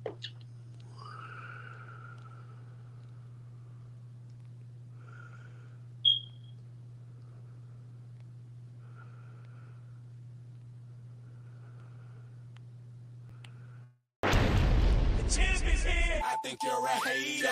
I think you're a hater.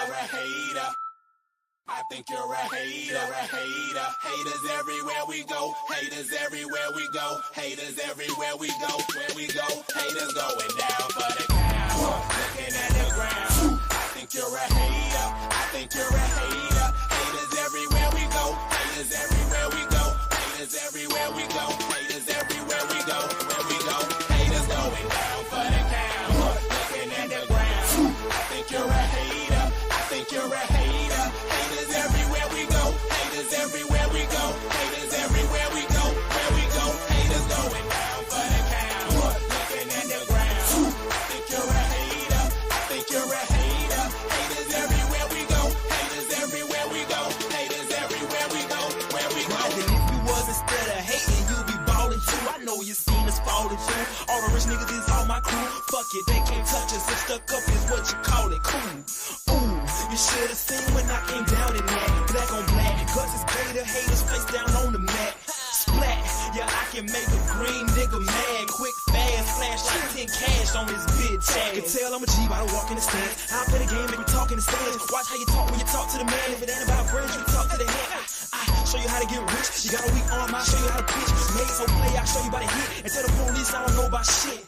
I think you're a hater. Haters everywhere we go. Haters everywhere we go. Haters everywhere we go. Where we go, haters going down for the count. Looking at the ground. I think you're a hater. I think you're a hater. Haters everywhere we go. Haters everywhere we go. Haters everywhere we go. Haters everywhere we go. Where we go, haters going down for the count. Looking at the ground. I think you're a hater. I think you're a hater. Haters everywhere we go. Haters everywhere we go. Haters everywhere we go. Where we go, haters going down for the count. Looking at the ground. I think you're a hater. I think you're a hater. Haters everywhere we go. Haters everywhere we go. Haters everywhere we go. Where we go. And if you was instead of hating, you be ballin' too. I know you seen us fallin' too. All the rich niggas is all my crew. Fuck it, they can't touch us. If stuck up is what you call it, cool. Ooh, you should've seen when I came down in that. Black on black, cause it's greater haters face down on the mat. Splat, yeah, I can make a green nigga mad. Quick, fast, flash like 10 cash on this bitch. Can tell I'm a G by the walk in the stands. I play the game, make me talk in the stands. Watch how you talk when you talk to the man. If it ain't about bread, you talk to the head. I show you how to get rich. You got a weak arm, I'll show you how to pitch. Made so play, I'll show you about to hit. And tell the police I don't know about shit.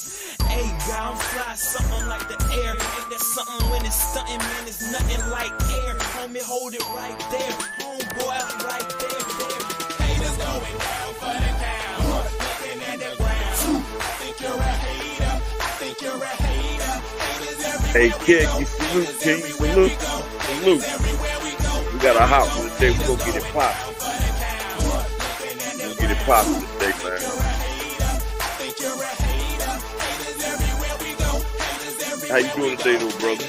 Hey, God, I'm fly, something like the air. Ain't that something when it's stunting, man? It's nothing like air. Homie, hold it right there. Homeboy, I'm right there. Haters going down for the count. Looking at the ground. I think you're a hater. I think you're a hater. Haters everywhere Hey, we kid, go. you salute, Haters kid, you everywhere salute, we go. salute. Haters everywhere we go. We got a hot one today. We gonna get it poppin'. We'll get it poppin' today, man. How you doing today, though, brother?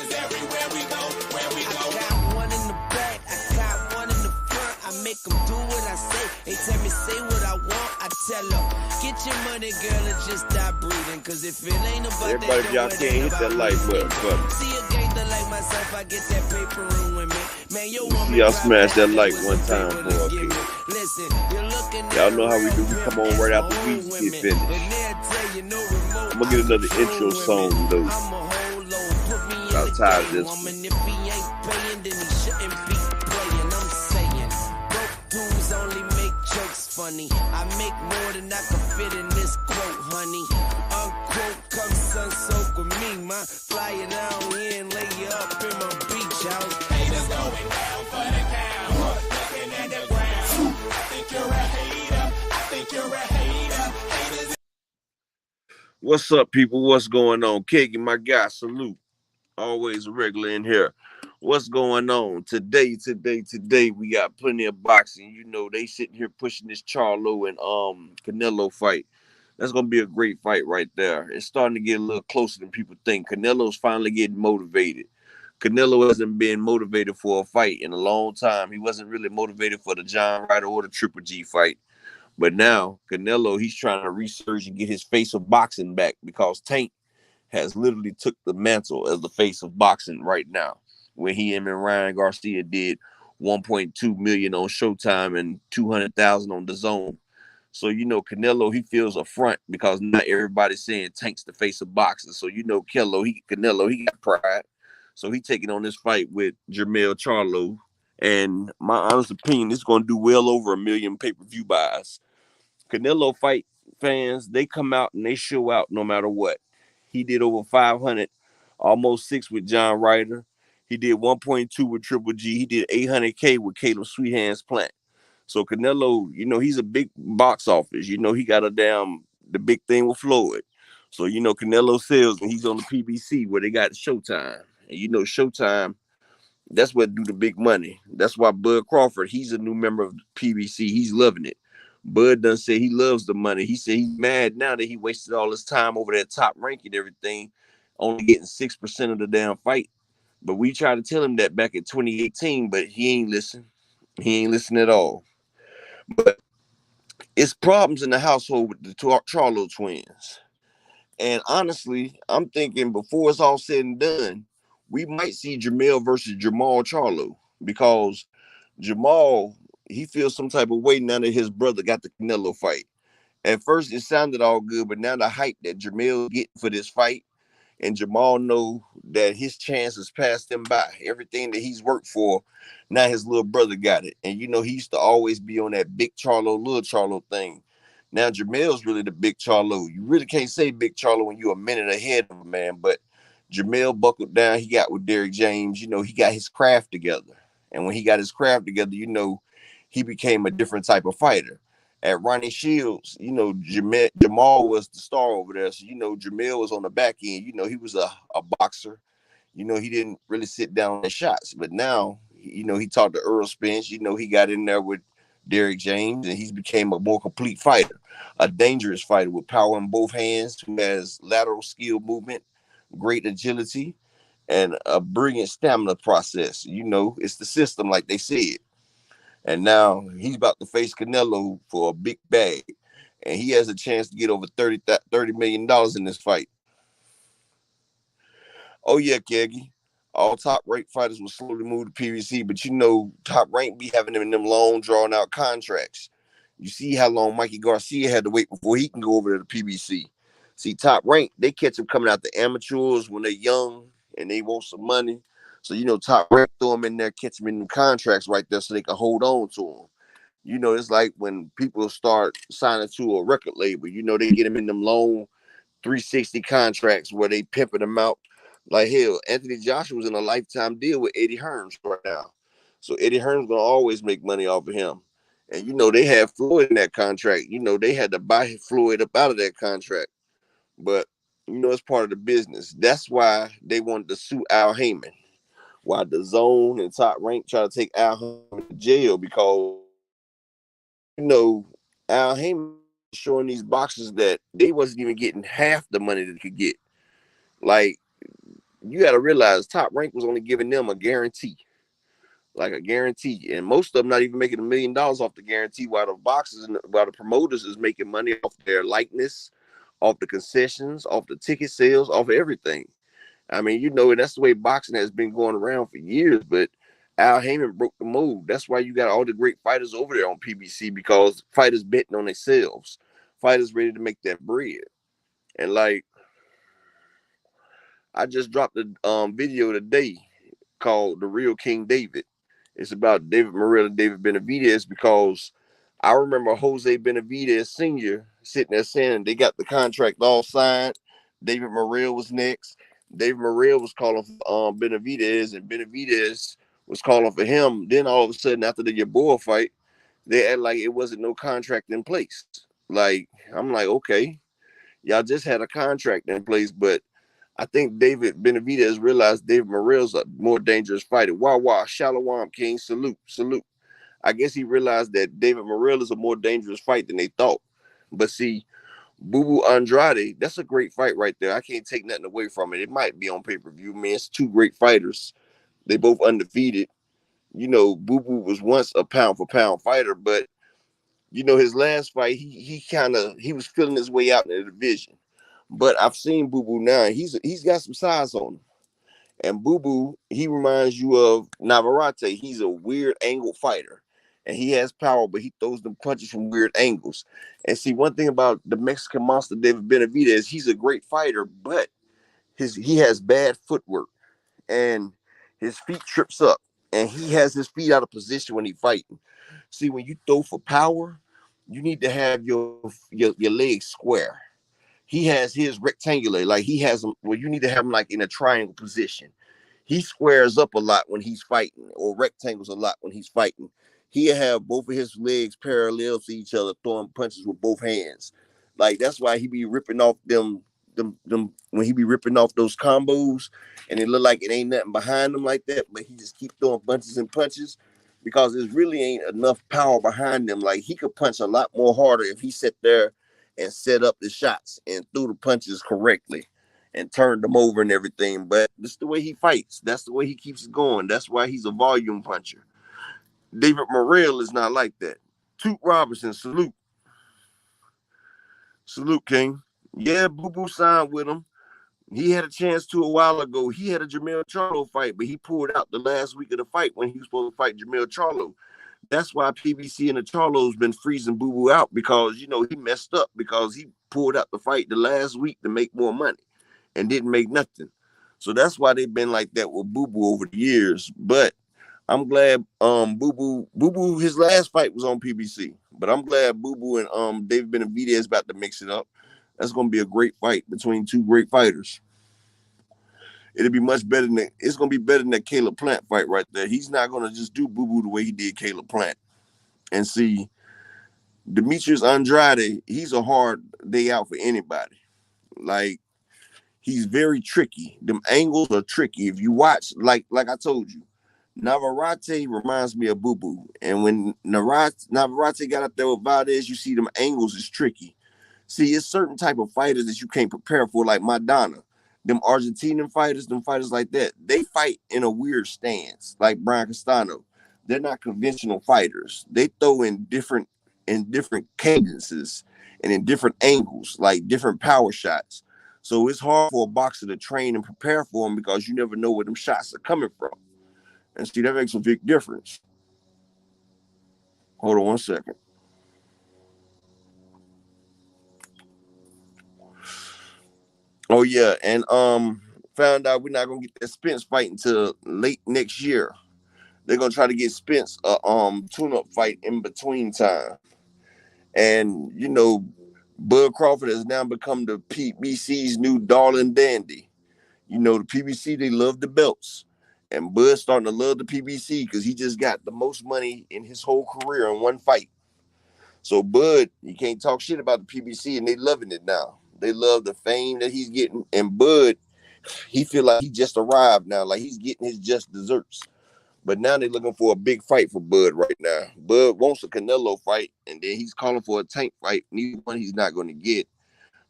One in the back, I got one in the front. I make them do what I say. They tell me say what I want, I tell them. Get your money, girl, and just stop breathing. Cause if it ain't about Everybody, if y'all can't hit that like button. See a gangster like myself, I get that paper and women. Man, you want See y'all smash that like one time for us, kid. Listen, you're looking Y'all know how we do. We come on right after we get finished. I'm gonna get another intro song, though. I'm tired of this one. And if he ain't paying, then he shouldn't be playing. I'm saying, broke dudes only make jokes funny. I make more than I can fit in this quote, honey. Unquote, come sun soak with me, ma. Fly it down here and lay you up in my beach house. Haters going down for the count. Looking at the ground. I think you're a hater. I think you're a hater. Haters. What's up, people? What's going on? Keggy, my guy, salute. Always a regular in here. What's going on? Today, we got plenty of boxing. You know, they sitting here pushing this Charlo and Canelo fight. That's gonna be a great fight right there. It's starting to get a little closer than people think. Canelo's finally getting motivated. Canelo hasn't been motivated for a fight in a long time. He wasn't really motivated for the John Ryder or the Triple G fight. But now, Canelo, he's trying to resurge and get his face of boxing back because Tank has literally took the mantle as the face of boxing right now. When him and Ryan Garcia did 1.2 million on Showtime and 200,000 on the Zone. So, you know, Canelo, he feels a front because not everybody's saying Tank's the face of boxing. So, you know, Canelo, he got pride. So he taking on this fight with Jermell Charlo. And my honest opinion, it's going to do well over 1 million pay-per-view buys. Canelo fight fans, they come out and they show out no matter what. He did over 500, almost 6 with John Ryder. He did 1.2 with Triple G. He did 800K with Caleb Sweethands Plant. So Canelo, you know, he's a big box office. You know, he got the big thing with Floyd. So, you know, Canelo sells and he's on the PBC where they got Showtime. And, you know, Showtime, that's what do the big money. That's why Bud Crawford, he's a new member of the PBC. He's loving it. Bud done said he loves the money. He said he's mad now that he wasted all his time over that top rank and everything, only getting 6% of the damn fight. But we tried to tell him that back in 2018, but he ain't listen. He ain't listen at all. But it's problems in the household with the Charlo twins. And honestly, I'm thinking before it's all said and done, we might see Jamel versus Jamal Charlo because Jamal, he feels some type of way now that his brother got the Canelo fight. At first, it sounded all good, but now the hype that Jamel getting for this fight, and Jamal know that his chances passed him by. Everything that he's worked for, now his little brother got it. And he used to always be on that big Charlo, little Charlo thing. Now Jamel's really the big Charlo. You really can't say big Charlo when you're a minute ahead of a man, but Jamel buckled down. He got with Derrick James. He got his craft together. And when he got his craft together, he became a different type of fighter. At Ronnie Shields, Jamal was the star over there. So, Jamel was on the back end. He was a boxer. He didn't really sit down on the shots. But now, he talked to Earl Spence. He got in there with Derrick James, and he's became a more complete fighter, a dangerous fighter with power in both hands, who has lateral skill movement, great agility, and a brilliant stamina process. It's the system, like they said. And now he's about to face Canelo for a big bag. And he has a chance to get over $30 million in this fight. Oh, yeah, Keggy. All top ranked fighters will slowly move to PBC, but top rank be having them in them long, drawn out contracts. You see how long Mikey Garcia had to wait before he can go over to the PBC. See, top rank, they catch him coming out the amateurs when they're young and they want some money. So, top rank throw them in there, catch them in them contracts right there so they can hold on to them. It's like when people start signing to a record label, they get them in them long 360 contracts where they pimping them out. Like hell, Anthony Joshua's in a lifetime deal with Eddie Hearns right now. So Eddie Hearns gonna always make money off of him. And they had Floyd in that contract. They had to buy Floyd up out of that contract. But it's part of the business. That's why they wanted to sue Al Heyman. Why the Zone and Top Rank try to take Al Heyman to jail, because Al Heyman showing these boxers that they wasn't even getting half the money that they could get. Like, you got to realize Top Rank was only giving them a guarantee, like a guarantee, and most of them not even making $1 million off the guarantee, while the boxers and while the promoters is making money off their likeness, off the concessions, off the ticket sales, off of everything. I mean, and that's the way boxing has been going around for years, but Al Heyman broke the mold. That's why you got all the great fighters over there on PBC, because fighters betting on themselves, fighters ready to make that bread. And like, I just dropped a video today called "The Real King David." It's about David Morrell and David Benavides, because I remember Jose Benavides Sr. sitting there saying they got the contract all signed. David Morrell was next. David Morrell was calling for Benavides, and Benavides was calling for him. Then all of a sudden, after the Yeboah fight, they act like it wasn't no contract in place. Like, I'm like, okay, y'all just had a contract in place, but I think David Benavides realized David Morrell's a more dangerous fighter. Wah, Shalom King, salute. I guess he realized that David Morrell is a more dangerous fight than they thought. But see, BooBoo Andrade, that's a great fight right there. I can't take nothing away from it. It might be on pay-per-view, man. It's two great fighters. They both undefeated. BooBoo was once a pound-for-pound fighter, but, his last fight, he was feeling his way out in the division. But I've seen BooBoo now, and he's got some size on him. And BooBoo, he reminds you of Navarrete. He's a weird angle fighter. And he has power, but he throws them punches from weird angles. And see, one thing about the Mexican monster, David Benavides, he's a great fighter, but he has bad footwork. And his feet trips up. And he has his feet out of position when he's fighting. See, when you throw for power, you need to have your legs square. He has his rectangular, like he has them. Well, you need to have him like in a triangle position. He squares up a lot when he's fighting, or rectangles a lot when he's fighting. He'll have both of his legs parallel to each other, throwing punches with both hands. Like, that's why he be ripping off them when he be ripping off those combos, and it look like it ain't nothing behind him like that, but he just keep throwing punches and punches, because there really ain't enough power behind him. Like, he could punch a lot more harder if he sat there and set up the shots and threw the punches correctly and turned them over and everything. But this is the way he fights. That's the way he keeps it going. That's why he's a volume puncher. David Morrell is not like that. Toot Robinson, salute. Salute, King. Yeah, BOOBOO signed with him. He had a chance to a while ago. He had a Jamel Charlo fight, but he pulled out the last week of the fight when he was supposed to fight Jamel Charlo. That's why PBC and the Charlo's been freezing BOOBOO out, because he messed up because he pulled out the fight the last week to make more money and didn't make nothing. So that's why they've been like that with BOOBOO over the years. But I'm glad BOOBOO his last fight was on PBC. But I'm glad BOOBOO and David Benavidez about to mix it up. That's gonna be a great fight between two great fighters. It'll be much better than it's gonna be better than that Caleb Plant fight right there. He's not gonna just do BOOBOO the way he did Caleb Plant. And see, Demetrius Andrade, he's a hard day out for anybody. Like, he's very tricky. Them angles are tricky. If you watch, like I told you, Navarrete reminds me of BOOBOO. And when Navarrete got up there with Valdez, you see them angles is tricky. See, it's certain type of fighters that you can't prepare for, like Madonna. Them Argentinian fighters, them fighters like that, they fight in a weird stance, like Brian Castano. They're not conventional fighters. They throw in different cadences and in different angles, like different power shots. So it's hard for a boxer to train and prepare for them because you never know where them shots are coming from. And see, that makes a big difference. Hold on one second. Oh yeah, and found out we're not gonna get that Spence fight until late next year. They're gonna try to get Spence a tune-up fight in between time. And Bud Crawford has now become the PBC's new darling dandy. The PBC, they love the belts. And Bud's starting to love the PBC because he just got the most money in his whole career in one fight. So Bud, you can't talk shit about the PBC, and they loving it now. They love the fame that he's getting. And Bud, he feel like he just arrived now, like he's getting his just desserts. But now they're looking for a big fight for Bud right now. Bud wants a Canelo fight, and then he's calling for a Tank fight. Neither one he's not going to get.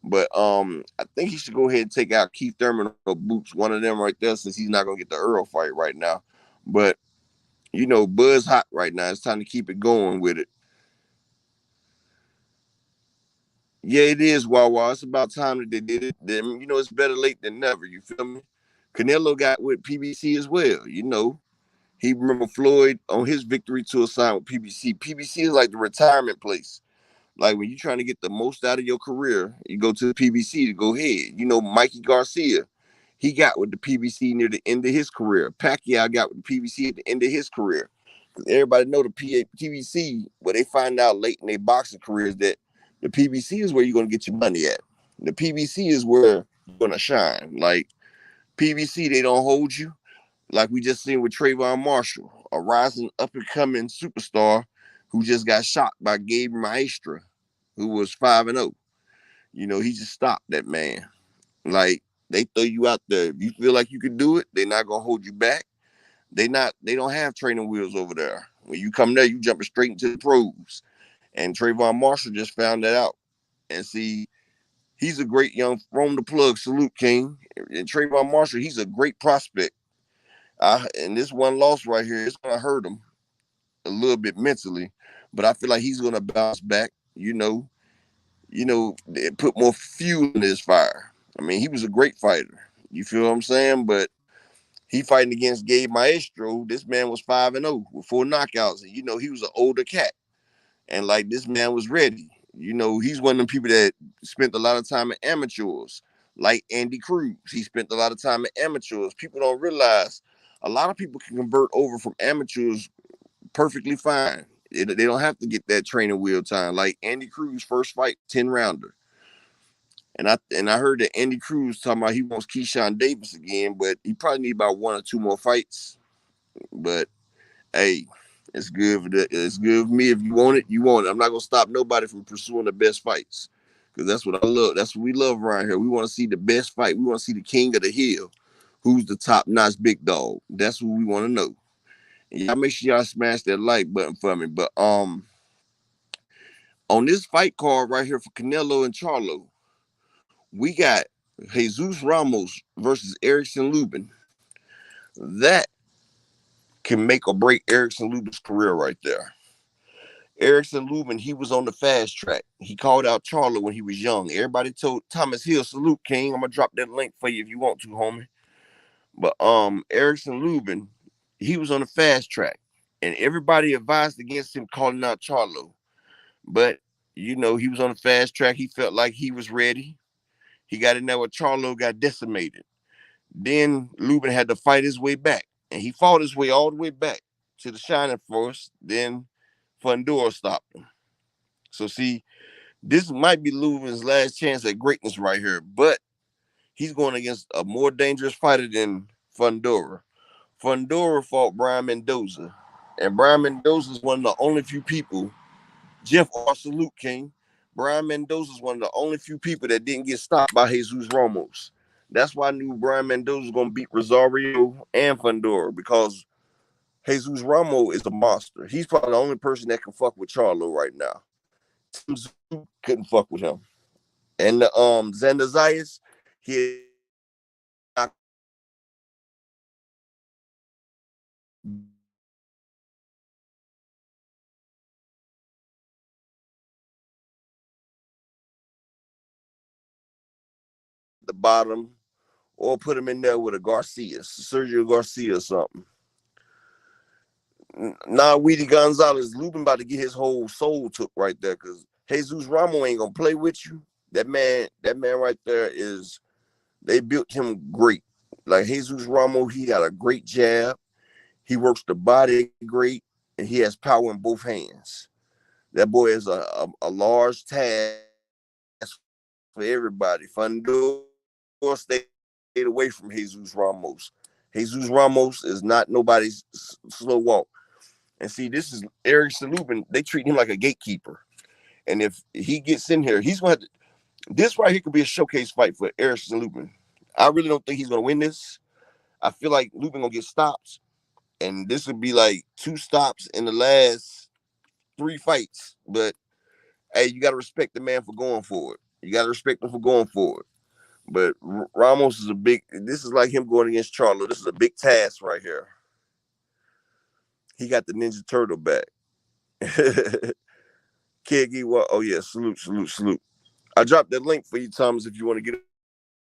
But I think he should go ahead and take out Keith Thurman or Boots, one of them right there, since he's not going to get the Earl fight right now. But, Bud's hot right now. It's time to keep it going with it. Yeah, it is, Wawa. It's about time that they did it. Then, it's better late than never. You feel me? Canelo got with PBC as well. He remember Floyd on his victory tour sign with PBC. PBC is like the retirement place. Like when you're trying to get the most out of your career, you go to the PBC to go ahead. Mikey Garcia, he got with the PBC near the end of his career. Pacquiao got with the PBC at the end of his career. Everybody know the PBC, where they find out late in their boxing careers that the PBC is where you're going to get your money at. The PBC is where you're going to shine. Like PBC, they don't hold you. Like we just seen with Trayvon Marshall, a rising up-and-coming superstar who just got shot by Gabe Maestra, who was 5-0. He just stopped that man. Like, they throw you out there. If you feel like you can do it, they're not gonna hold you back. They don't have training wheels over there. When you come there, you jumping straight into the pros. And Trayvon Marshall just found that out. And see, he's a great young from the plug, salute King. And Trayvon Marshall, he's a great prospect. And this one loss right here, it's gonna hurt him a little bit mentally, but I feel like he's gonna bounce back. Put more fuel in his fire. I mean, he was a great fighter. You feel what I'm saying? But he fighting against Gabe Maestro. This man was 5-0 with 4 knockouts, and he was an older cat. And like this man was ready. He's one of them people that spent a lot of time in amateurs, like Andy Cruz. He spent a lot of time in amateurs. People don't realize a lot of people can convert over from amateurs perfectly fine. They don't have to get that training wheel time. Like Andy Cruz' first fight, 10-rounder. And I heard that Andy Cruz talking about he wants Keyshawn Davis again, but he probably need about 1 or 2 more fights. But hey, it's good. It's good for me. If you want it, you want it. I'm not gonna stop nobody from pursuing the best fights, because that's what I love. That's what we love around here. We want to see the best fight. We want to see the king of the hill, who's the top-notch big dog. That's what we want to know. And y'all make sure y'all smash that like button for me. But on this fight card right here for Canelo and Charlo, we got Jesus Ramos versus Erickson Lubin. That can make or break Erickson Lubin's career right there. Erickson Lubin, he was on the fast track. He called out Charlo when he was young. Everybody told Thomas Hill, salute King. I'm gonna drop that link for you if you want to, homie. But Erickson Lubin, he was on the fast track. And everybody advised against him calling out Charlo. But he was on the fast track. He felt like he was ready. He got in there with Charlo, got decimated. Then Lubin had to fight his way back. And he fought his way all the way back to the Shining Force. Then Fundora stopped him. So see, this might be Lubin's last chance at greatness right here. But he's going against a more dangerous fighter than Fundora. Fundora fought Brian Mendoza. And Brian Mendoza is one of the only few people, Jeff R. Salute King. Brian Mendoza is one of the only few people that didn't get stopped by Jesus Ramos. That's why I knew Brian Mendoza was going to beat Rosario and Fundora, because Jesus Ramos is a monster. He's probably the only person that can fuck with Charlo right now. Tim Tszyu couldn't fuck with him. And the Xander Zayas, he the bottom, or put him in there with a Garcia, Sergio Garcia or something. Now, Weedy Gonzalez, Lubin about to get his whole soul took right there, because Jesus Ramos ain't gonna play with you. That man right there they built him great. Like Jesus Ramos, he got a great jab. He works the body great, and he has power in both hands. That boy is a large task for everybody. Fundora stayed away from Jesus Ramos. Jesus Ramos is not nobody's slow walk. And see, this is Erickson Lubin. They treat him like a gatekeeper. And if he gets in here, he's going to this right here could be a showcase fight for Erickson Lubin. I really don't think he's going to win this. I feel like Lubin going to get stops. And this would be like 2 stops in the last 3 fights. But, hey, you got to respect the man for going for it. You got to respect him for going for it. But Ramos is this is like him going against Charlo. This is a big task right here. He got the Ninja Turtle back. Keggy, oh yeah, salute. I dropped that link for you, Thomas, if you want to get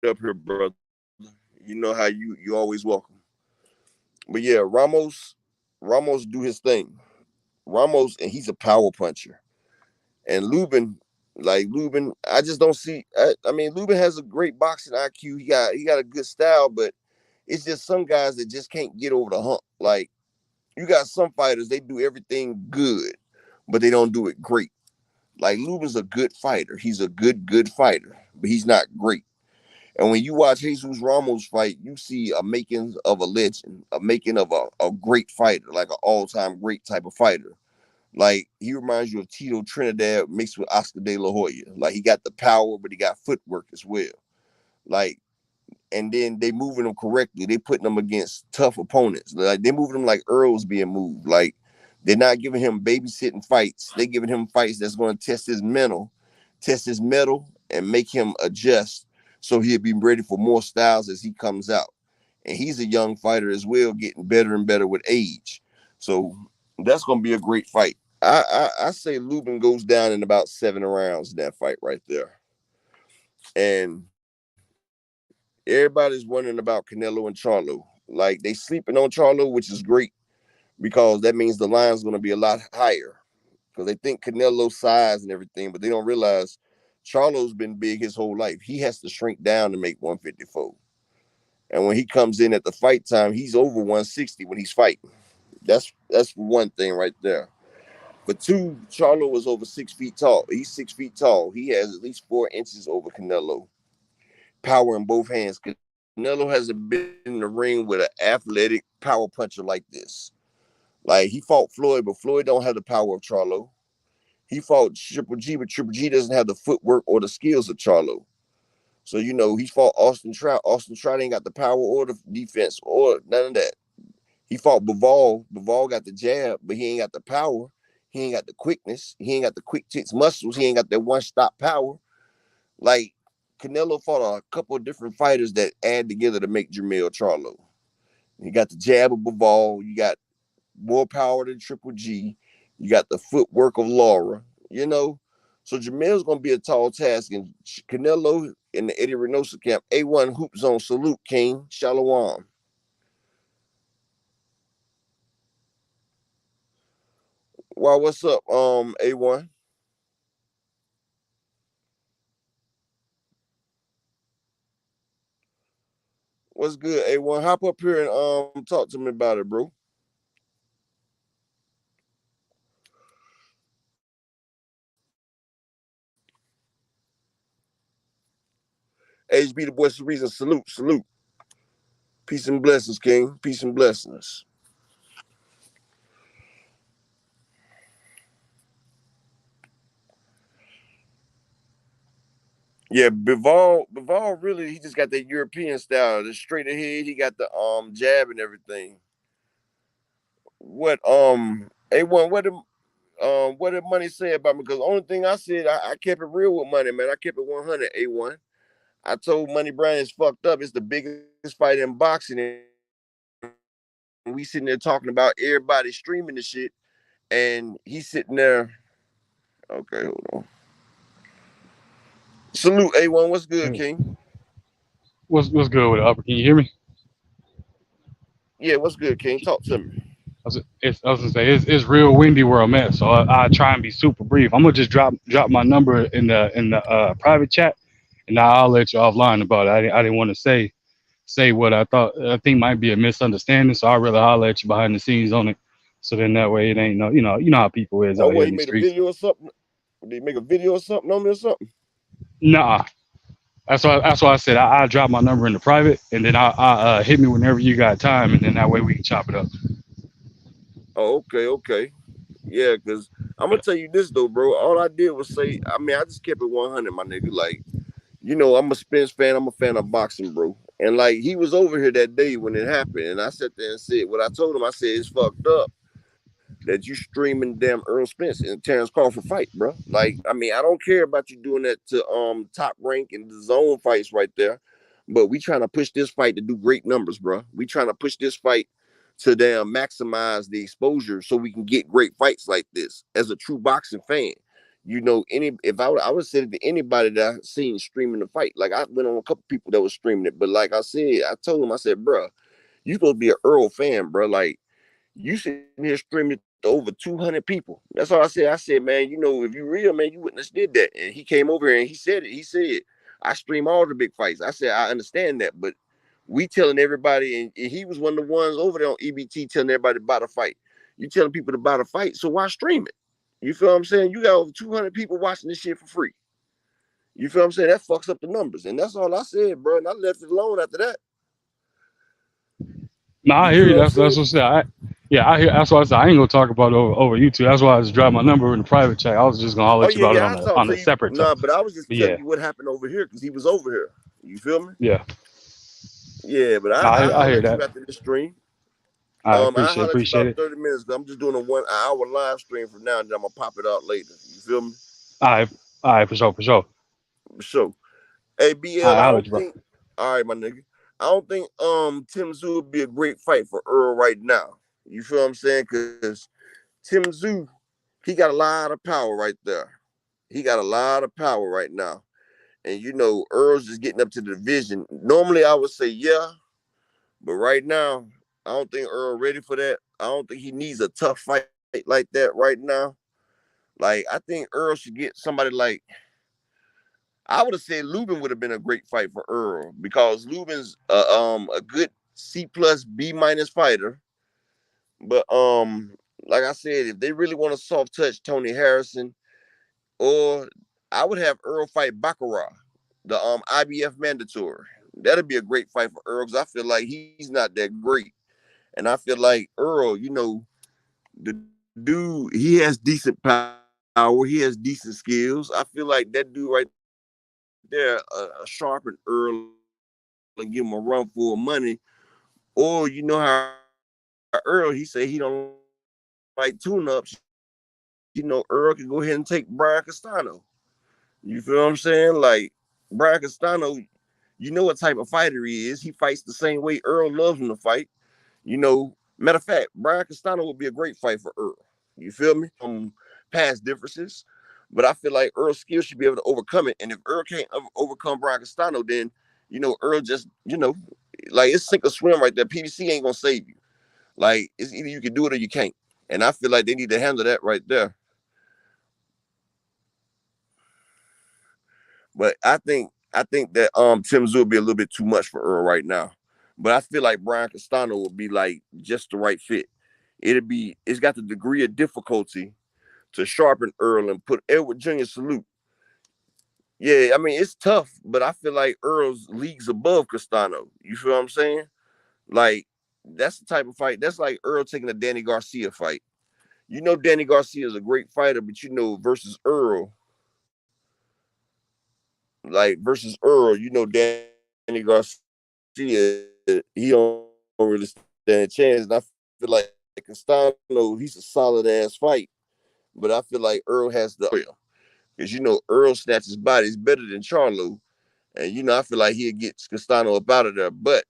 up here, brother. You know how you always welcome. But yeah, Ramos do his thing. Ramos, and he's a power puncher. And Lubin, I just don't see. I mean, Lubin has a great boxing IQ. He got a good style, but it's just some guys that just can't get over the hump. Like, you got some fighters, they do everything good, but they don't do it great. Like, Lubin's a good fighter. He's a good fighter, but he's not great. And when you watch Jesus Ramos fight, you see a making of a legend, a making of a great fighter, like an all-time great type of fighter. Like, he reminds you of Tito Trinidad mixed with Oscar De La Hoya. Like, he got the power, but he got footwork as well. Like, and then they moving him correctly. They putting him against tough opponents. Like, they moving him like Earl's being moved. Like, they're not giving him babysitting fights. They giving him fights that's going to test his metal, and make him adjust so he'll be ready for more styles as he comes out. And he's a young fighter as well, getting better and better with age. So that's going to be a great fight. I say Lubin goes down in about 7 rounds in that fight right there. And everybody's wondering about Canelo and Charlo. Like, they sleeping on Charlo, which is great, because that means the line's going to be a lot higher, because they think Canelo's size and everything, but they don't realize Charlo's been big his whole life. He has to shrink down to make 154. And when he comes in at the fight time, he's over 160 when he's fighting. That's one thing right there. But 2, Charlo was over 6 feet tall. He's 6 feet tall. He has at least 4 inches over Canelo. Power in both hands. Canelo hasn't been in the ring with an athletic power puncher like this. Like, he fought Floyd, but Floyd don't have the power of Charlo. He fought Triple G, but Triple G doesn't have the footwork or the skills of Charlo. So, he fought Austin Trout. Austin Trout ain't got the power or the defense or none of that. He fought Bivol. Bivol got the jab, but he ain't got the power. He ain't got the quickness. He ain't got the quick tits muscles. He ain't got that one-stop power. Like, Canelo fought a couple of different fighters that add together to make Jermell Charlo. You got the jab of Bivol. You got more power than Triple G. You got the footwork of Laura, you know. So Jamel's gonna be a tall task, and Canelo in the Eddie Reynoso camp. A1 Hoop Zone salute, King Shalom. Wow, what's up, A1? What's good, A1? Hop up here and talk to me about it, bro. HB the voice of reason, salute, salute. Peace and blessings, King. Peace and blessings. Yeah, Bivol really he just got that European style, the straight ahead. He got the jab and everything. What A1, what did money say about me? Because the only thing I said, I kept it real with money, man. I kept it 100, A1. I told Money Brown is fucked up. It's the biggest fight in boxing, and we sitting there talking about everybody streaming the shit, and he's sitting there. Okay, hold on. Salute A1. What's good, Hey, King? what's good with it, Upper? Can you hear me? Yeah, what's good, King? Talk to me. I was gonna say it's real windy where I'm at, so I try and be super brief. I'm gonna just drop my number in the private chat, and now I'll let you offline about it. I didn't want to say what I think might be a misunderstanding, so I'd rather holler at you behind the scenes on it, so then that way it ain't no you know how people is Oh, out here what, in he these made a streets. video or something? Did he make a video or something on me or something? Nah, that's why I said I drop my number in the private, and then I hit me whenever you got time, and then that way we can chop it up. Oh, okay, okay. Yeah, because I'm going to tell you this, though, bro. All I did was say, I mean, I just kept it 100, my nigga. Like, you know, I'm a Spence fan. I'm a fan of boxing, bro. And, like, he was over here that day when it happened. And I sat there and said, what I told him, I said, it's fucked up that you streaming damn Earl Spence and Terrence Crawford fight, bro. Like, I mean, I don't care about you doing that to Top Rank and the zone fights right there, but we trying to push this fight to do great numbers, bro. We trying to push this fight to damn maximize the exposure so we can get great fights like this. As a true boxing fan, you know, any if I would say to anybody that I seen streaming the fight, like I went on a couple people that was streaming it, but like I said, I told them, I said, bro, you supposed to be an Earl fan, bro. Like you sitting here streaming to over 200 people. That's all I said. I said, man, you know, if you real, man, you wouldn't have did that. And he came over here and he said it. He said, I stream all the big fights. I said, I understand that, but we telling everybody, and he was one of the ones over there on EBT telling everybody about a fight. You telling people about a fight, so why stream it? You feel what I'm saying? You got over 200 people watching this shit for free. You feel what I'm saying? That fucks up the numbers. And that's all I said, bro. And I left it alone after that. No, I You hear feel you. what I'm That's saying? what I said. Yeah, I hear. That's why I said I ain't gonna talk about it over YouTube. That's why I just dropped my number in the private chat. I was just gonna holler Oh at you yeah, about it yeah. I talked on to a you. separate time. Nah, but I was just But telling yeah, you what happened over here because he was over here. You feel me? yeah. Yeah, but No, I I holler hear at that. you after the stream. I I appreciate holler at you appreciate about it. 30 minutes. I'm just doing an hour live stream from now, and then I'm gonna pop it out later. You feel me? I for sure for sure. So, hey BL, I I'll let don't you, bro. think. All right, my nigga. I don't think Tim Zoo would be a great fight for Earl right now. You feel what I'm saying? Because Tim Zoo, he got a lot of power right there. He got a lot of power right now. And you know, Earl's just getting up to the division. Normally I would say yeah, but right now, I don't think Earl ready for that. I don't think he needs a tough fight like that right now. Like I think Earl should get somebody like I would have said Lubin would have been a great fight for Earl because Lubin's a good C plus B minus fighter. But like I said, if they really want to soft touch Tony Harrison, or I would have Earl fight Baccarat, the IBF mandatory. That'd be a great fight for Earl because I feel like he's not that great. And I feel like Earl, you know, the dude, he has decent power, he has decent skills. I feel like that dude right there, sharpen Earl and give him a run for money. Or you know how Earl, he say he don't like tune-ups. You know, Earl can go ahead and take Brian Castano. You feel what I'm saying? Like Brian Castano, you know what type of fighter he is. He fights the same way Earl loves him to fight. You know, matter of fact, Brian Castano would be a great fight for Earl. You feel me? Past differences. But I feel like Earl's skill should be able to overcome it. And if Earl can't overcome Brian Castano, then Earl just like it's sink or swim right there. PBC ain't gonna save you. Like it's either you can do it or you can't. And I feel like they need to handle that right there. But I think that Tim Zoo will be a little bit too much for Earl right now. But I feel like Brian Castano will be like just the right fit. It's got the degree of difficulty to sharpen Earl and put Edward Jr. Salute. Yeah, I mean it's tough, but I feel like Earl's leagues above Castano. You feel what I'm saying? Like that's the type of fight. That's like Earl taking a Danny Garcia fight. Danny Garcia is a great fighter, but versus Earl, Danny Garcia, he don't really stand a chance. And I feel like Castano, he's a solid ass fight, but I feel like Earl has the because Earl snatches bodies better than Charlo, and I feel like he'll get Castano up out of there. But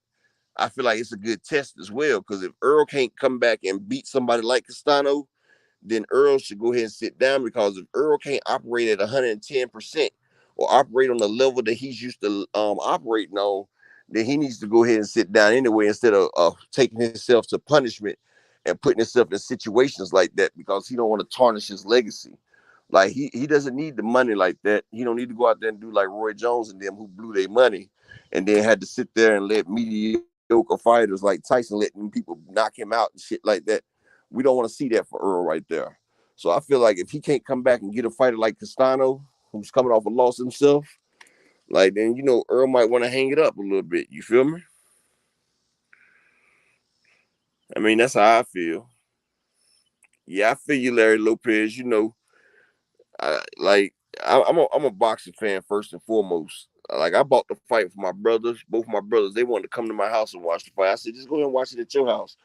I feel like it's a good test as well because if Earl can't come back and beat somebody like Castano, then Earl should go ahead and sit down because if Earl can't operate at 110% or operate on the level that he's used to operating on, then he needs to go ahead and sit down anyway instead of taking himself to punishment and putting himself in situations like that because he don't want to tarnish his legacy. Like he doesn't need the money like that. He don't need to go out there and do like Roy Jones and them who blew their money and then had to sit there and let mediocre fighters like Tyson letting people knock him out and shit like that. We don't want to see that for Earl right there. So I feel like if he can't come back and get a fighter like Castano, who's coming off a loss himself, like then Earl might want to hang it up a little bit. You feel me? I mean that's how I feel. Yeah, I feel you, Larry Lopez. I'm a boxing fan first and foremost. Like I bought the fight for my brothers, both my brothers. They wanted to come to my house and watch the fight. I said, just go ahead and watch it at your house.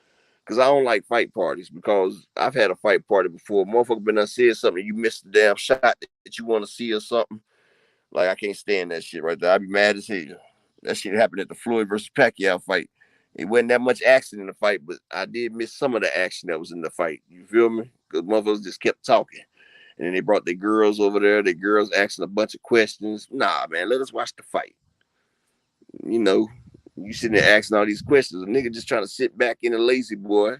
Because I don't like fight parties because I've had a fight party before. Motherfucker been done said something, you missed the damn shot that you want to see or something. Like I can't stand that shit right there. I'd be mad as hell. That shit happened at the Floyd versus Pacquiao fight. It wasn't that much action in the fight, but I did miss some of the action that was in the fight. You feel me? Because motherfuckers just kept talking. And then they brought their girls over there. Their girls asking a bunch of questions. Nah, man, let us watch the fight. You sitting there asking all these questions. A nigga just trying to sit back in a lazy boy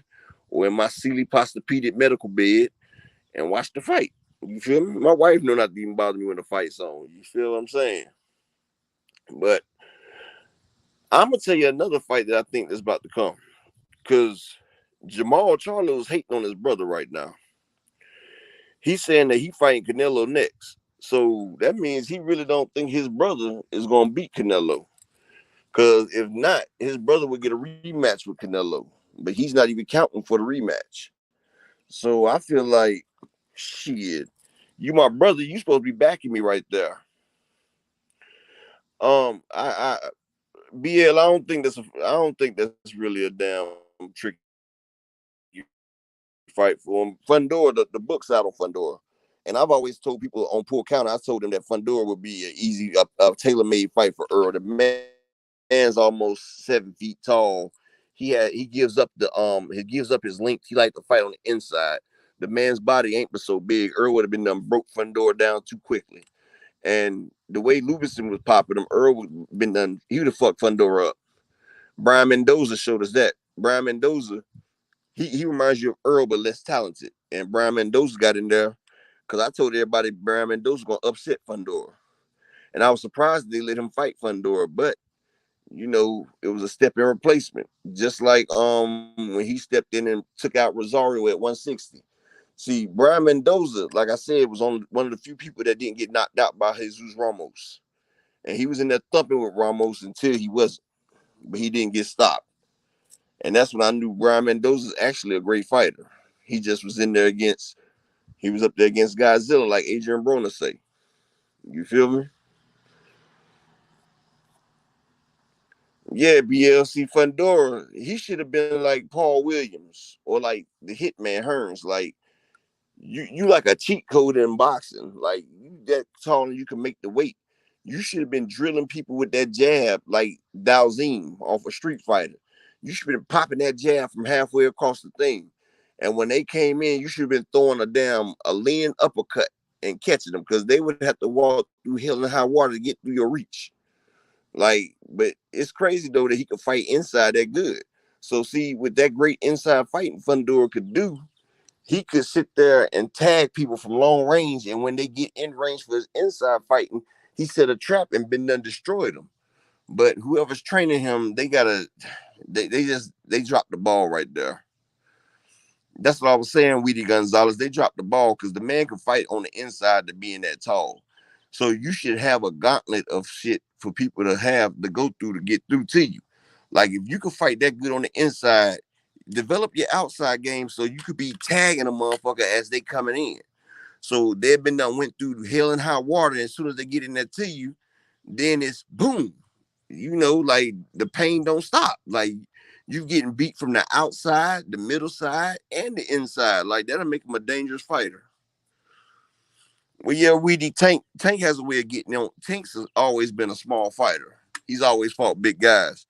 or in my Sealy Posturepedic medical bed and watch the fight. You feel me? My wife know not to even bother me when the fight's on. You feel what I'm saying? But I'm going to tell you another fight that I think is about to come. Because Jamal Charlo is hating on his brother right now. He's saying that he fighting Canelo next. So that means he really don't think his brother is going to beat Canelo. Because if not, his brother would get a rematch with Canelo. But he's not even counting for the rematch. So I feel like, shit, you my brother, you supposed to be backing me right there. I BL, I don't think that's really a damn tricky fight for him. Fundora, the book's out on Fundora. And I've always told people on Poor Counter, I told them that Fundora would be an easy, tailor-made fight for Earl. The man's almost 7 feet tall. He gives up his length. He like to fight on the inside. The man's body ain't but so big. Earl would have been done broke Fundora down too quickly. And the way Lubison was popping him, Earl would have been done. He would have fucked Fundora up. Brian Mendoza showed us that. Brian Mendoza, he reminds you of Earl, but less talented. And Brian Mendoza got in there because I told everybody Brian Mendoza gonna upset Fundora. And I was surprised they let him fight Fundora, but it was a step in replacement. Just like when he stepped in and took out Rosario at 160. See, Brian Mendoza, like I said, was on one of the few people that didn't get knocked out by Jesus Ramos. And he was in there thumping with Ramos until he wasn't. But he didn't get stopped. And that's when I knew Brian Mendoza is actually a great fighter. He just was in there he was up there against Godzilla, like Adrian Broner say. You feel me? Yeah, BLC Fundora, he should have been like Paul Williams or like the Hitman Hearns. Like you like a cheat code in boxing. Like you that tall and you can make the weight. You should have been drilling people with that jab like Dalzim off a Street Fighter. You should have been popping that jab from halfway across the thing. And when they came in, you should have been throwing a lean uppercut and catching them, because they would have to walk through hell and high water to get through your reach. Like, but it's crazy though that he could fight inside that good. So see, with that great inside fighting Fundora could do, he could sit there and tag people from long range, and when they get in range for his inside fighting, he set a trap and been done destroyed them. But whoever's training him, they dropped the ball right there. That's what I was saying, Weedy Gonzalez. They dropped the ball because the man can fight on the inside to being that tall. So you should have a gauntlet of shit for people to have to go through to get through to you. Like, if you can fight that good on the inside, develop your outside game so you could be tagging a motherfucker as they coming in. So they've been done went through hell and high water, and as soon as they get in there to you, then it's boom. Like the pain don't stop. Like, you getting beat from the outside, the middle side, and the inside. Like, that'll make him a dangerous fighter. Well, yeah, Weedy, Tank has a way of getting on. Tank's has always been a small fighter. He's always fought big guys.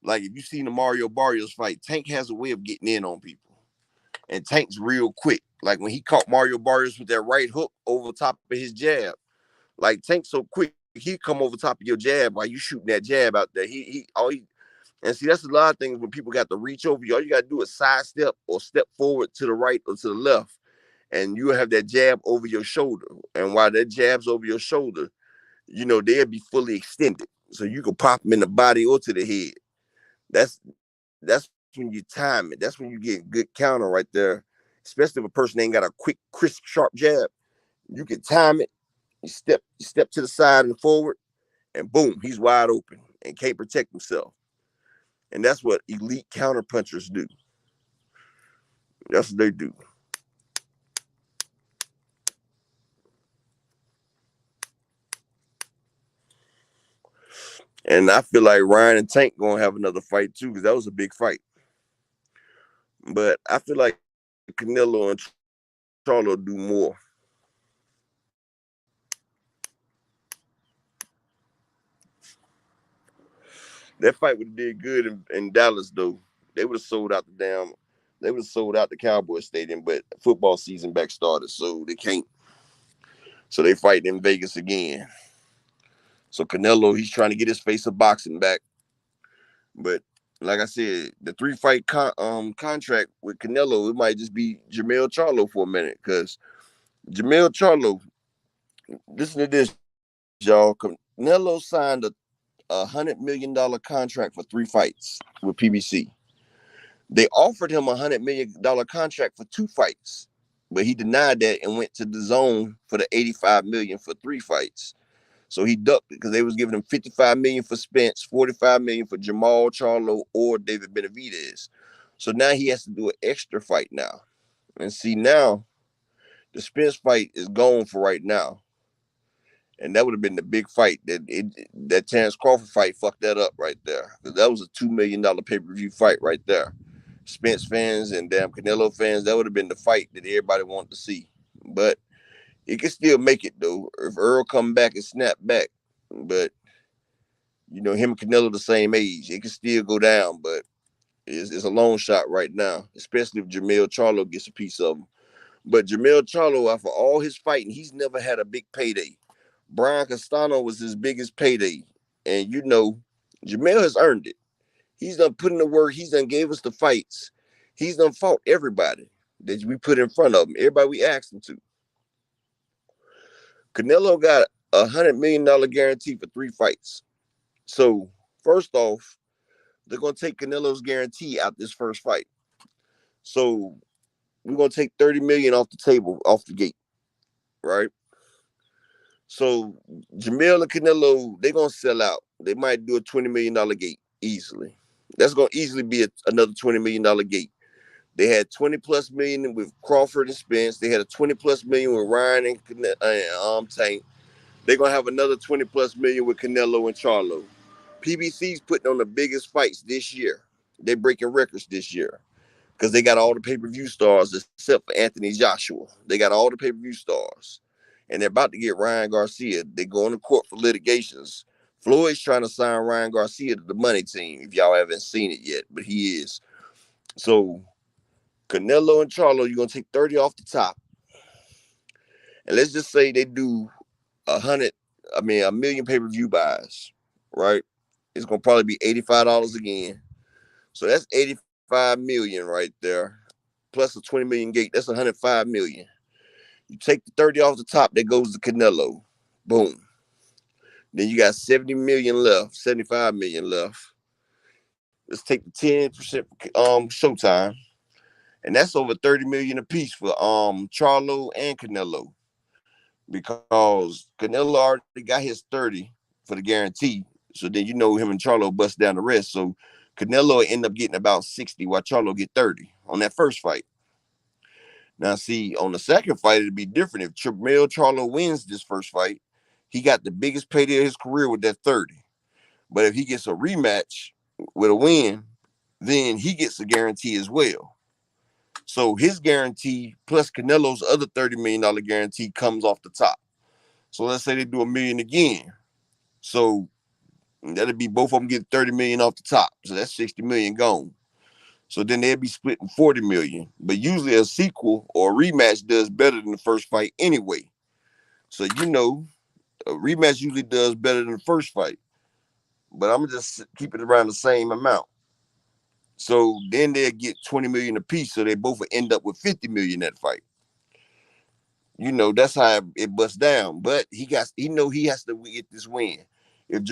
Like, if you seen the Mario Barrios fight, Tank has a way of getting in on people. And Tank's real quick. Like, when he caught Mario Barrios with that right hook over top of his jab, like, Tank's so quick, he come over top of your jab while you shooting that jab out there. And see, that's a lot of things when people got to reach over you. All you got to do is sidestep or step forward to the right or to the left, and you have that jab over your shoulder. And while that jab's over your shoulder, they'll be fully extended. So you can pop them in the body or to the head. That's when you time it. That's when you get good counter right there. Especially if a person ain't got a quick, crisp, sharp jab. You can time it. You step to the side and forward, and boom, he's wide open and can't protect himself. And that's what elite counter punchers do. That's what they do. And I feel like Ryan and Tank gonna have another fight too, because that was a big fight. But I feel like Canelo and Charlo do more. That fight would have did good in Dallas though. They would have sold out they would have sold out the Cowboy Stadium, but football season back started, so they can't. So they fight in Vegas again. So Canelo, he's trying to get his face of boxing back. But like I said, the 3-fight contract with Canelo, it might just be Jermell Charlo for a minute, because Jermell Charlo, listen to this, y'all. Canelo signed a $100 million contract for 3 fights with PBC. They offered him a $100 million contract for 2 fights, but he denied that and went to the zone for the $85 million for 3 fights. So he ducked it because they was giving him $55 million for Spence, $45 million for Jamal Charlo or David Benavidez. So now he has to do an extra fight now. And see, now the Spence fight is gone for right now. And that would have been the big fight. That Terrence Crawford fight fucked that up right there. Because that was a $2 million pay-per-view fight right there. Spence fans and damn Canelo fans, that would have been the fight that everybody wanted to see. But he can still make it though. If Earl come back and snap back. But him and Canelo the same age. It can still go down, but it's a long shot right now. Especially if Jermell Charlo gets a piece of him. But Jermell Charlo, after all his fighting, he's never had a big payday. Brian Castano was his biggest payday. And Jermell has earned it. He's done put in the work. He's done gave us the fights. He's done fought everybody that we put in front of him. Everybody we asked him to. Canelo got a $100 million guarantee for 3 fights. So, first off, they're going to take Canelo's guarantee out this first fight. So, we're going to take $30 million off the table, off the gate. Right? So, Jermell and Canelo, they're going to sell out. They might do a $20 million gate easily. That's going to easily be another $20 million gate. They had 20 plus million with Crawford and Spence. They had a 20 plus million with Ryan and Tank. They're going to have another 20 plus million with Canelo and Charlo. PBC's putting on the biggest fights this year. They're breaking records this year because they got all the pay-per-view stars except for Anthony Joshua. They got all the pay-per-view stars. And they're about to get Ryan Garcia. They're going to court for litigations. Floyd's trying to sign Ryan Garcia to the money team, if y'all haven't seen it yet, but he is. So Canelo and Charlo, you're gonna take 30 off the top, and let's just say they do 100. I mean, a million pay-per-view buys, right? It's gonna probably be $85 again. So that's 85 million right there, plus a 20 million gate. That's 105 million. You take the 30 off the top, that goes to Canelo. Boom. Then you got 70 million left, 75 million left. Let's take the 10% Showtime, and that's over 30 million apiece for Charlo and Canelo, because Canelo already got his 30 for the guarantee. So then him and Charlo bust down the rest. So Canelo end up getting about 60 while Charlo get 30 on that first fight. Now, see, on the second fight, it'd be different. If Charlo wins this first fight, he got the biggest payday of his career with that 30. But if he gets a rematch with a win, then he gets a guarantee as well. So his guarantee plus Canelo's other $30 million guarantee comes off the top. So let's say they do $1 million again. So that'd be both of them getting 30 million off the top. So that's 60 million gone. So then they'd be splitting 40 million. But usually a sequel or a rematch does better than the first fight anyway. So a rematch usually does better than the first fight. But I'm gonna just keep it around the same amount. So then they'll get 20 million apiece. So they both will end up with 50 million that fight. That's how it busts down. But he has to get this win. If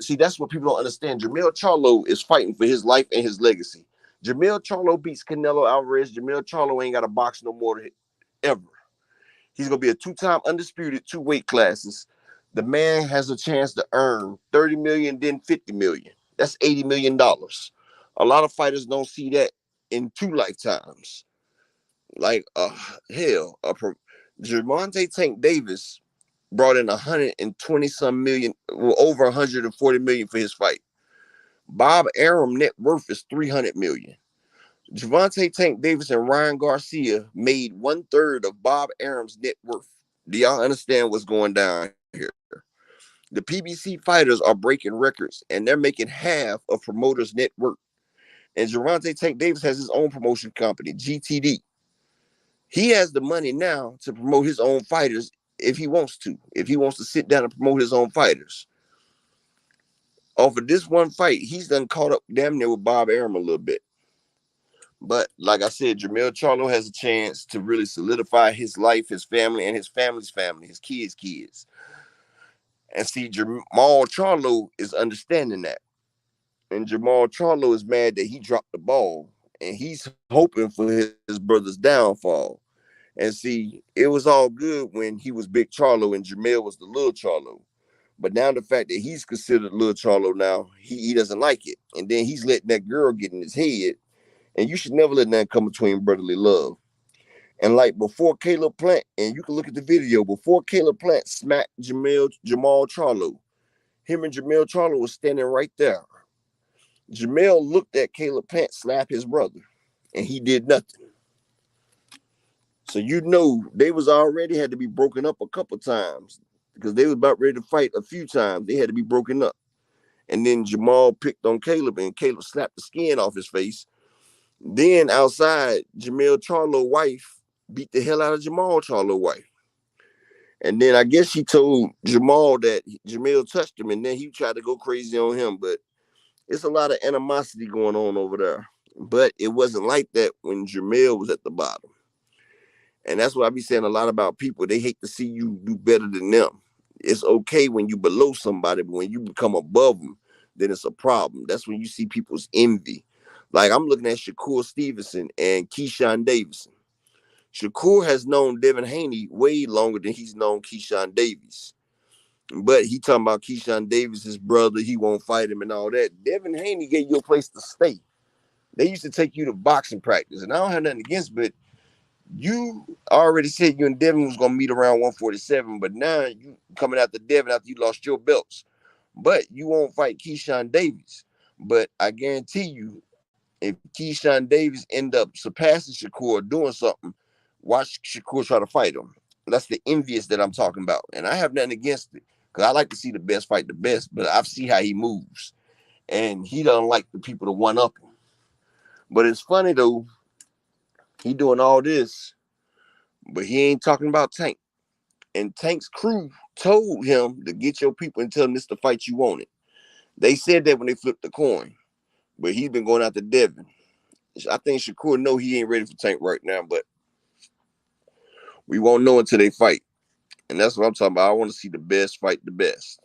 see, that's what people don't understand. Jermell Charlo is fighting for his life and his legacy. Jermell Charlo beats Canelo Alvarez. Jermell Charlo ain't got to box no more ever. He's gonna be a 2-time undisputed 2 weight classes. The man has a chance to earn 30 million, then 50 million. That's $80 million. A lot of fighters don't see that in 2 lifetimes. Like hell, Gervonta Tank Davis brought in 120 some million, well, over 140 million for his fight. Bob Arum net worth is 300 million. Gervonta Tank Davis and Ryan Garcia made 1/3 of Bob Arum's net worth. Do y'all understand what's going down here? The PBC fighters are breaking records, and they're making half of promoters' net worth. And Gervonta Tank Davis has his own promotion company, GTD. He has the money now to promote his own fighters if he wants to. If he wants to sit down and promote his own fighters. Off of this one fight, he's done caught up damn near with Bob Arum a little bit. But like I said, Jermell Charlo has a chance to really solidify his life, his family, and his family's family, his kids. And see, Jamal Charlo is understanding that. And Jamal Charlo is mad that he dropped the ball. And he's hoping for his brother's downfall. And see, it was all good when he was Big Charlo and Jermell was the little Charlo. But now the fact that he's considered little Charlo now, he doesn't like it. And then he's letting that girl get in his head. And you should never let that come between brotherly love. And like before Caleb Plant, and you can look at the video, before Caleb Plant smacked Jamal Charlo, him and Jermell Charlo was standing right there. Jermell looked at Caleb Plant slap his brother, and he did nothing. So they was already had to be broken up a couple times because they was about ready to fight a few times. They had to be broken up. And then Jamal picked on Caleb, and Caleb slapped the skin off his face. Then outside, Jermell Charlo's wife beat the hell out of Jamal Charlo's wife. And then I guess she told Jamal that Jermell touched him, and then he tried to go crazy on him. But it's a lot of animosity going on over there. But it wasn't like that when Jermell was at the bottom. And that's what I be saying a lot about people. They hate to see you do better than them. It's okay when you below somebody, but when you become above them, then it's a problem. That's when you see people's envy. Like I'm looking at Shakur Stevenson and Keyshawn Davidson. Shakur has known Devin Haney way longer than he's known Keyshawn Davis. But he talking about Keyshawn Davis, his brother, he won't fight him and all that. Devin Haney gave you a place to stay. They used to take you to boxing practice. And I don't have nothing against, but you already said you and Devin was going to meet around 147, but now you coming after Devin after you lost your belts. But you won't fight Keyshawn Davis. But I guarantee you, if Keyshawn Davis end up surpassing Shakur doing something, watch Shakur try to fight him. That's the envious that I'm talking about. And I have nothing against it because I like to see the best fight the best, but I see how he moves. And he doesn't like the people to one-up him. But it's funny, though, He doing all this, but he ain't talking about Tank. And Tank's crew told him to get your people and tell them this the fight you wanted. They said that when they flipped the coin, but he's been going out to Devin. I think Shakur know he ain't ready for Tank right now, but we won't know until they fight. And that's what I'm talking about. I want to see the best fight the best.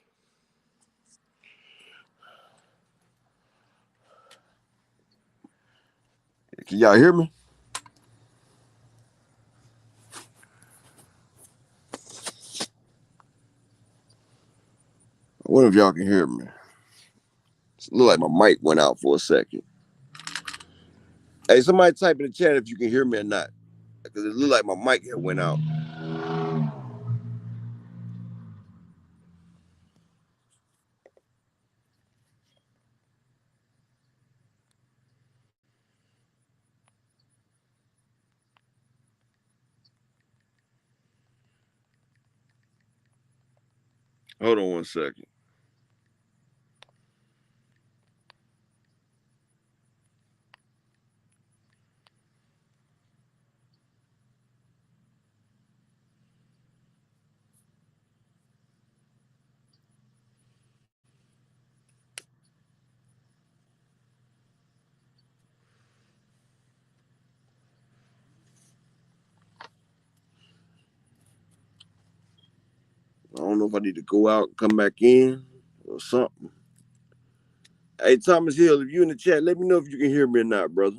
Can y'all hear me? I wonder if y'all can hear me. It look like my mic went out for a second. Hey, somebody type in the chat if you can hear me or not. Because it looked like my mic had went out. Hold on one second. I don't know if I need to go out and come back in or something. Hey, Thomas Hill, if you in the chat, let me know if you can hear me or not, brother.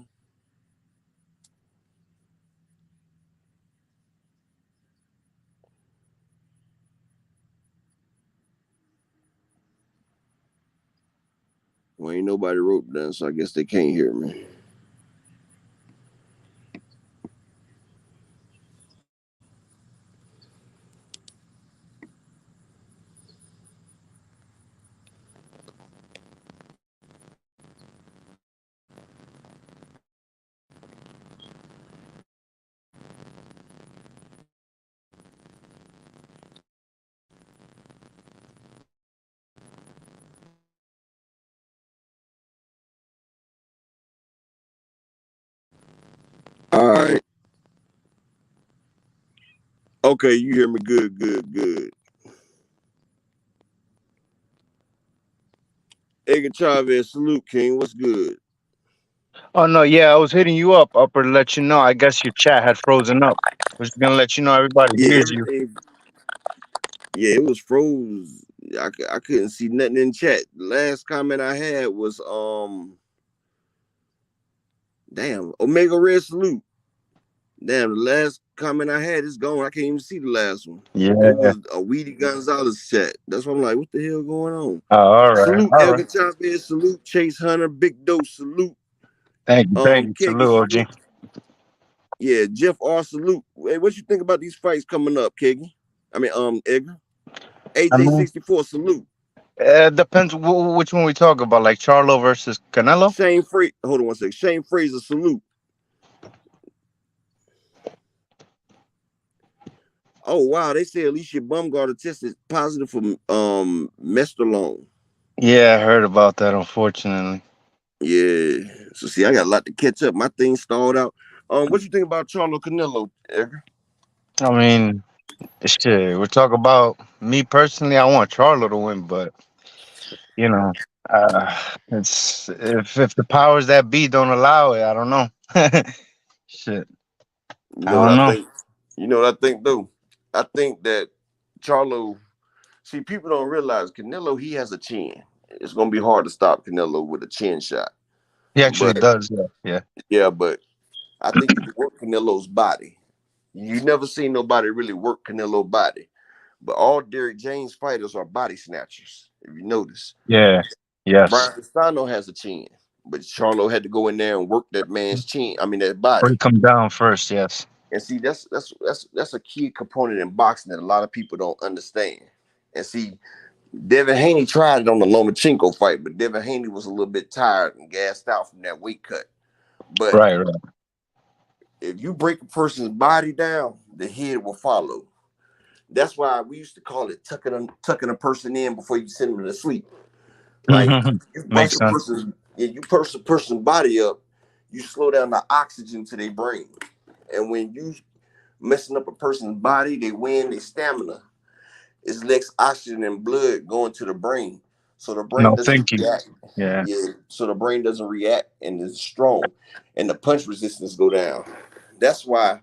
Well, ain't nobody wrote down, so I guess they can't hear me. All right. Okay, you hear me? Good. Edgar Chavez, salute, King. What's good? Oh no, yeah, I was hitting you up, upper to let you know. I guess your chat had frozen up. Was gonna let you know everybody Yeah, hears you. everything. Yeah, it was froze. I couldn't see nothing in chat. The last comment I had was damn, Omega Red salute. Damn, the last comment I had is gone. I can't even see the last one. It Yeah. was a Weedy Gonzalez chat. That's what I'm like, what the hell going on? Oh, all right, Salute all right. Edgar Chavez, salute Chase Hunter, Big Dose, salute. Thank you. Keggy, Salute, OG. salute. Yeah, Jeff R. salute. Hey, what you think about these fights coming up, Keggy? I mean, Edgar. I mean, AJ64, salute. depends which one we talk about, like Charlo versus Canelo. Shane Fraser, hold on one second. Shane Fraser, salute. Oh wow, they say Alicia Bumgarner tested positive for mestalone. Yeah, I heard about that. Unfortunately. Yeah. So see, I got a lot to catch up. My thing stalled out. What you think about Charlo Canelo, Edgar? I mean, shit. We're talking about me personally. I want Charlo to win, but you know, it's if the powers that be don't allow it, I don't know. Shit, You I know what don't I know. think? You know what I think though? I think that Charlo, see, people don't realize Canelo, he has a chin. It's gonna be hard to stop Canelo with a chin shot. He actually But does. Yeah, yeah. yeah, but I think you can work Canelo's body. You never seen nobody really work Canelo's body. But all Derrick James fighters are body snatchers, if you notice. Yeah. Yes. Brian Castano has a chin, but Charlo had to go in there and work that man's chin. I mean that body. Break him down first. Yes. And see, that's a key component in boxing that a lot of people don't understand. And see, Devin Haney tried it on the Lomachenko fight, but Devin Haney was a little bit tired and gassed out from that weight cut. But Right. Right. if you break a person's body down, the head will follow. That's why we used to call it tucking a person in before you send them to sleep. Like you bust Makes a sense. person's, you burst a person's body up, you slow down the oxygen to their brain. And when you messing up a person's body, they win their stamina. It's less oxygen and blood going to the brain. So the brain No doesn't thinking. react. Yeah. Yeah. So the brain doesn't react and is strong. And the punch resistance go down. That's why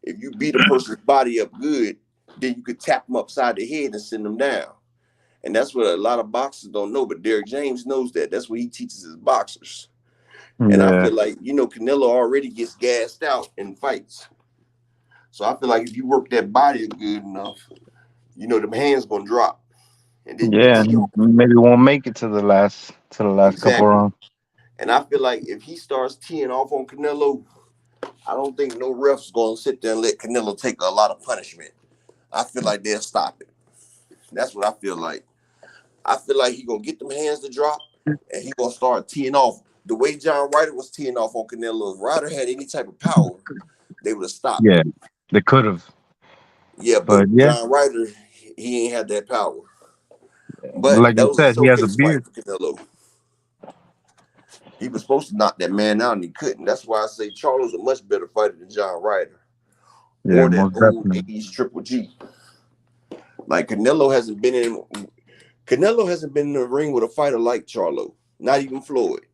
if you beat a person's body up good, then you could tap them upside the head and send them down. And that's what a lot of boxers don't know. But Derrick James knows that. That's what he teaches his boxers. And I Yeah. feel like, Canelo already gets gassed out in fights. So I feel like if you work that body good enough, the hands gonna drop, and then you can Yeah, tee and off. maybe won't make it to the last couple Exactly. rounds. And I feel like if he starts teeing off on Canelo, I don't think no ref's gonna sit there and let Canelo take a lot of punishment. I feel like they'll stop it. That's what I feel like. I feel like he gonna get them hands to drop, and he gonna start teeing off the way John Ryder was teeing off on Canelo. If Ryder had any type of power, they would have stopped Yeah, it. they could have, Yeah, but but yeah, John Ryder, he ain't had that power. But like that you was a said, he has a showcase fight beard. for Canelo. He was supposed to knock that man out and he couldn't. That's why I say Charlo's a much better fighter than John Ryder Yeah, or that most old definitely. 80s Triple G. Like Canelo hasn't been in the ring with a fighter like Charlo. Not even Floyd.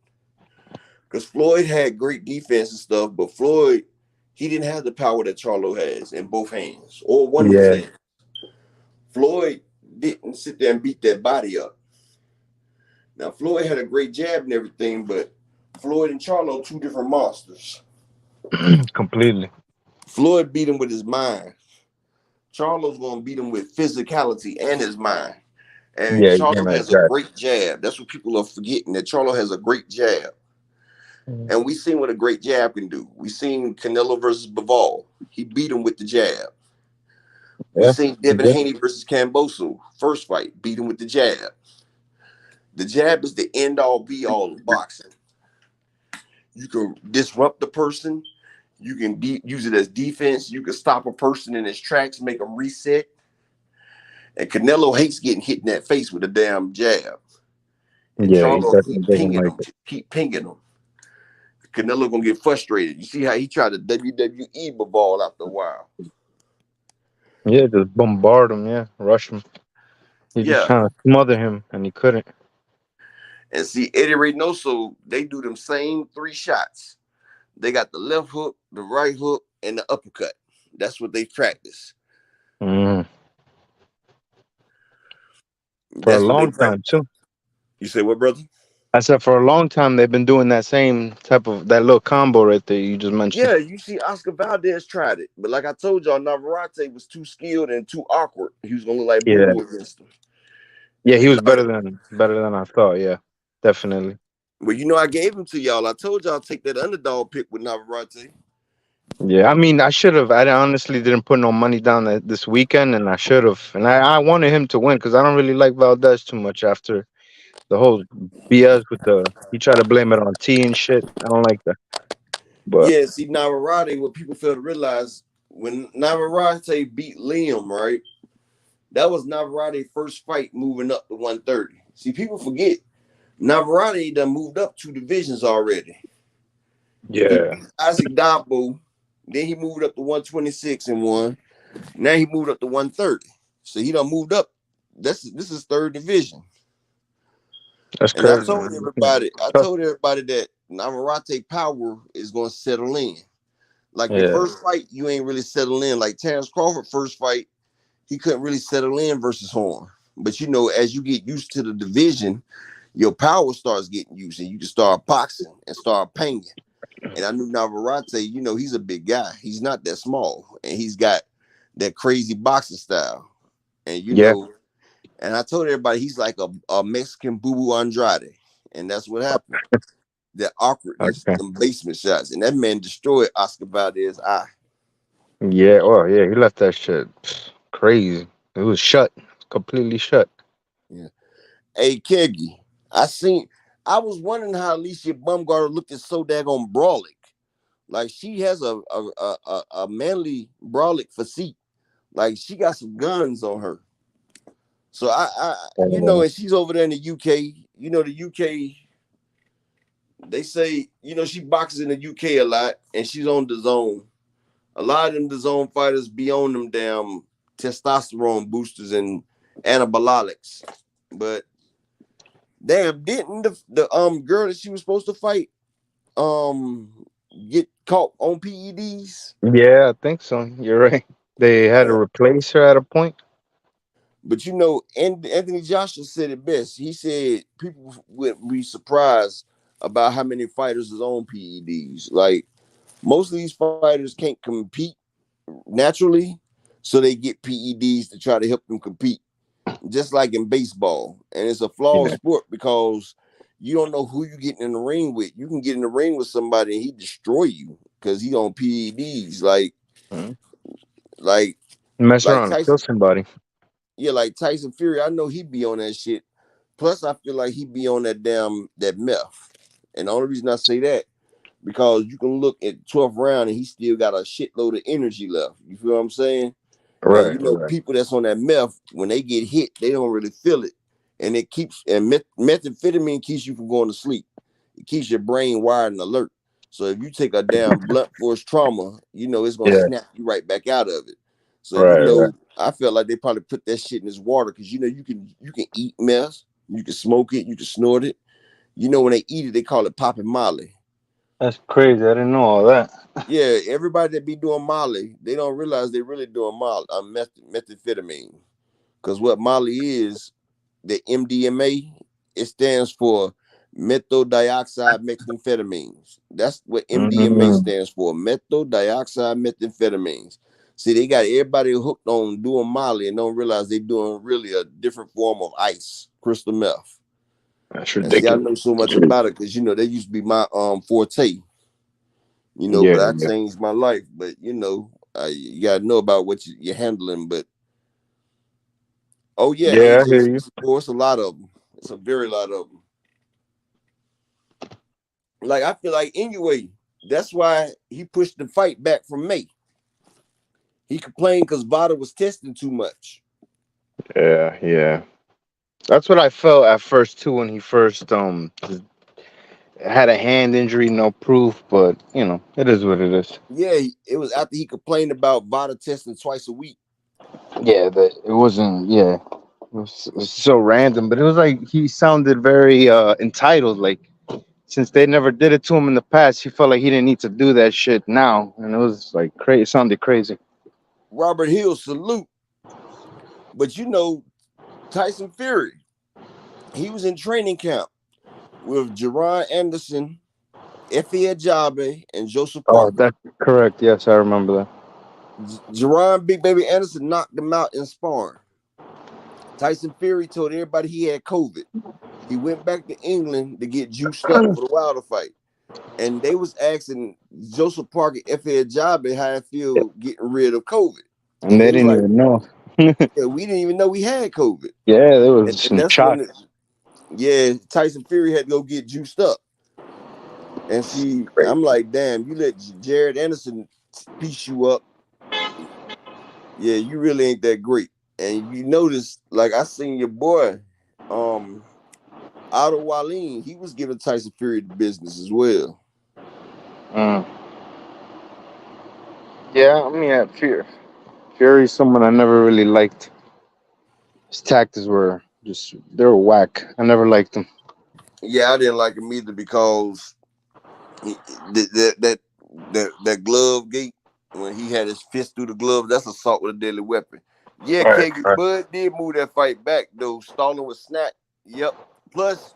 Because Floyd had great defense and stuff, but Floyd, he didn't have the power that Charlo has in both hands or one of his Yeah, hands. Floyd didn't sit there and beat that body up. Now, Floyd had a great jab and everything, but Floyd and Charlo, two different monsters. completely. Floyd beat him with his mind. Charlo's going to beat him with physicality and his mind. And Yeah, he's Charlo gonna has a attack. great jab. That's what people are forgetting, that Charlo has a great jab. And we seen what a great jab can do. We seen Canelo versus Bivol. He beat him with the jab. We Yeah, seen he Devin did. Haney versus Camboso. First fight, beat him with the jab. The jab is the end all be all of boxing. You can disrupt the person. You can use it as defense. You can stop a person in his tracks, make him reset. And Canelo hates getting hit in that face with a damn jab. And Yeah, he Charlo definitely keep doesn't pinging like him, it. keep pinging him. Canelo gonna get frustrated. You see how he tried to WWE ball after a while. Yeah, just bombard him. Yeah, rush him. He just Yeah. trying to smother him, and he couldn't. And see, Eddie Reynoso, they do them same three shots. They got the left hook, the right hook, and the uppercut. That's what they practice. Mm. For a That's what they long practice. time too. You say what, brother? I said for a long time they've been doing that same type of that little combo right there you just mentioned. Yeah, you see, Oscar Valdez tried it, but like I told y'all, Navarrete was too skilled and too awkward. He was gonna look like Yeah, BOOBOO against him. yeah, he was Like, better than I thought. Yeah, definitely. well, I gave him to y'all. I told y'all take that underdog pick with Navarrete. Yeah, I mean, I should have. I honestly didn't put no money down this weekend, and I should have. And I wanted him to win because I don't really like Valdez too much after the whole BS with the he tried to blame it on T and shit. I don't like that. But Yeah, see, Navarrete, what people fail to realize, when Navarrete beat Liam, right? That was Navarrete's first fight moving up to 130. See, people forget Navarrete done moved up 2 divisions already. He yeah, beat Isaac Dabo, then he moved up to 126 and won. Now he moved up to 130. So he done moved up. This is third division. that's And I crazy, told man. everybody, Tough. that Navarrete power is going to settle in. Like your Yeah, first fight, you ain't really settled in. Like Terrence Crawford first fight, he couldn't really settle in versus Horn. But as you get used to the division, your power starts getting used, and you can start boxing and start pinging. And I knew Navarrete, he's a big guy. He's not that small, and he's got that crazy boxing style. And yeah. and I told everybody he's like a Mexican BOOBOO Andrade, and that's what happened. That awkwardness, Okay. them basement shots, and that man destroyed Oscar Valdez's eye. Yeah. Oh, yeah. He left that shit crazy. It was shut, completely shut. Yeah. Hey, Keggy, I was wondering how Alicia Bumgarner looked at so daggone brawlic. Like she has a manly brawlic physique. Like she got some guns on her. So Uh, and she's over there in the UK. The UK, they say, she boxes in the UK a lot, and she's on the zone A lot of them DAZN fighters be on them damn testosterone boosters and anabolics. But damn, didn't the girl that she was supposed to fight um get caught on PEDs? Yeah, I think so. You're right. They had to Yeah. replace her at a point. But Anthony Joshua said it best. He said people would be surprised about how many fighters is on PEDs. Like most of these fighters can't compete naturally, so they get PEDs to try to help them compete. Just like in baseball, and it's a flawed Yeah. sport because you don't know who you getting in the ring with. You can get in the ring with somebody and he destroy you because he on PEDs. Mhm. Like Mess like around and kill Tyson, somebody. yeah, like Tyson Fury. I know he be on that shit. Plus, I feel like he be on that meth. And the only reason I say that because you can look at 12th round and he still got a shitload of energy left. You feel what I'm saying? And Right, you know, right. people that's on that meth, when they get hit, they don't really feel it. And it keeps methamphetamine keeps you from going to sleep. It keeps your brain wired and alert. So if you take a damn blunt force trauma, you know it's gonna Yeah, snap you right back out of it. So you right, right. know, I felt like they probably put that shit in his water because you know you can eat meth, you can smoke it, you can snort it. You know when they eat it, they call it popping Molly. That's crazy. I didn't know all that. Yeah, everybody that be doing Molly, they don't realize they really doing Molly, methamphetamine. Because what Molly is, the MDMA, it stands for methyl dioxide methamphetamines. That's what MDMA Mm, stands for, methyl dioxide methamphetamines. See, they got everybody hooked on doing Molly and don't realize they doing really a different form of ice, crystal meth. that's And see, I ridiculous. know so much about it because you know they used to be my forte. You know, Yeah, but I yeah, changed my life. But you know, you gotta know about what you're handling. But oh yeah, yeah. I AJ, hear you. it's, a lot of them. It's a very lot of them. Like I feel like anyway, that's why he pushed the fight back from May. He complained because Vada was testing too much. Yeah, yeah. That's what I felt at first too when he first had a hand injury, no proof, but it is what it is. Yeah, it was after he complained about Vada testing twice a week. Yeah, that it wasn't. Yeah, it was so random, but it was like he sounded very entitled. Like since they never did it to him in the past, he felt like he didn't need to do that shit now, and it was like crazy. It sounded crazy. Robert Hill salute, but you know Tyson Fury, he was in training camp with Jerron Anderson, Effie Ajabe, and Joseph Oh, Parker. that's correct. Yes, I remember that. Jerron Big Baby Anderson knocked him out in sparring. Tyson Fury told everybody he had COVID. He went back to England to get juiced up for the Wilder fight. And they was asking Joseph Parker, F.A. Ajabe, how I feel getting rid of COVID. And And they they was didn't like, even know. yeah, we didn't even know we had COVID. Yeah, there was And some that's shock. when, yeah, Tyson Fury had to go get juiced up. And see, I'm like, damn, you let Jared Anderson piece you up. Yeah, you really ain't that great. And you notice, like I seen your boy, um, Otto Wallin, he was giving Tyson Fury the business as well. Mm. Yeah, I mean, Fury's someone I never really liked. His tactics were they were whack. I never liked him. Yeah, I didn't like him either because that glove gate when he had his fist through the glove, that's assault with a deadly weapon. Yeah, Right, KG right. Bud did move that fight back though. Stalling was snap. Yep. Plus,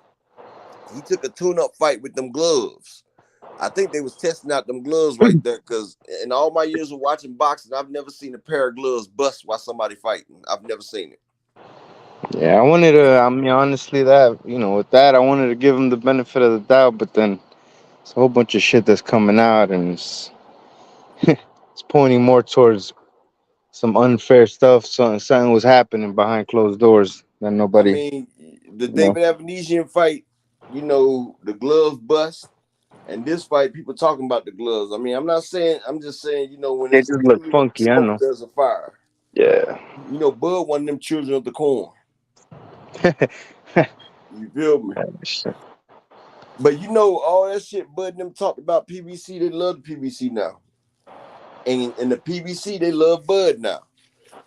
he took a tune-up fight with them gloves. I think they was testing out them gloves right there because in all my years of watching boxing, I've never seen a pair of gloves bust while somebody fighting. I've never seen it. Yeah, I wanted to. I mean, honestly, with that, I wanted to give him the benefit of the doubt, but then it's a whole bunch of shit that's coming out, and it's pointing more towards some unfair stuff. Something was happening behind closed doors that I nobody, mean, the you know, David Avanesian fight, you know, the gloves bust. And this fight, people talking about the gloves. I mean, I'm just saying, you know, when they it's just look truly when funky. I smoke, know. there's a fire. Yeah. You know, Bud one of them children of the corn. You feel me? Shit. But you know, all that shit Bud and them talked about PBC, they love the PBC now. And in the PBC, they love Bud now.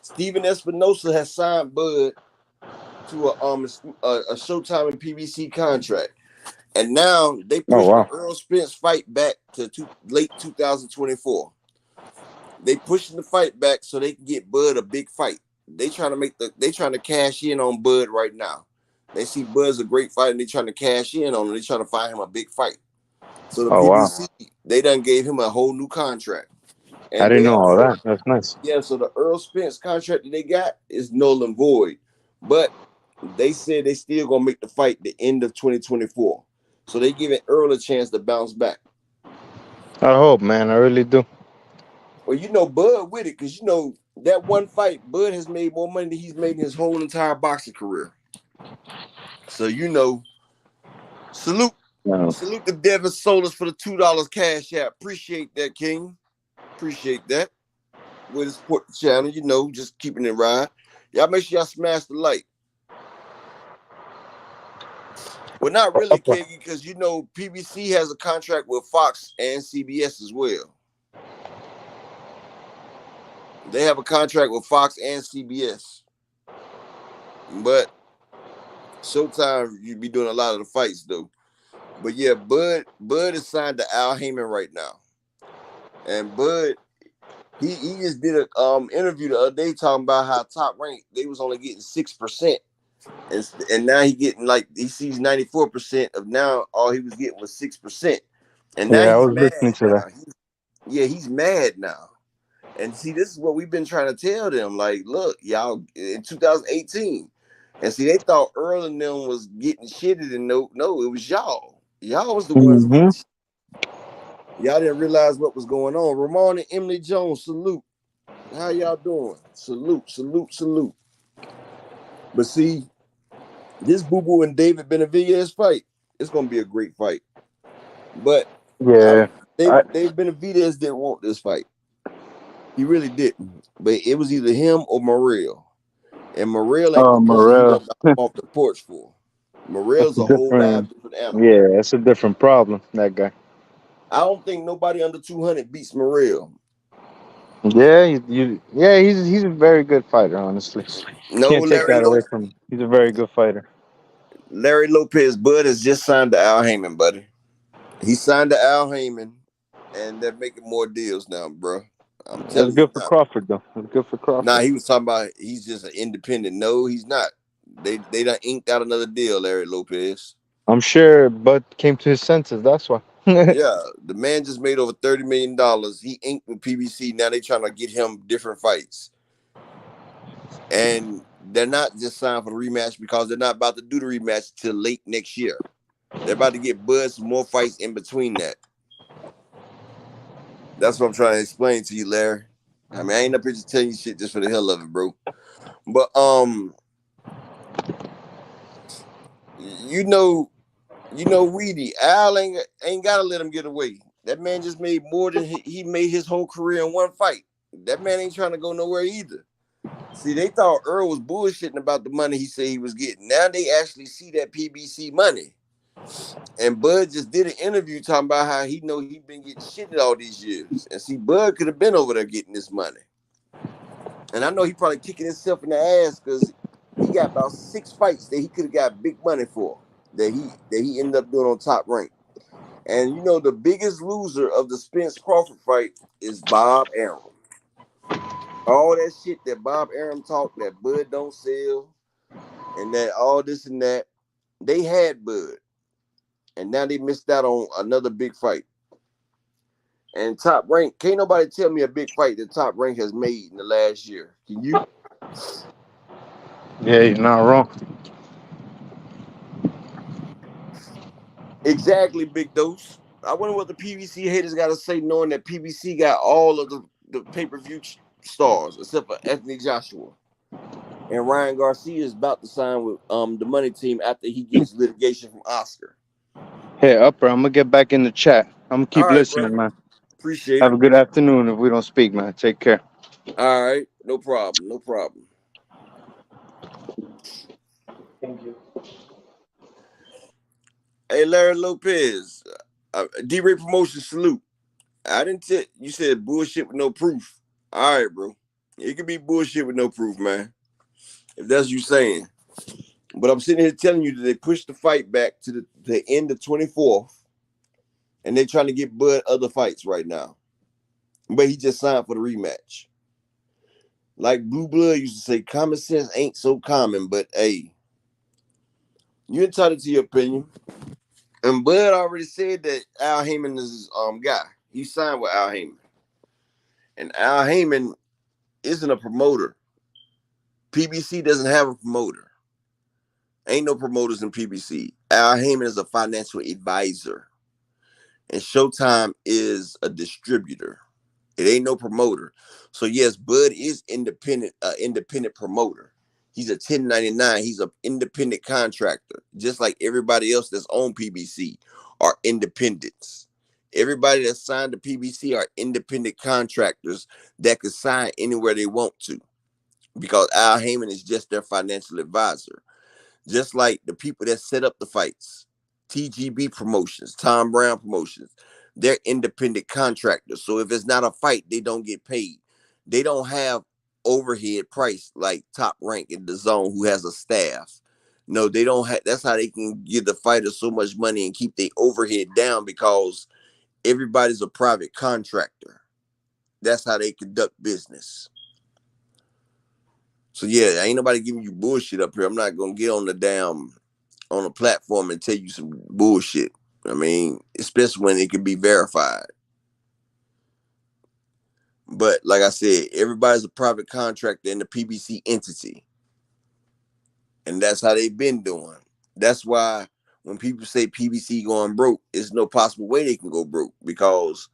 Steven Espinosa has signed Bud to a Showtime and PBC contract. And now they Oh pushed the wow. Earl Spence fight back to late 2024. They pushing the fight back so they can get Bud a big fight. They trying to cash in on Bud right now. They see Bud's a great fight and they trying to cash in on him. They trying to find him a big fight. So the Oh wow. PBC, they done gave him a whole new contract. I And didn't they know all also, that. That's nice. yeah, so the Earl Spence contract that they got is null and void. But they said they still gonna make the fight the end of 2024. So they giving Earl a chance to bounce back. I hope, man. I really do. Well, Bud with it, because that one fight, Bud has made more money than he's made in his whole entire boxing career. So salute, No. salute the Devin Solis for the $2 cash app. Appreciate that, King. Appreciate that. Way to support the channel, just keeping it right. Y'all make sure y'all smash the like. Well, not really, King, because PBC has a contract with Fox and CBS as well. They have a contract with Fox and CBS. But Showtime, you be doing a lot of the fights though. But yeah, Bud is signed to Al Heyman right now. And Bud, he just did a interview the other day talking about how Top Rank, they was only getting 6%. And now he sees 94% of now all he was getting was 6%. And now Yeah, I he's was mad listening to now. that. He's mad now. And see, this is what we've been trying to tell them. Like, look, y'all, in 2018. And see, they thought Earl and them was getting shitted, and no, it was y'all. Y'all was the ones Mm-hmm. getting shit. Y'all didn't realize what was going on. Ramon and Emily Jones, salute. How y'all doing? Salute, salute, salute. But see, this BOOBOO and David Benavides fight, it's gonna be a great fight. But Yeah. David Benavides didn't want this fight. He really didn't. But it was either him or Morrell. And Morrell ain't the person he Morel. wanted to hop off the porch for. That's Morrell's a a whole different. live different animal. Yeah, that's a different problem. That guy. I don't think nobody under 200 beats Morrell. Yeah, he's a very good fighter. Honestly, No, can't take that away from him. He's a very good fighter. Larry Lopez Bud has just signed to Al Heyman, buddy. He signed to Al Heyman, and they're making more deals now, bro. I'm That's telling you good for now. Crawford, though. That's good for Nah, Crawford. he was talking about he's just an independent. No, he's not. They done inked out another deal, Larry Lopez. I'm sure Bud came to his senses. That's why. Yeah, the man just made over $30 million. He inked with PBC. Now they trying to get him different fights, and they're not just signed for the rematch because they're not about to do the rematch till late next year. They're about to get Bud some more fights in between that. That's what I'm trying to explain to you, Larry. I mean, I ain't up here just telling you shit just for the hell of it, bro. But you know, Weedy, Al ain't gotta let him get away. That man just made more than he made his whole career in one fight. That man ain't trying to go nowhere either. See, they thought Earl was bullshitting about the money he said he was getting. Now they actually see that PBC money. And Bud just did an interview talking about how he been getting shitted all these years. And see, Bud could have been over there getting this money. And I know he probably kicking himself in the ass because he got about 6 fights that he could have got big money for that he ended up doing on Top Rank. And the biggest loser of the Spence Crawford fight is Bob Arum. All that shit that Bob Arum talked that Bud don't sell and that all this and that, they had Bud. And now they missed out on another big fight. And Top Rank, can't nobody tell me a big fight that Top Rank has made in the last year. Can you? Yeah, you're not wrong. Exactly, Big Dose. I wonder what the PBC haters got to say, knowing that PBC got all of the pay-per-view stars except for Anthony Joshua. And Ryan Garcia is about to sign with the money team after he gets litigation from Oscar. Hey, Upper, I'm gonna get back in the chat. I'm gonna All keep right, bro. listening, man. Appreciate Have it. a good afternoon. If we don't speak, man, take care. All right. No problem. No problem. Hey, Larry Lopez. D-Ray Promotion salute. I didn't tell you said bullshit with no proof. All right, bro. It could be bullshit with no proof, man. If that's what you saying. But I'm sitting here telling you that they pushed the fight back to the end of 24th, and they're trying to get Bud other fights right now. But he just signed for the rematch. Like Blue Blood used to say, common sense ain't so common, but hey, you're entitled to your opinion. And Bud already said that Al Heyman is his guy. He signed with Al Heyman. And Al Heyman isn't a promoter. PBC doesn't have a promoter. Ain't no promoters in PBC. Al Heyman is a financial advisor. And Showtime is a distributor. It ain't no promoter. So yes, Bud is independent promoter. He's a 1099. He's an independent contractor, just like everybody else that's on PBC are independents. Everybody that's signed to PBC are independent contractors that can sign anywhere they want to, because Al Heyman is just their financial advisor. Just like the people that set up the fights, TGB Promotions, Tom Brown Promotions, they're independent contractors. So if it's not a fight, they don't get paid. They don't have overhead price like Top Rank in the Zone, who has a staff. No, they don't have. That's how they can give the fighters so much money and keep their overhead down, because everybody's a private contractor. That's how they conduct business. So yeah, ain't nobody giving you bullshit up here. I'm not gonna get on a platform and tell you some bullshit. I mean, especially when it can be verified. But like I said, everybody's a private contractor in the PBC entity. And that's how they've been doing. That's why when people say PBC going broke, there's no possible way they can go broke, because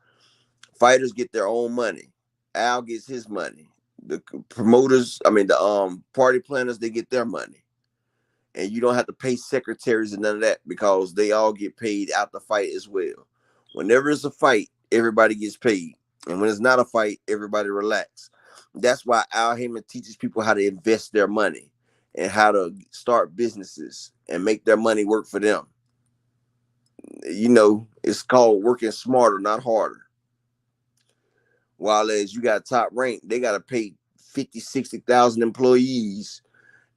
fighters get their own money. Al gets his money. The promoters, the party planners, they get their money. And you don't have to pay secretaries and none of that, because they all get paid out the fight as well. Whenever it's a fight, everybody gets paid. And when it's not a fight, everybody relax. That's why Al Heyman teaches people how to invest their money and how to start businesses and make their money work for them. You know, it's called working smarter, not harder. While as you got Top Rank, they got to pay 50, 60,000 employees,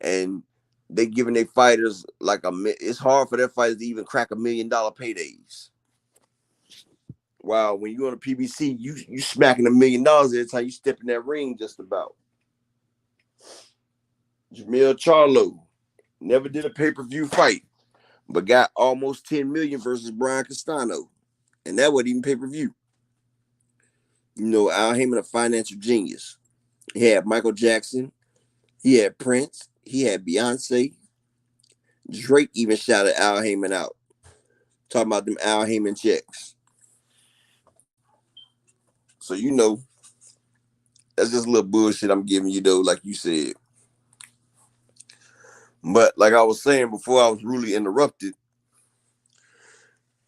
and they giving their fighters it's hard for their fighters to even crack $1 million paydays. Wow, when you on a PBC, you smacking $1 million every time you step in that ring, just about. Charlo never did a pay-per-view fight, but got almost 10 million versus Brian Castano, and that wasn't even pay-per-view. You know, Al Heyman, a financial genius. He had Michael Jackson, he had Prince, he had Beyonce. Drake even shouted Al Heyman out, talking about them Al Heyman checks. So you know, that's just a little bullshit I'm giving you, though, like you said. But like I was saying before I was rudely interrupted,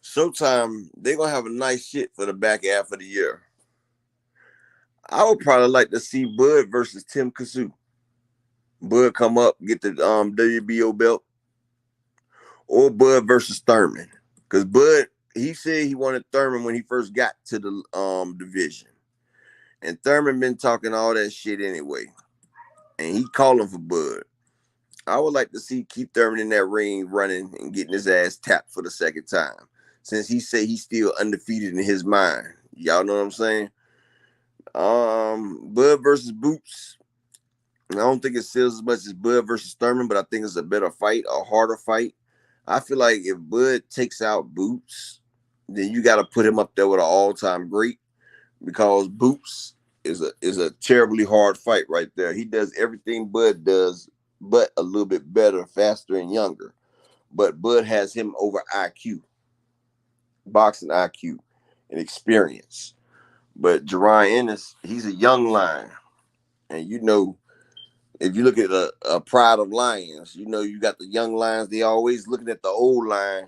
Showtime, they're going to have a nice shit for the back half of the year. I would probably like to see Bud versus Tim Kazoo. Bud come up, get the WBO belt. Or Bud versus Thurman. Because Bud, he said he wanted Thurman when he first got to the division. And Thurman been talking all that shit anyway. And he calling for Bud. I would like to see Keith Thurman in that ring running and getting his ass tapped for the second time, since he said he's still undefeated in his mind. Y'all know what I'm saying? Bud versus Boots. I don't think it sells as much as Bud versus Thurman, but I think it's a better fight, a harder fight. I feel like if Bud takes out Boots, then you got to put him up there with an all-time great, because Boots is a terribly hard fight right there. He does everything Bud does, but a little bit better, faster, and younger. But Bud has him over IQ, boxing IQ, and experience. But Jerron Ennis, he's a young lion. And you know, if you look at a pride of lions, you know, you got the young lions, they always looking at the old lion,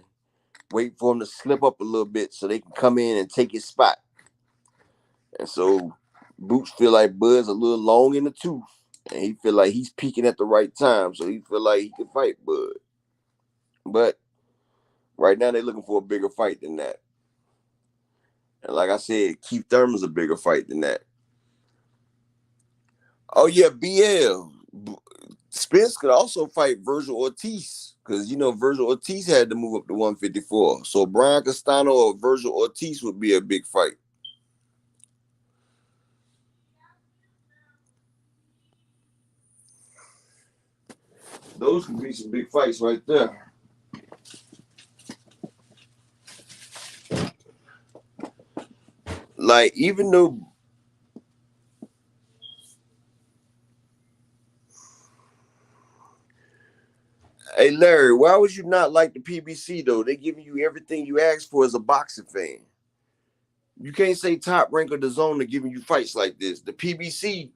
wait for him to slip up a little bit so they can come in and take his spot. And so Boots feel like Bud's a little long in the tooth, and he feel like he's peaking at the right time, so he feel like he can fight Bud. But right now they're looking for a bigger fight than that. And like I said, Keith Thurman's a bigger fight than that. Oh yeah, BL. Spence could also fight Virgil Ortiz because Virgil Ortiz had to move up to 154. So Brian Castano or Virgil Ortiz would be a big fight. Those could be some big fights right there. Like, even though hey Larry, why would you not like the PBC though? They're giving you everything you asked for as a boxing fan. You can't say Top Rank or DAZN are giving you fights like this. The PBC,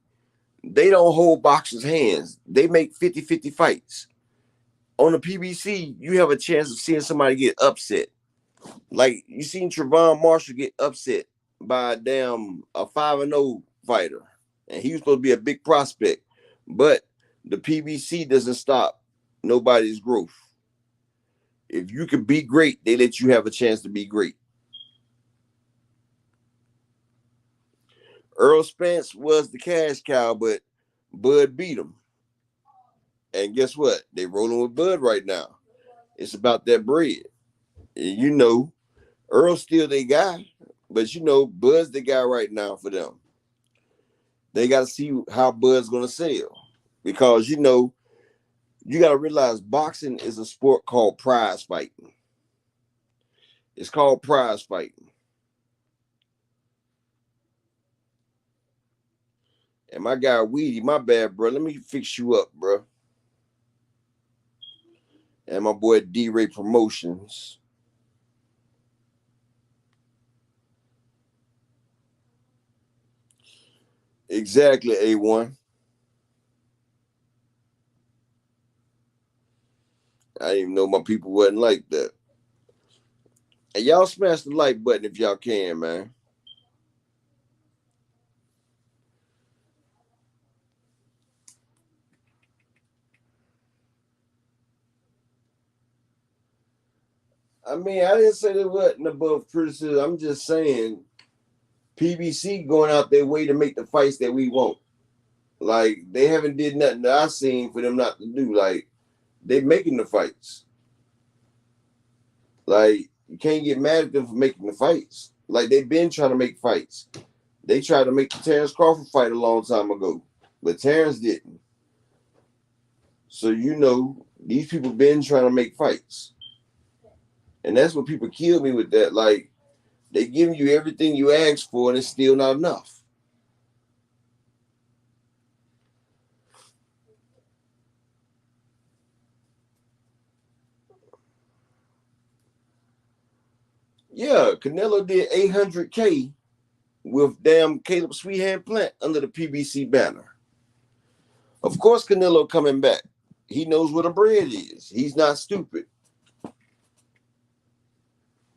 they don't hold boxers' hands. They make 50-50 fights. On the PBC, you have a chance of seeing somebody get upset. Like, you seen Trevon Marshall get upset by a 5-0 fighter. And he was supposed to be a big prospect. But the PBC doesn't stop nobody's growth. If you can be great, they let you have a chance to be great. Earl Spence was the cash cow, but Bud beat him. And guess what? They rolling with Bud right now. It's about that bread. And Earl's still their guy, but Bud's the guy right now for them. They got to see how Bud's going to sell. Because, you got to realize boxing is a sport called prize fighting. It's called prize fighting. And my guy Weedy, my bad, bro. Let me fix you up, bro. And my boy D-Ray Promotions. Exactly, A1. I didn't even know my people wasn't like that. And y'all smash the like button if y'all can, man. I mean, I didn't say there wasn't above criticism. I'm just saying PBC going out their way to make the fights that we want. Like, they haven't did nothing that I seen for them not to do. Like, they making the fights. Like, you can't get mad at them for making the fights. Like, they've been trying to make fights. They tried to make the Terrence Crawford fight a long time ago, but Terrence didn't. So, these people been trying to make fights. And that's what people kill me with that. Like, they giving you everything you asked for, and it's still not enough. Yeah, Canelo did $800K with Caleb Sweethand Plant under the PBC banner. Of course, Canelo coming back. He knows where the bread is. He's not stupid.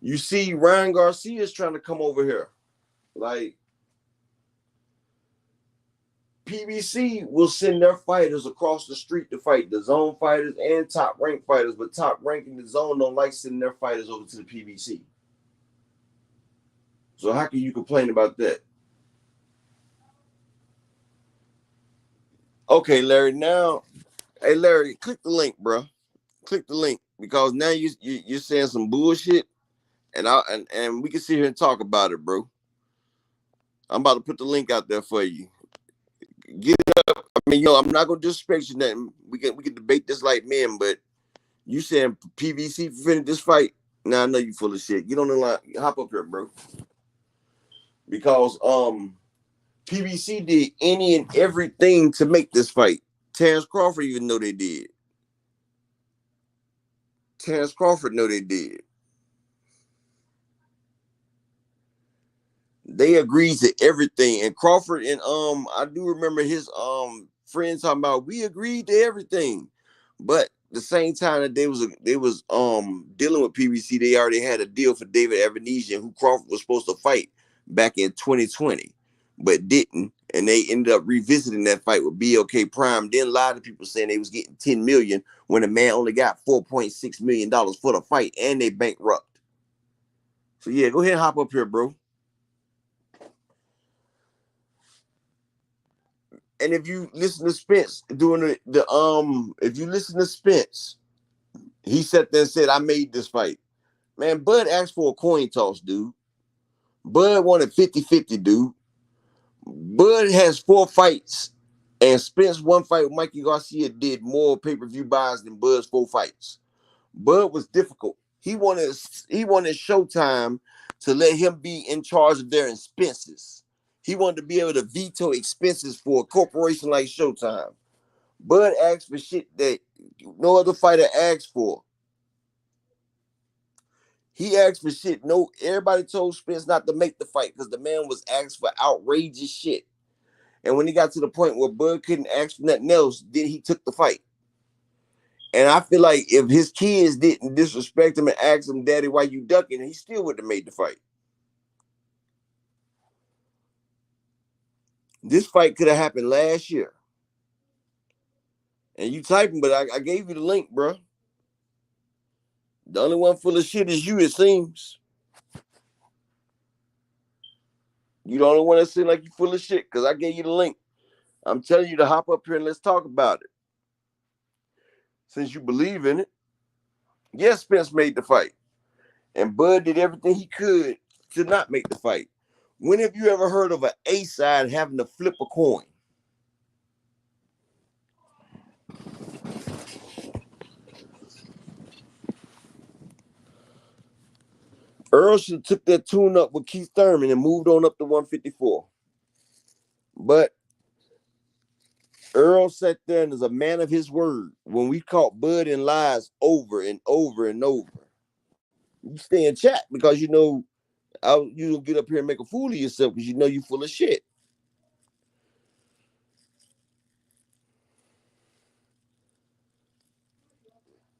You see, Ryan Garcia is trying to come over here. Like, PBC will send their fighters across the street to fight the zone fighters and Top Rank fighters, but Top Rank and the zone don't like sending their fighters over to the PBC. So how can you complain about that? Okay, Larry. Now, hey Larry, click the link, bro. Click the link because now you're saying some bullshit, and we can sit here and talk about it, bro. I'm about to put the link out there for you. Get it up. I mean, I'm not gonna disrespect you. Nothing. We can debate this like men, but you saying PBC finished this fight? Now I know you full of shit. Get on the line. Hop up here, bro. Because PBC did any and everything to make this fight. Terrence Crawford even know they did. Terrence Crawford know they did. They agreed to everything. And Crawford and I do remember his friends talking about we agreed to everything. But the same time that they was dealing with PBC, they already had a deal for David Evanesian, who Crawford was supposed to fight back in 2020, but didn't. And they ended up revisiting that fight with BLK Prime. Then a lot of people saying they was getting $10 million when the man only got $4.6 million for the fight, and they bankrupt. So yeah, go ahead and hop up here, bro. And if you listen to Spence doing if you listen to Spence, he sat there and said, I made this fight. Man, Bud asked for a coin toss, dude. Bud wanted 50-50, dude. Bud has 4 fights, and Spence one fight with Mikey Garcia did more pay-per-view buys than Bud's 4 fights. Bud was difficult. He wanted Showtime to let him be in charge of their expenses. He wanted to be able to veto expenses for a corporation like Showtime. Bud asked for shit that no other fighter asked for. He asked for shit. No, everybody told Spence not to make the fight because the man was asked for outrageous shit. And when he got to the point where Bud couldn't ask for nothing else, then he took the fight. And I feel like if his kids didn't disrespect him and ask him, Daddy, why you ducking, he still would have made the fight. This fight could have happened last year. And you typing, but I gave you the link, bro. The only one full of shit is you, it seems. You the only one that seems like you full of shit because I gave you the link. I'm telling you to hop up here and let's talk about it. Since you believe in it. Yes, Spence made the fight. And Bud did everything he could to not make the fight. When have you ever heard of an A side having to flip a coin? Earl should have took that tune up with Keith Thurman and moved on up to 154. But Earl sat there and is a man of his word. When we caught Bud in lies over and over and over, you stay in chat because you know you don't get up here and make a fool of yourself because you know you full of shit.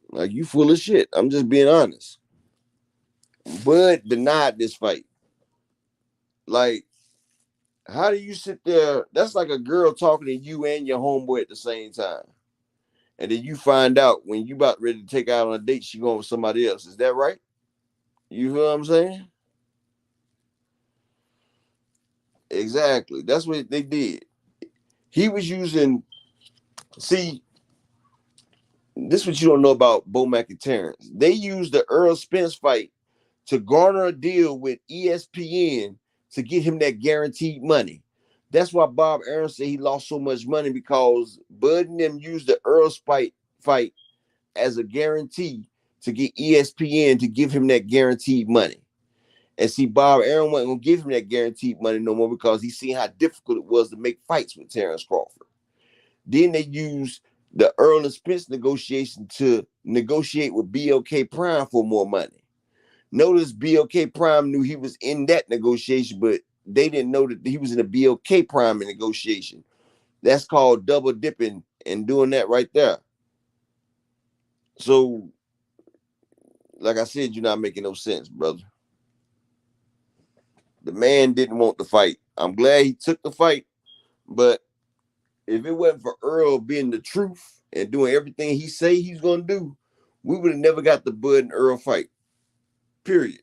Like you full of shit. I'm just being honest. Bud denied this fight. Like, how do you sit there? That's like a girl talking to you and your homeboy at the same time. And then you find out when you about ready to take out on a date, she going with somebody else. Is that right? You feel what I'm saying? Exactly. That's what they did. He was using, see, this is what you don't know about Bomac and Terrence. They used the Earl Spence fight to garner a deal with ESPN to get him that guaranteed money. That's why Bob Arum said he lost so much money because Bud and them used the Earl fight as a guarantee to get ESPN to give him that guaranteed money. And see, Bob Arum wasn't going to give him that guaranteed money no more because he seen how difficult it was to make fights with Terrence Crawford. Then they used the Earl and Spence negotiation to negotiate with BLK Prime for more money. Notice BLK Prime knew he was in that negotiation, but they didn't know that he was in a BLK Prime negotiation. That's called double dipping and doing that right there. So, like I said, you're not making no sense, brother. The man didn't want the fight. I'm glad he took the fight, but if it wasn't for Earl being the truth and doing everything he say he's going to do, we would have never got the Bud and Earl fight. Period.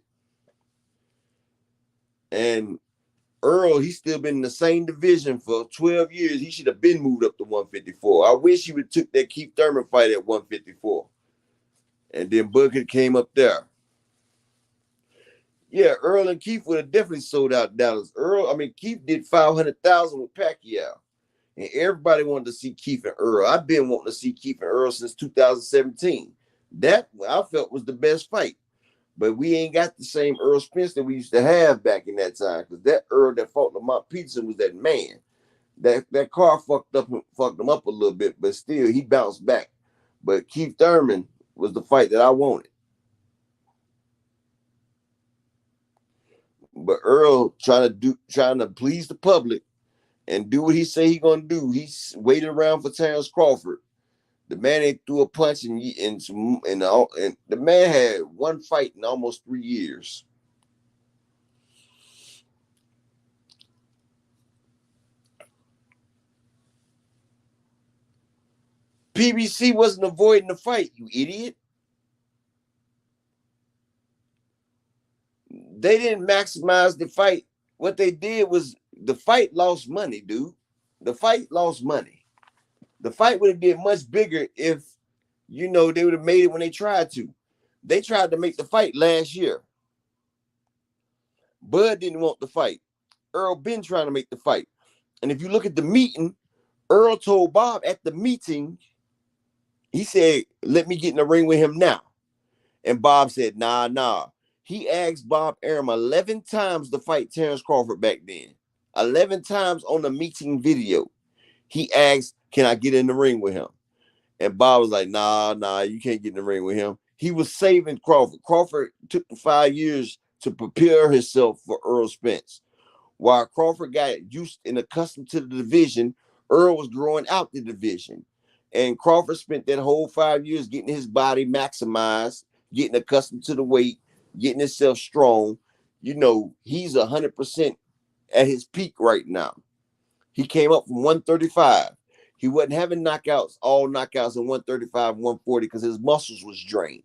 And Earl, he's still been in the same division for 12 years. He should have been moved up to 154. I wish he would have took that Keith Thurman fight at 154. And then Bud could have came up there. Yeah, Earl and Keith would have definitely sold out Dallas. Keith did 500,000 with Pacquiao. And everybody wanted to see Keith and Earl. I've been wanting to see Keith and Earl since 2017. That I felt was the best fight. But we ain't got the same Earl Spence that we used to have back in that time. Because that Earl that fought Lamont Peterson was that man. That car fucked him up a little bit, but still he bounced back. But Keith Thurman was the fight that I wanted. But Earl trying to please the public and do what he say he gonna do. He's waited around for Terrence Crawford. The man ain't threw a punch and the man had one fight in almost 3 years. PBC wasn't avoiding the fight, you idiot. They didn't maximize the fight. What they did was the fight lost money, dude. The fight lost money. The fight would have been much bigger if, you know, they would have made it when they tried to. They tried to make the fight last year. Bud didn't want the fight. Earl been trying to make the fight. And if you look at the meeting, Earl told Bob at the meeting, he said, let me get in the ring with him now. And Bob said, nah. He asked Bob Arum 11 times to fight Terrence Crawford back then. 11 times on the meeting video. He asked, can I get in the ring with him? And Bob was like, nah, you can't get in the ring with him. He was saving Crawford. Crawford took 5 years to prepare himself for Earl Spence. While Crawford got used and accustomed to the division, Earl was growing out the division. And Crawford spent that whole 5 years getting his body maximized, getting accustomed to the weight, getting himself strong. You know, he's 100% at his peak right now. He came up from 135. He wasn't having all knockouts in 135, 140 because his muscles was drained.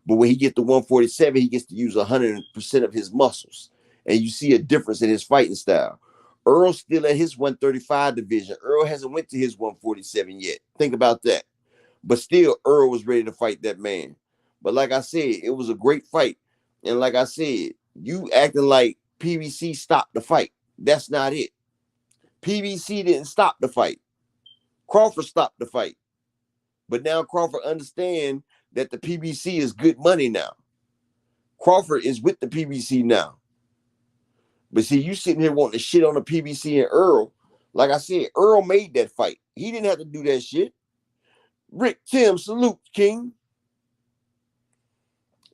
But when he gets to 147, he gets to use 100% of his muscles. And you see a difference in his fighting style. Earl's still at his 135 division. Earl hasn't went to his 147 yet. Think about that. But still, Earl was ready to fight that man. But like I said, it was a great fight. And like I said, you acting like PBC stopped the fight. That's not it. PBC didn't stop the fight. Crawford stopped the fight. But now Crawford understands that the PBC is good money now. Crawford is with the PBC now. But see, you sitting here wanting to shit on the PBC and Earl. Like I said, Earl made that fight. He didn't have to do that shit. Rick, Tim, salute, King.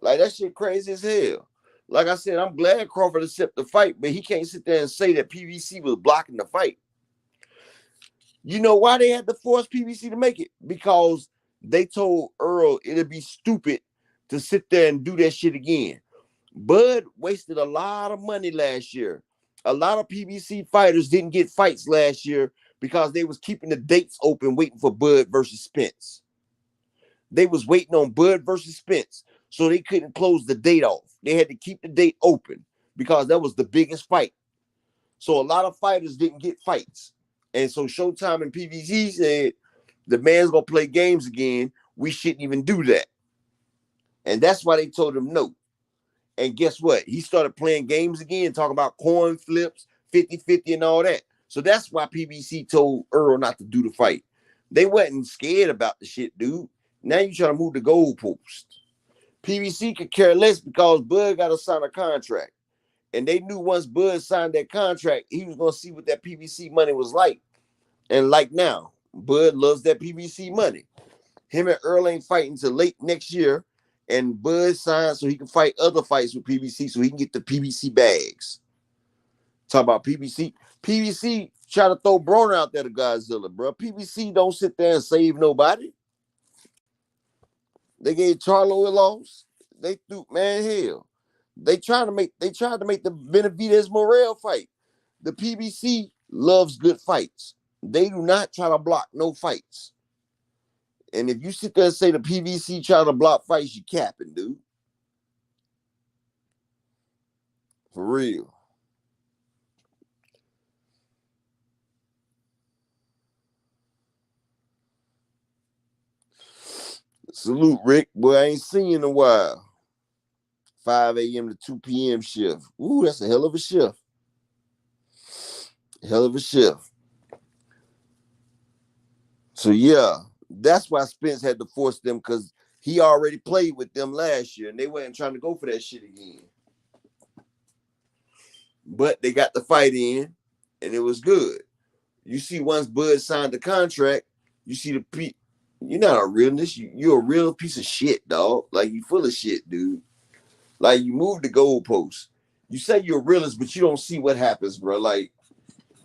Like, that shit crazy as hell. Like I said, I'm glad Crawford accepted the fight, but he can't sit there and say that PBC was blocking the fight. You know why they had to force PBC to make it? Because they told Earl it'd be stupid to sit there and do that shit again. Bud wasted a lot of money last year. A lot of PBC fighters didn't get fights last year because they was keeping the dates open waiting for Bud versus Spence. They was waiting on Bud versus Spence, so they couldn't close the date off. They had to keep the date open because that was the biggest fight. So a lot of fighters didn't get fights. And so Showtime and PBC said, the man's going to play games again. We shouldn't even do that. And that's why they told him no. And guess what? He started playing games again, talking about coin flips, 50-50 and all that. So that's why PBC told Earl not to do the fight. They wasn't scared about the shit, dude. Now you trying to move the goalpost. PBC could care less because Bud got to sign a contract. And they knew once Bud signed that contract, he was going to see what that PBC money was like. And like now, Bud loves that PBC money. Him and Earl ain't fighting until late next year. And Bud signed so he can fight other fights with PBC so he can get the PBC bags. Talk about PBC. PBC try to throw Broner out there to Godzilla, bro. PBC don't sit there and save nobody. They gave Charlo a loss. They threw, man, hell. They tried to make the Benavides Morel fight. The PBC loves good fights. They do not try to block no fights. And if you sit there and say the PBC try to block fights, you capping, dude. For real. Salute, Rick. Boy, I ain't seen you in a while. 5 a.m. to 2 p.m. shift. Ooh, that's a hell of a shift. Hell of a shift. So, yeah, that's why Spence had to force them because he already played with them last year and they weren't trying to go for that shit again. But they got the fight in and it was good. You see, once Bud signed the contract, you see you're not a realness. You're a real piece of shit, dog. Like, you full of shit, dude. Like, you move the goalposts. You say you're a realist, but you don't see what happens, bro. Like,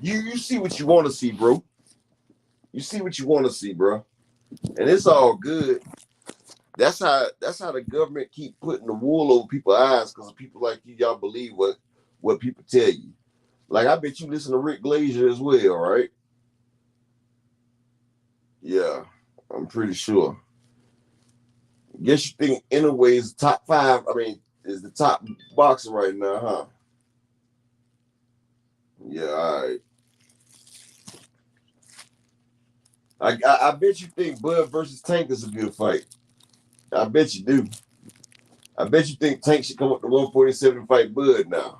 you see what you want to see, bro. You see what you want to see, bro. And it's all good. That's how the government keep putting the wool over people's eyes because people like you, y'all believe what people tell you. Like, I bet you listen to Rick Glazier as well, right? Yeah, I'm pretty sure. Guess you think Inoue is top 5, is the top boxer right now, huh? Yeah, all right. I bet you think Bud versus Tank is a good fight. I bet you do. I bet you think Tank should come up to 147 and fight Bud now.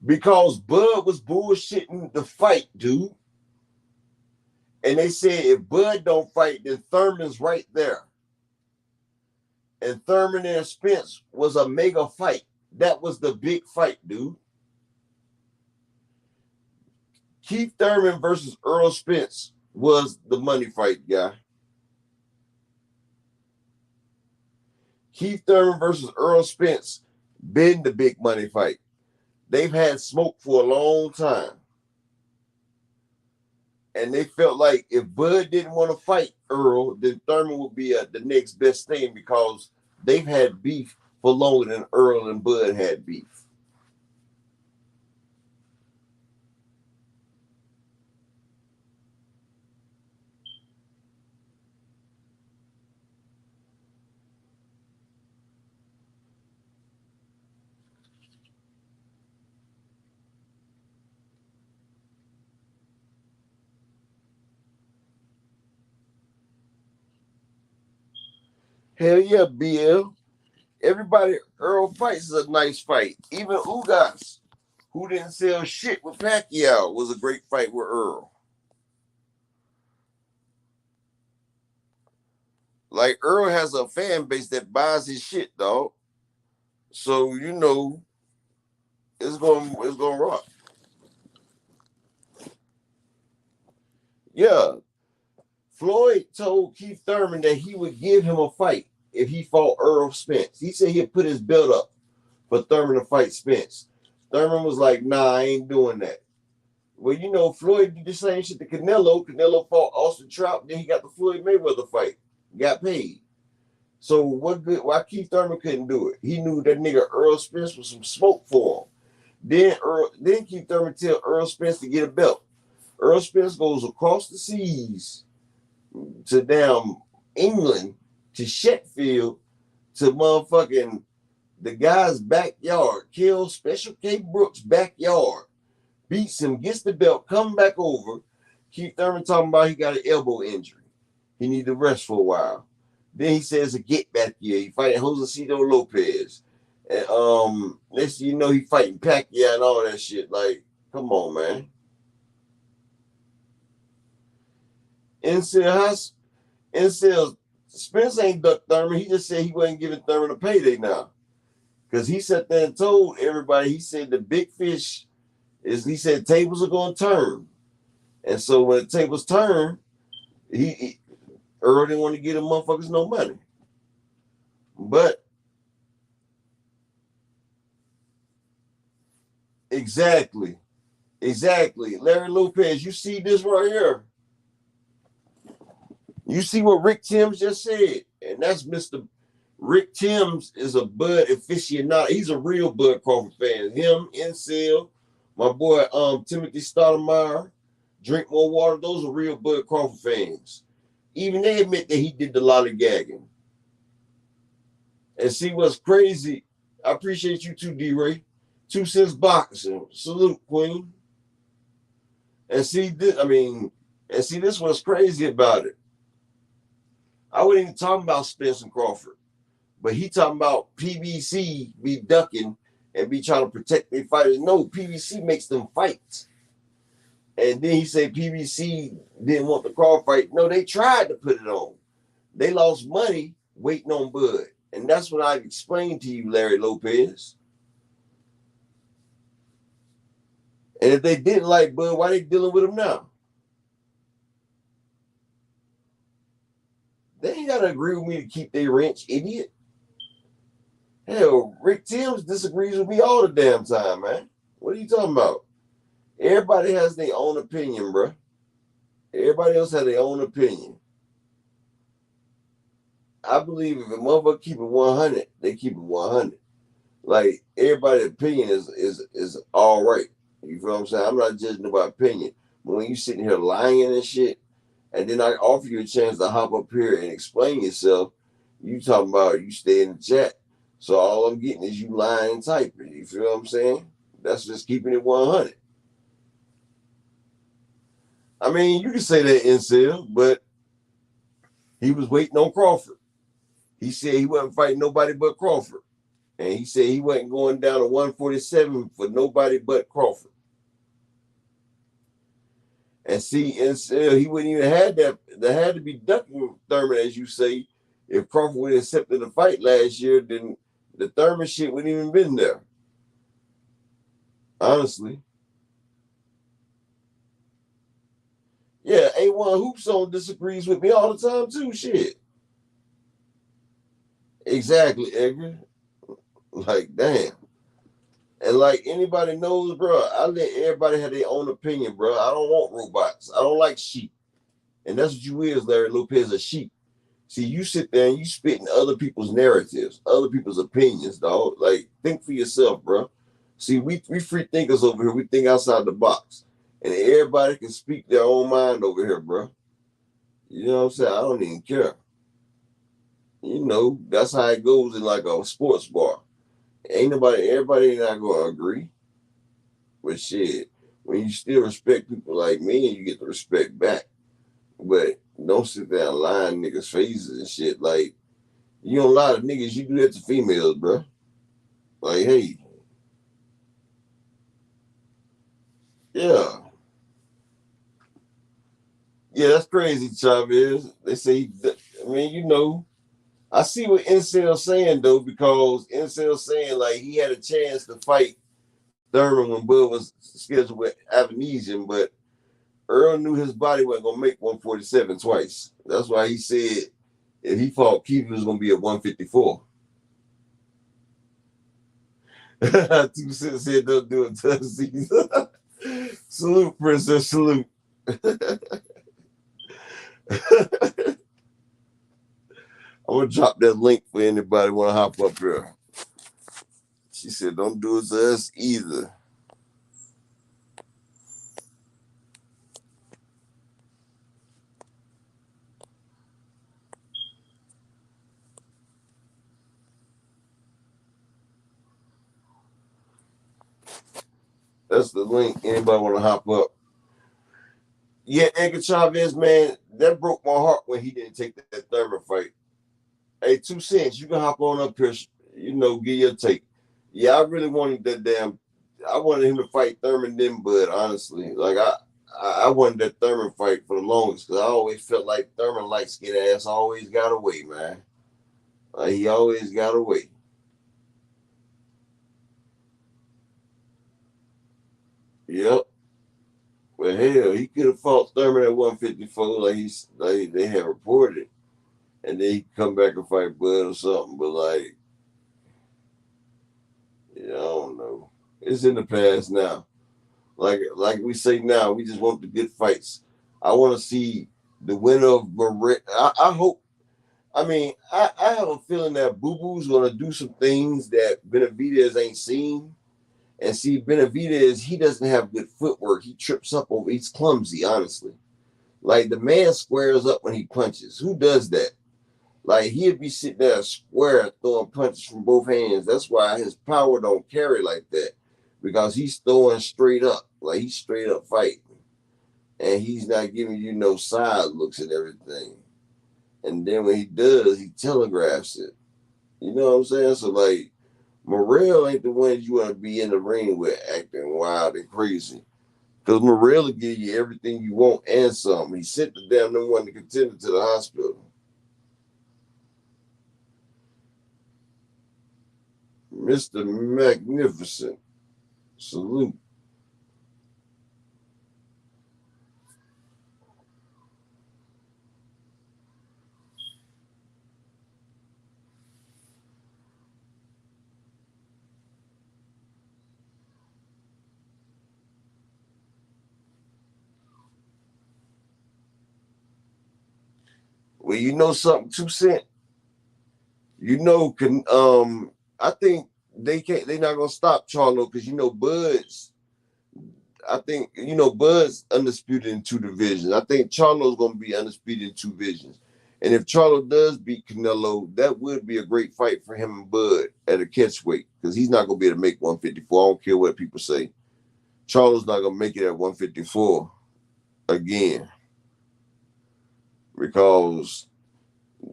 Because Bud was bullshitting the fight, dude. And they said if Bud don't fight, then Thurman's right there. And Thurman and Spence was a mega fight. That was the big fight, dude. Keith Thurman versus Earl Spence was the money fight, guy. Keith Thurman versus Earl Spence been the big money fight. They've had smoke for a long time. And they felt like if Bud didn't want to fight Earl, then Thurman would be the next best thing because they've had beef for longer than Earl and Bud had beef. Hell yeah, BL. Everybody, Earl fights is a nice fight. Even Ugas, who didn't sell shit with Pacquiao, was a great fight with Earl. Like Earl has a fan base that buys his shit, dog. So you know it's gonna rock. Yeah. Floyd told Keith Thurman that he would give him a fight if he fought Earl Spence. He said he'd put his belt up for Thurman to fight Spence. Thurman was like, nah, I ain't doing that. Well, you know, Floyd did the same shit to Canelo. Canelo fought Austin Trout, then he got the Floyd Mayweather fight. Got paid. So what good? Why Keith Thurman couldn't do it? He knew that nigga Earl Spence was some smoke for him. Then Keith Thurman tell Earl Spence to get a belt. Earl Spence goes across the seas to damn England, to Sheffield, to motherfucking the guy's backyard, kills Special K. Brooks' backyard, beats him, gets the belt, come back over. Keith Thurman talking about he got an elbow injury. He need to rest for a while. Then he says a get back here. He fighting Josecito Lopez. And next thing you know, he fighting Pacquiao and all that shit. Like, come on, man. NCL Spence ain't ducked Thurman. He just said he wasn't giving Thurman a payday now. Because he sat there and told everybody, he said the big fish is, he said tables are going to turn. And so when the tables turn, Earl didn't want to give them motherfuckers no money. But exactly. Larry Lopez, you see this right here. You see what Rick Timms just said, and that's Mr. Rick Timms is a Bud aficionado. He's a real Bud Crawford fan. Him, NCL, my boy Timothy Stoudemire, Drink More Water. Those are real Bud Crawford fans. Even they admit that he did the lollygagging. And see what's crazy? I appreciate you too, D-Ray. 2 Cents Boxing. Salute, Queen. And see this, this what's crazy about it. I wasn't even talking about Spence and Crawford, but he talking about PBC be ducking and be trying to protect their fighters. No, PBC makes them fight. And then he said PBC didn't want the Crawford fight. No, they tried to put it on. They lost money waiting on Bud. And that's what I explained to you, Larry Lopez. And if they didn't like Bud, why they dealing with him now? They ain't got to agree with me to keep their wrench, idiot. Hell, Rick Timms disagrees with me all the damn time, man. What are you talking about? Everybody has their own opinion, bro. Everybody else has their own opinion. I believe if a motherfucker keep it 100, they keep it 100. Like, everybody's opinion is all right. You feel what I'm saying? I'm not judging about opinion. But when you sitting here lying and shit, and then I offer you a chance to hop up here and explain yourself, you talking about you stay in the chat. So all I'm getting is you lying and typing. You feel what I'm saying? That's just keeping it 100. I mean, you can say that incel, but he was waiting on Crawford. He said he wasn't fighting nobody but Crawford. And he said he wasn't going down to 147 for nobody but Crawford. And see, incel, he wouldn't even have that. There had to be ducking Thurman, as you say. If Crawford would have accepted the fight last year, then the Thurman shit wouldn't even been there. Honestly. Yeah, A1 Hoops on disagrees with me all the time too. Shit. Exactly, Edgar. Like, damn. And like anybody knows, bro, I let everybody have their own opinion, bro. I don't want robots. I don't like sheep. And that's what you is, Larry Lopez, a sheep. See, you sit there and you spit in other people's narratives, other people's opinions, dog. Like, think for yourself, bro. See, we free thinkers over here. We think outside the box. And everybody can speak their own mind over here, bro. You know what I'm saying? I don't even care. You know, that's how it goes in like a sports bar. Everybody not going to agree. But shit, when you still respect people like me, and you get the respect back. But don't sit there and lie in niggas' faces and shit. Like, you don't lie to niggas, you do that to females, bro. Like, hey. Yeah. Yeah, that's crazy, Chavez. They say, I mean, you know, I see what Incel's saying, though, because Incel's saying, like, he had a chance to fight Thurman when Bud was scheduled with Avenesian, but Earl knew his body wasn't going to make 147 twice. That's why he said if he fought Keith, he was going to be at 154. 2 Cents said don't do it to us. Salute, Princess, salute. I'm going to drop that link for anybody want to hop up here. She said, don't do it to us either. That's the link. Anybody want to hop up? Yeah, Edgar Chavez, man, that broke my heart when he didn't take that Thurman fight. Hey, 2 Cents, you can hop on up here, you know, give your take. Yeah, I really wanted I wanted him to fight Thurman then, but honestly, like I wanted that Thurman fight for the longest because I always felt like Thurman light skin ass always got away, man. Like he always got away. Yep. Well, hell, he could have fought Thurman at 154 like they had reported. And then he could come back and fight Bud or something. But like, yeah, I don't know. It's in the past now. Like we say now, we just want the good fights. I want to see the winner of Barrett. I hope. I mean, I have a feeling that BOOBOO's going to do some things that BENAVIDES ain't seen. And see, BENAVIDES, he doesn't have good footwork. He trips up over. He's clumsy, honestly. Like, the man squares up when he punches. Who does that? Like, he'd be sitting there square, throwing punches from both hands. That's why his power don't carry like that. Because he's throwing straight up. Like, he's straight up fighting. And he's not giving you no side looks and everything. And then when he does, he telegraphs it. You know what I'm saying? So, like, Morrell ain't the ones you want to be in the ring with acting wild and crazy. Because Morrell will give you everything you want and some. He sent the damn number one contender to the hospital. Mr. Magnificent. Salute. Well, you know something, 2 Cent. You know, I think they're not gonna stop Charlo because you know Bud's. I think you know Bud's undisputed in 2 divisions. I think Charlo's gonna be undisputed in 2 divisions. And if Charlo does beat Canelo, that would be a great fight for him and Bud at a catch weight because he's not going to be able to make 154. I don't care what people say. Charlo's not going to make it at 154 again because,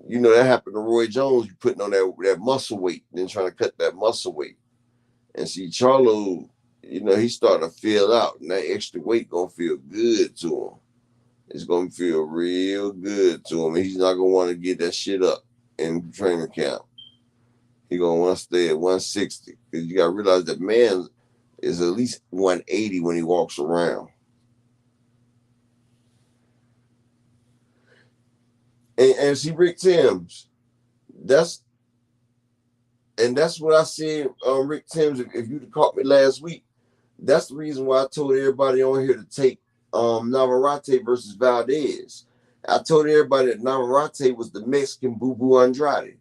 you know, that happened to Roy Jones. You putting on that muscle weight, then trying to cut that muscle weight. And see, Charlo, you know, he's starting to feel out, and that extra weight going to feel good to him. It's going to feel real good to him. He's not going to want to get that shit up in training camp. He's going to want to stay at 160. Because you got to realize that man is at least 180 when he walks around. And see, Rick Timms, that's what I said, Rick Timms, if you'd have caught me last week, that's the reason why I told everybody on here to take Navarrete versus Valdez. I told everybody that Navarrete was the Mexican BOOBOO Andrade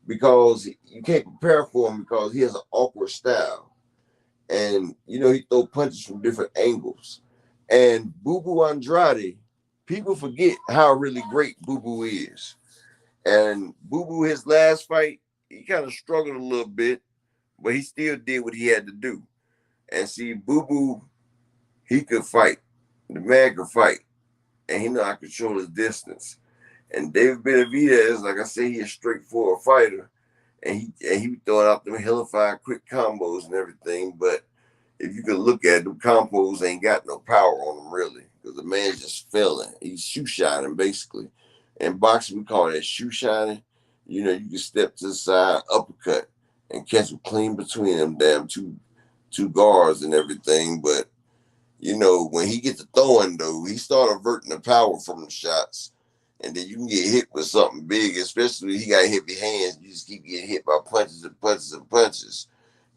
because you can't prepare for him because he has an awkward style. And, you know, he throw punches from different angles. And BOOBOO Andrade, people forget how really great BOOBOO is. And BOOBOO, his last fight, he kind of struggled a little bit, but he still did what he had to do. And see, BOOBOO, he could fight. The man could fight, and he know how to control his distance. And David Benavides, like I said, he a straightforward fighter, and he throwing out them hellified quick combos and everything. But if you can look at them combos, ain't got no power on them really, because the man's just failing. He's shoe shining basically. In boxing, we call that shoe shining. You know, you can step to the side, uppercut, and catch him clean between them damn two guards and everything, but. You know, when he gets to throwing, though, he start averting the power from the shots. And then you can get hit with something big, especially if he got heavy hands. You just keep getting hit by punches and punches and punches.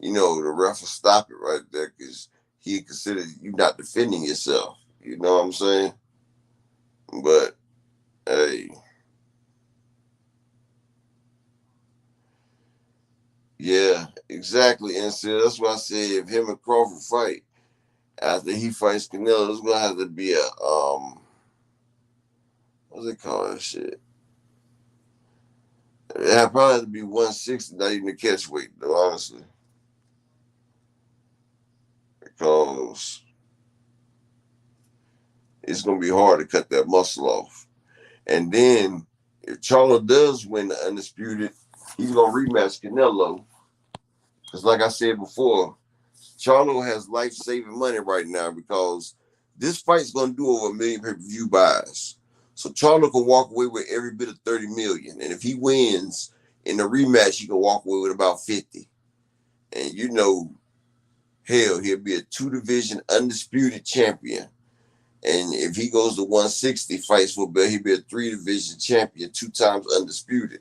You know, the ref will stop it right there because he considered you not defending yourself. You know what I'm saying? But, hey. Yeah, exactly. And so that's why I say if him and Crawford fight, after he fights Canelo, it's gonna have to be a what's it called? That shit. It probably have to be 160, not even a catch weight, though, honestly, because it's gonna be hard to cut that muscle off. And then if Charlo does win the undisputed, he's gonna rematch Canelo, because like I said before, Charlo has life-saving money right now because this fight's gonna do over 1 million pay-per-view buys. So Charlo can walk away with every bit of 30 million. And if he wins in the rematch, he can walk away with about 50. And you know, hell, he'll be a 2-division undisputed champion. And if he goes to 160, fights for a belt, he'll be a 3-division champion, 2 times undisputed.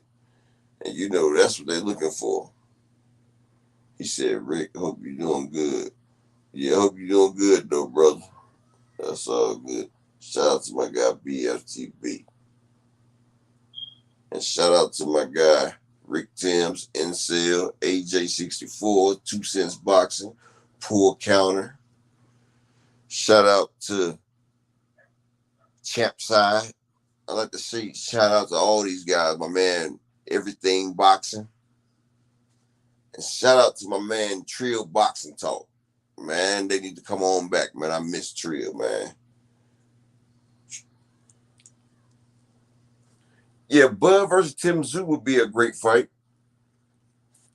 And you know, that's what they're looking for. He said, Rick, hope you're doing good. Yeah, hope you're doing good, though, brother. That's all good. Shout out to my guy, BFTB. And shout out to my guy, Rick Timms, Incel, AJ64, 2 Cents Boxing, Poor Counter. Shout out to Champside. I like to say shout out to all these guys. My man, Everything Boxing. And shout out to my man, Trill Boxing Talk. Man, they need to come on back, man. I miss Trill, man. Yeah, Bud versus Tim Tszyu would be a great fight.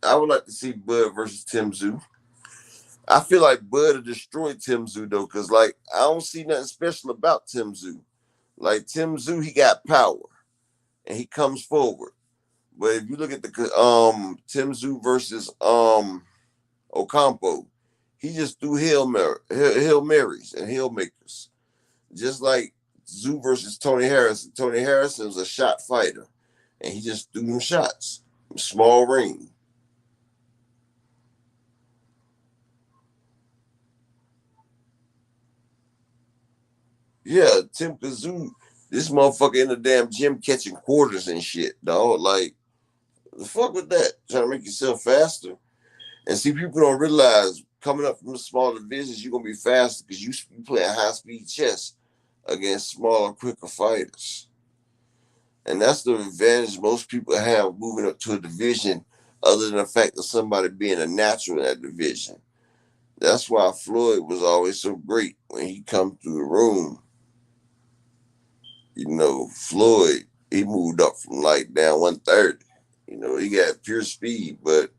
I would like to see Bud versus Tim Tszyu. I feel like Bud will destroy Tim Tszyu, though, because, like, I don't see nothing special about Tim Tszyu. Like, Tim Tszyu, he got power, and he comes forward. But if you look at the Tim Tszyu versus Ocampo, he just threw Hail Marys and Hail Makers. Just like Tszyu versus Tony Harrison. Tony Harrison was a shot fighter, and he just threw them shots. Small ring. Yeah, Tim Tszyu, this motherfucker in the damn gym catching quarters and shit, dog. Like, the fuck with that? Trying to make yourself faster. And see, people don't realize coming up from the smaller divisions, you're going to be faster because you play a high-speed chess against smaller, quicker fighters. And that's the advantage most people have moving up to a division, other than the fact of somebody being a natural in that division. That's why Floyd was always so great when he come through the room. Floyd, he moved up from like down 130. He got pure speed, but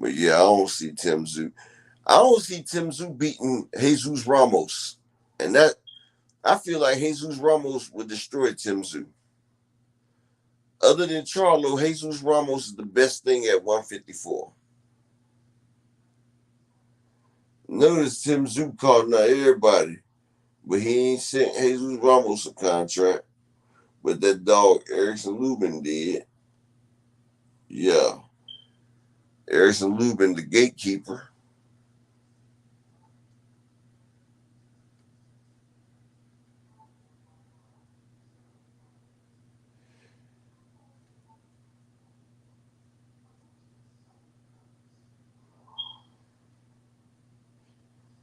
yeah, I don't see Tim Tszyu beating Jesus Ramos. And that I feel like Jesus Ramos would destroy Tim Tszyu. Other than Charlo, Jesus Ramos is the best thing at 154. Notice Tim Tszyu calling out everybody, but he ain't sent Jesus Ramos a contract. But that dog Erickson Lubin did. Yeah. Erickson Lubin, the gatekeeper.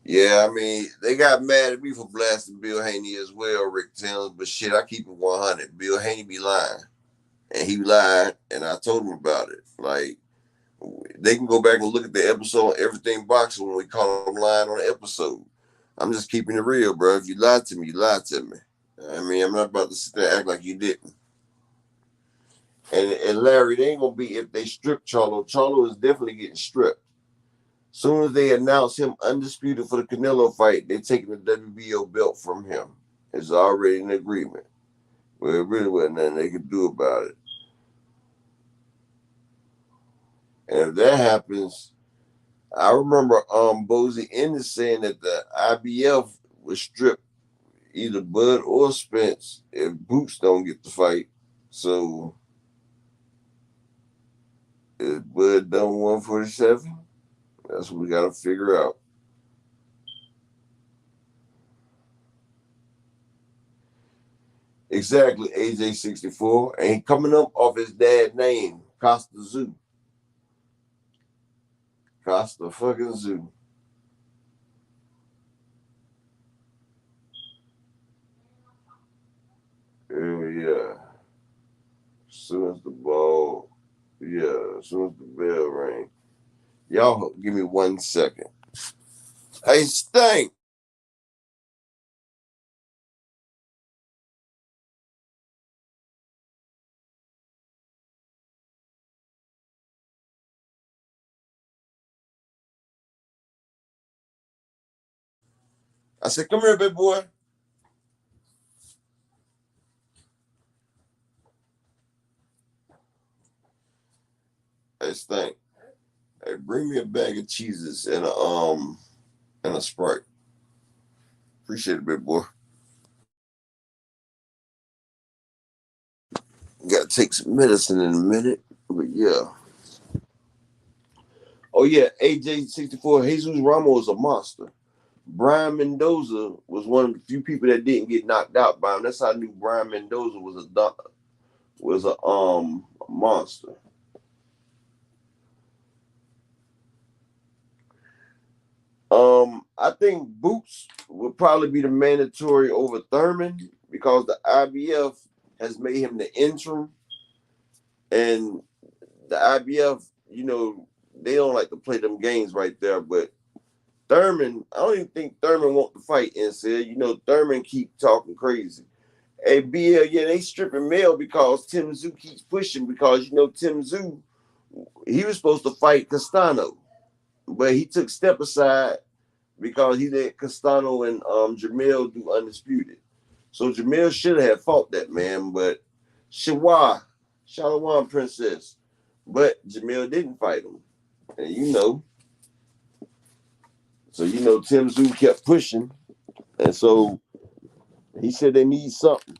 Yeah, I mean, they got mad at me for blasting Bill Haney as well, Rick Towns, but shit, I keep it 100. Bill Haney be lying. And he lied, and I told him about it. Like, they can go back and look at the episode Everything Boxing when we call him lying on the episode. I'm just keeping it real, bro. If you lied to me, you lied to me. I mean, I'm not about to sit there and act like you didn't. And Larry, they ain't gonna be if they strip Charlo. Charlo is definitely getting stripped. Soon as they announce him undisputed for the Canelo fight, they're taking the WBO belt from him. It's already an agreement. Well, it really wasn't nothing they could do about it. And if that happens, I remember Bozy Ennis saying that the IBF would strip either Bud or Spence if Boots don't get the fight. So is Bud done 147? That's what we got to figure out. Exactly, AJ 64. And he coming up off his dad's name, Costa Zoo. Costa fucking Zoo. Yeah. As soon as the ball, as soon as the bell rang. Y'all give me 1 second. Hey, Stank. I said, come here, big boy. Hey, Stank. Hey, bring me a bag of cheeses and a Sprite. Appreciate it, big boy. Gotta take some medicine in a minute, but yeah. Oh yeah, AJ64. Jesus Ramos is a monster. Brian Mendoza was one of the few people that didn't get knocked out by him. That's how I knew Brian Mendoza was a monster. I think Boots would probably be the mandatory over Thurman because the IBF has made him the interim, and the IBF, they don't like to play them games right there. But Thurman, I don't even think Thurman want to fight and said, Thurman keep talking crazy. Hey, BL, yeah, they stripping Mel because Tim Tszyu keeps pushing because, Tim Tszyu, he was supposed to fight Castano, but he took step aside because he let Castano and Jamil do undisputed. So Jamil should have fought that man, but Shalom Princess, but Jamil didn't fight him. And so Tim Tszyu kept pushing, and so he said they need something.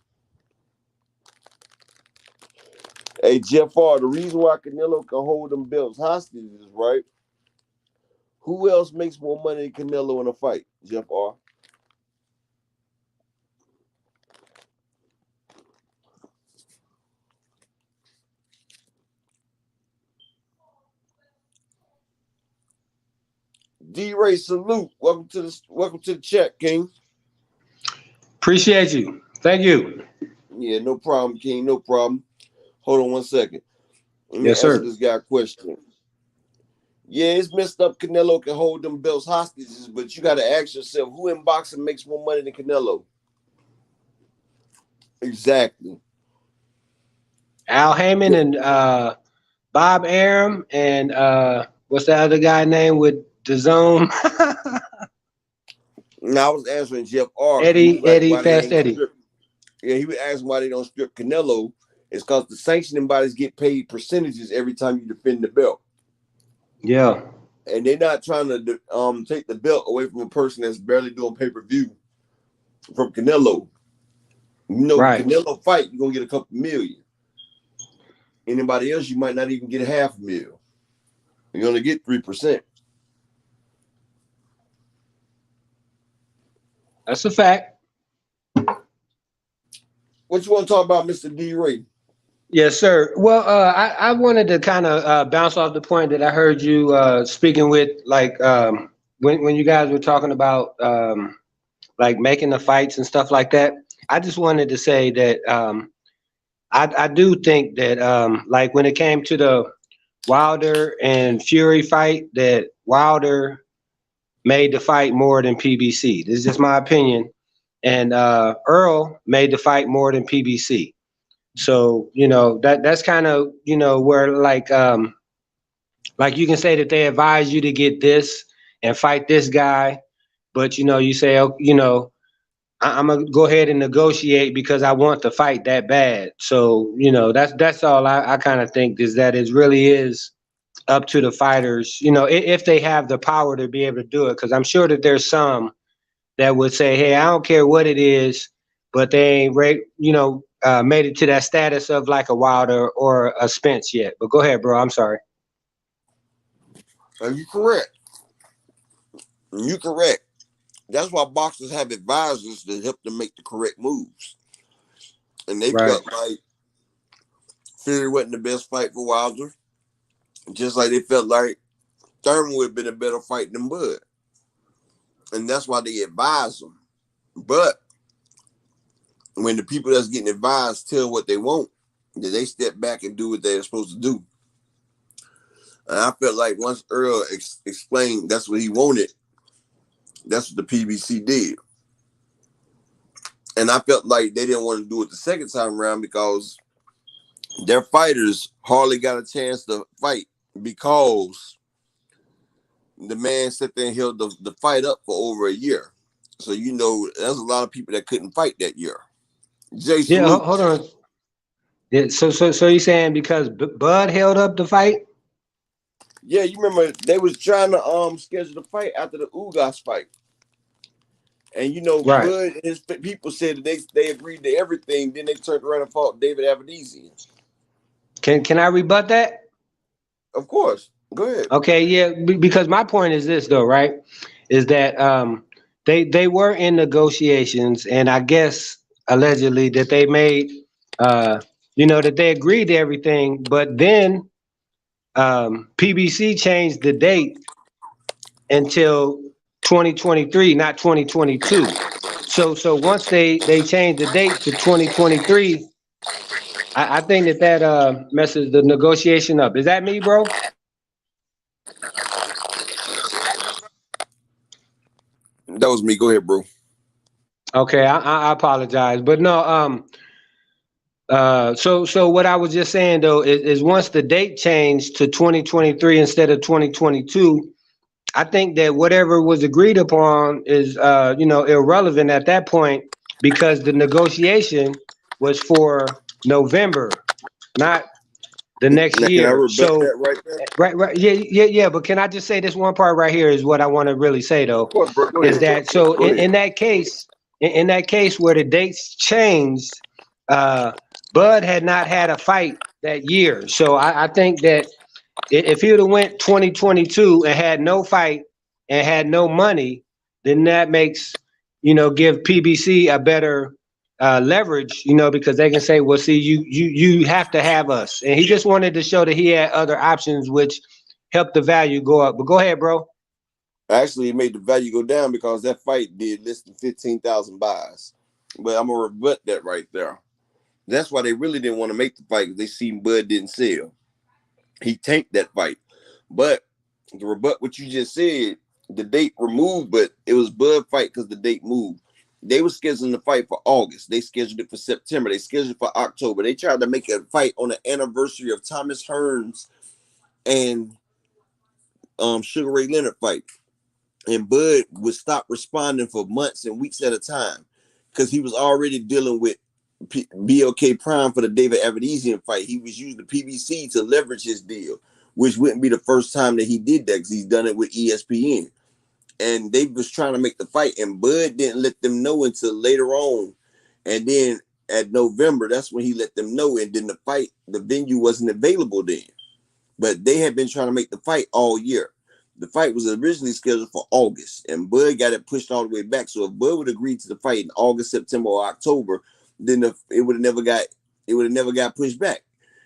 Hey, Jeff R., the reason why Canelo can hold them belts hostage is right. Who else makes more money than Canelo in a fight? Jeff R. D. Ray, salute. Welcome to the chat, King. Appreciate you. Thank you. Yeah, no problem, King. No problem. Hold on one second. Let me Yes, answer sir. this guy a question. Yeah, it's messed up. Canelo can hold them belts hostages, but you got to ask yourself, who in boxing makes more money than Canelo? Exactly. Al Heyman and Bob Arum and what's the other guy name with the zone? Now I was answering Jeff R. He was like, Eddie, why they Fast ain't Eddie. strip? Yeah, he was asking why they don't strip Canelo. It's because the sanctioning bodies get paid percentages every time you defend the belt. Yeah. And they're not trying to take the belt away from a person that's barely doing pay-per-view from Canelo. You know, Right. Canelo fight, you're going to get a couple million. Anybody else, you might not even get $500,000. You only get 3%. That's a fact. What you want to talk about, Mr. D. Ray? Yes, sir. Well, I wanted to kind of bounce off the point that I heard you speaking with, like when you guys were talking about like making the fights and stuff like that. I just wanted to say that I do think that like when it came to the Wilder and Fury fight, that Wilder made the fight more than PBC. This is just my opinion. And Earl made the fight more than PBC. So, you know, that's kind of, you know, where like you can say that they advise you to get this and fight this guy, but you know, you say, oh, you know, I'm gonna go ahead and negotiate because I want the fight that bad. So, you know, that's all I kind of think is that it really is up to the fighters, you know, if they have the power to be able to do it. Because I'm sure that there's some that would say, hey, I don't care what it is, but they ain't, you know, made it to that status of like a Wilder or a Spence yet. But go ahead, bro. I'm sorry. Are you correct? You correct. That's why boxers have advisors to help them make the correct moves. And they Right. felt like Fury wasn't the best fight for Wilder. Just like they felt like Thurman would have been a better fight than Bud. And that's why they advise them. But when the people that's getting advised tell what they want, then they step back and do what they're supposed to do. And I felt like once Earl explained that's what he wanted, that's what the PBC did. And I felt like they didn't want to do it the second time around because their fighters hardly got a chance to fight because the man sat there and held the fight up for over a year. So, you know, there's a lot of people that couldn't fight that year. Jay Yeah, Salute. hold on. Yeah, so you're saying because Bud held up the fight? Yeah, you remember they was trying to schedule the fight after the Ugas fight. And, you know, Right. Bud and his people said that they agreed to everything. Then they turned around and fought David Avenesian. Can I rebut that? Of course. Go ahead. Okay, yeah, because my point is this though, right? Is that they were in negotiations, and I guess allegedly that they made you know, that they agreed to everything, but then PBC changed the date until 2023, not 2022. So once they changed the date to 2023, I think that messes the negotiation up. Is that me, bro? That was me. Go ahead, bro. Okay, I apologize, but no. So what I was just saying though is once the date changed to 2023 instead of 2022, I think that whatever was agreed upon is you know, irrelevant at that point because the negotiation was for November, not the next Now, can I year. rebut So that right there? right, yeah. But can I just say this one part right here is what I want to really say though, Of course, bro. Go is ahead. that so Go ahead. in that case, in that case where the dates changed, Bud had not had a fight that year. So I think that if he would have went 2022 and had no fight and had no money, then that makes, you know, give PBC a better leverage, you know, because they can say, well, see, you have to have us. And he just wanted to show that he had other options, which helped the value go up. But go ahead, bro. Actually, it made the value go down because that fight did less than 15,000 buys. But I'm gonna rebut that right there. That's why they really didn't want to make the fight, because they seen Bud didn't sell. He tanked that fight. But to rebut what you just said, the date removed, but it was Bud fight because the date moved. They were scheduling the fight for August. They scheduled it for September. They scheduled it for October. They tried to make a fight on the anniversary of Thomas Hearns and Sugar Ray Leonard fight. And Bud would stop responding for months and weeks at a time because he was already dealing with BOK Prime for the David Avedisian fight. He was using the PBC to leverage his deal, which wouldn't be the first time that he did that, because he's done it with ESPN. And they was trying to make the fight, and Bud didn't let them know until later on. And then at November, that's when he let them know. And then the venue wasn't available then. But they had been trying to make the fight all year. The fight was originally scheduled for August, and Bud got it pushed all the way back. So if Bud would agree to the fight in August, September, or October, then it would have never got pushed back.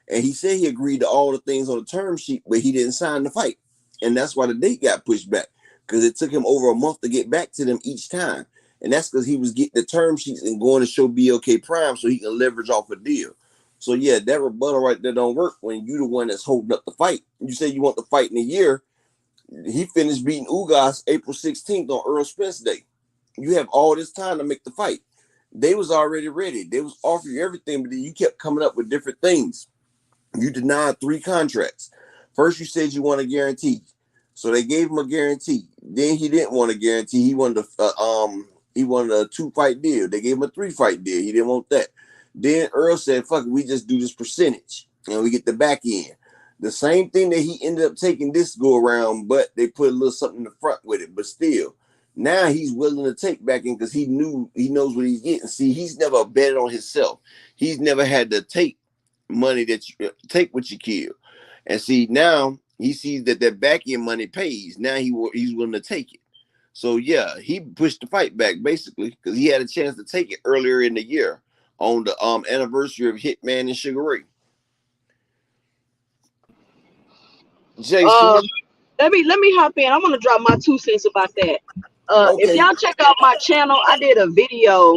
And he said he agreed to all the things on the term sheet, but he didn't sign the fight. And that's why the date got pushed back, because it took him over a month to get back to them each time. And that's because he was getting the term sheets and going to show BOK Prime so he can leverage off a deal. So yeah, that rebuttal right there don't work when you the one that's holding up the fight. You say you want the fight in a year. He finished beating Ugas April 16th on Earl Spence Day. You have all this time to make the fight. They was already ready. They was offering you everything, but then you kept coming up with different things. You denied 3 contracts. First, you said you want a guarantee, so they gave him a guarantee. Then he didn't want a guarantee. He wanted a 2-fight deal. They gave him a 3-fight deal. He didn't want that. Then Earl said, "Fuck it, we just do this percentage, and we get the back end." The same thing that he ended up taking this go around, but they put a little something in the front with it. But still, now he's willing to take back in because he knows what he's getting. See, he's never betted on himself. He's never had to take money that you take what you kill. And see, now he sees that back end money pays. Now he's willing to take it. So yeah, he pushed the fight back basically because he had a chance to take it earlier in the year on the anniversary of Hitman and Sugar Ray. Jason, let me hop in. I'm gonna drop my 2 cents about that. Okay. If y'all check out my channel, I did a video.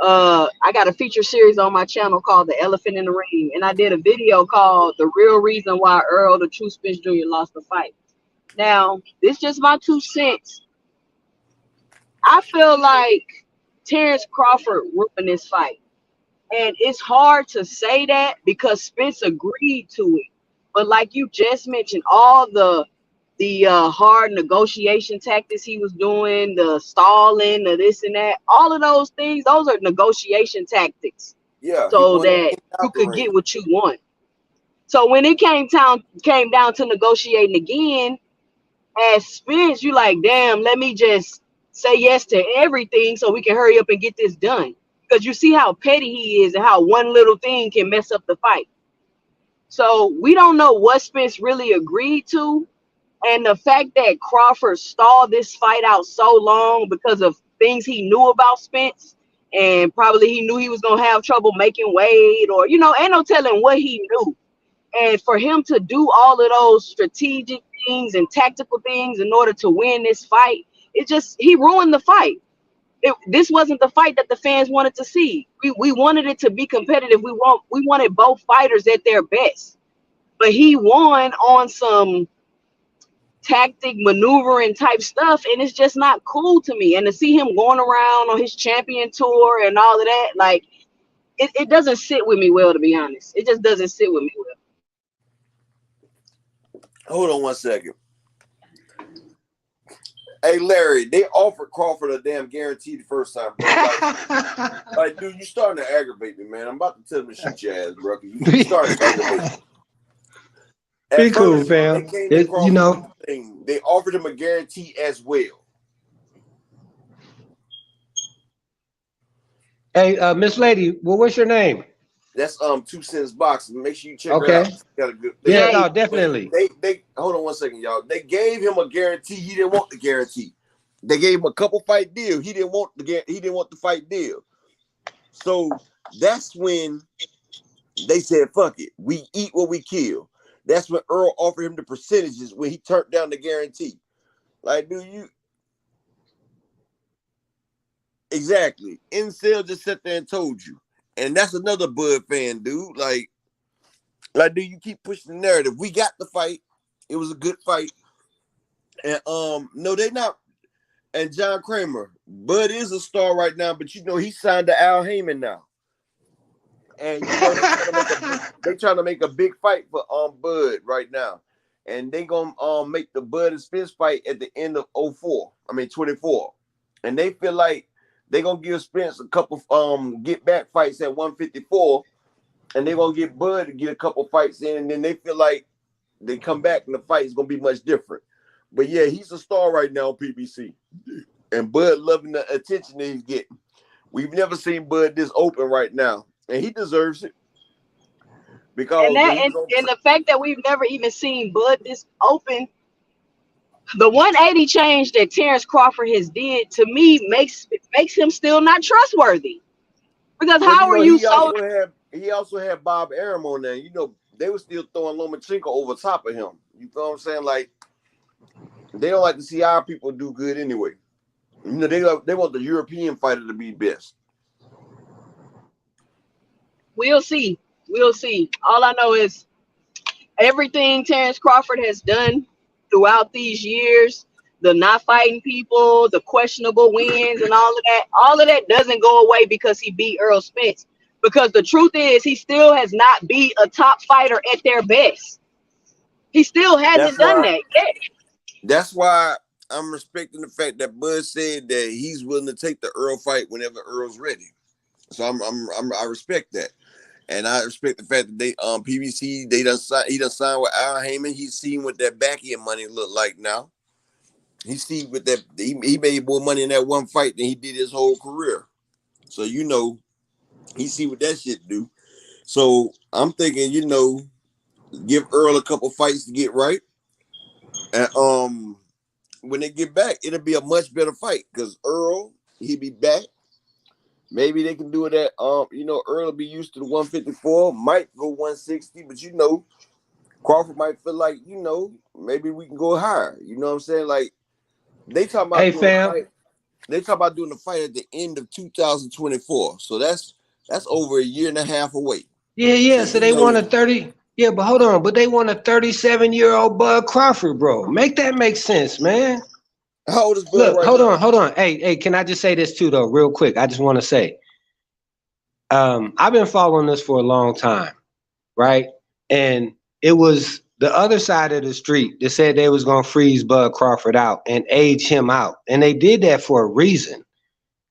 I got a feature series on my channel called The Elephant in the Ring, and I did a video called The Real Reason Why Earl the True Spence Jr. Lost the Fight. Now, this is just my 2 cents. I feel like Terrence Crawford ruined this fight. And it's hard to say that because Spence agreed to it. But like you just mentioned, all the hard negotiation tactics he was doing, the stalling, the this and that, all of those things, those are negotiation tactics. Yeah. So that you could get what you want. So when it came down to negotiating again, as Spence, you like, damn, let me just say yes to everything so we can hurry up and get this done. Because you see how petty he is and how one little thing can mess up the fight. So we don't know what Spence really agreed to. And the fact that Crawford stalled this fight out so long because of things he knew about Spence, and probably he knew he was going to have trouble making weight, or, ain't no telling what he knew. And for him to do all of those strategic things and tactical things in order to win this fight, he ruined the fight. This wasn't the fight that the fans wanted to see. We wanted it to be competitive. We wanted both fighters at their best. But he won on some tactic maneuvering type stuff, and it's just not cool to me. And to see him going around on his champion tour and all of that, like it doesn't sit with me well, to be honest. It just doesn't sit with me well. Hold on one second. Hey, Larry, they offered Crawford a damn guarantee the first time, bro. Like, dude, you starting to aggravate me, man. I'm about to tell him to shoot your ass, bro. You starting to aggravate me. Be cool, fam. They offered him a guarantee as well. Hey, Miss Lady, what's your name? That's 2 Cents Boxing. Make sure you check her out. She's got a good thing. Yeah, no, definitely. They hold on one second, y'all. They gave him a guarantee. He didn't want the guarantee. They gave him a couple fight deal. He didn't want the fight deal. So that's when they said, "Fuck it. We eat what we kill." That's when Earl offered him the percentages when he turned down the guarantee. Like, dude, Exactly. Incel just sat there and told you. And that's another Bud fan, dude. Like, dude, you keep pushing the narrative. We got the fight. It was a good fight. And no, they not. And John Kramer, Bud is a star right now, but you know he signed to Al Heyman now. And you know they trying to make a big fight for Bud right now. And they gonna make the Bud and Spence fight at the end of 24. And they feel like they gonna give Spence a couple get back fights at 154, and they gonna get Bud to get a couple fights in, and then they feel like they come back and the fight is gonna be much different. But yeah, he's a star right now on PBC. And Bud loving the attention that he's getting. We've never seen Bud this open right now. And he deserves it. Because and the fact that we've never even seen Bud this open, the 180 change that Terrence Crawford has did to me makes him still not trustworthy. Because how are you so? He also had Bob Arum on there. You know, they were still throwing Lomachenko over top of him. You feel what I'm saying? Like, they don't like to see our people do good anyway. You know, they want the European fighter to be best. We'll see. We'll see. All I know is everything Terrence Crawford has done throughout these years, the not fighting people, the questionable wins and all of that doesn't go away because he beat Earl Spence. Because the truth is he still has not beat a top fighter at their best. He still hasn't done that yet. That's why I'm respecting the fact that Bud said that he's willing to take the Earl fight whenever Earl's ready. So I respect that. And I respect the fact that they PBC he done signed with Al Heyman. He's seen what that back end money look like now. He seen with that he made more money in that one fight than he did his whole career. So you know he see what that shit do. So I'm thinking, you know, give Earl a couple fights to get right. And when they get back, it'll be a much better fight because Earl, he'll be back. Maybe they can do it at you know, Earl will be used to the 154, might go 160, but you know, Crawford might feel like, you know, maybe we can go higher. You know what I'm saying? Like they talk about they talk about doing the fight at the end of 2024. So that's over a year and a half away. Yeah. So they want a 30. Yeah, but hold on. But they want a 37-year-old Bud Crawford, bro. Make that make sense, man. How old is Bud? Look, hold on. Hey, can I just say this too, though, real quick? I just want to say, I've been following this for a long time, right? And it was the other side of the street that said they was gonna freeze Bud Crawford out and age him out, and they did that for a reason.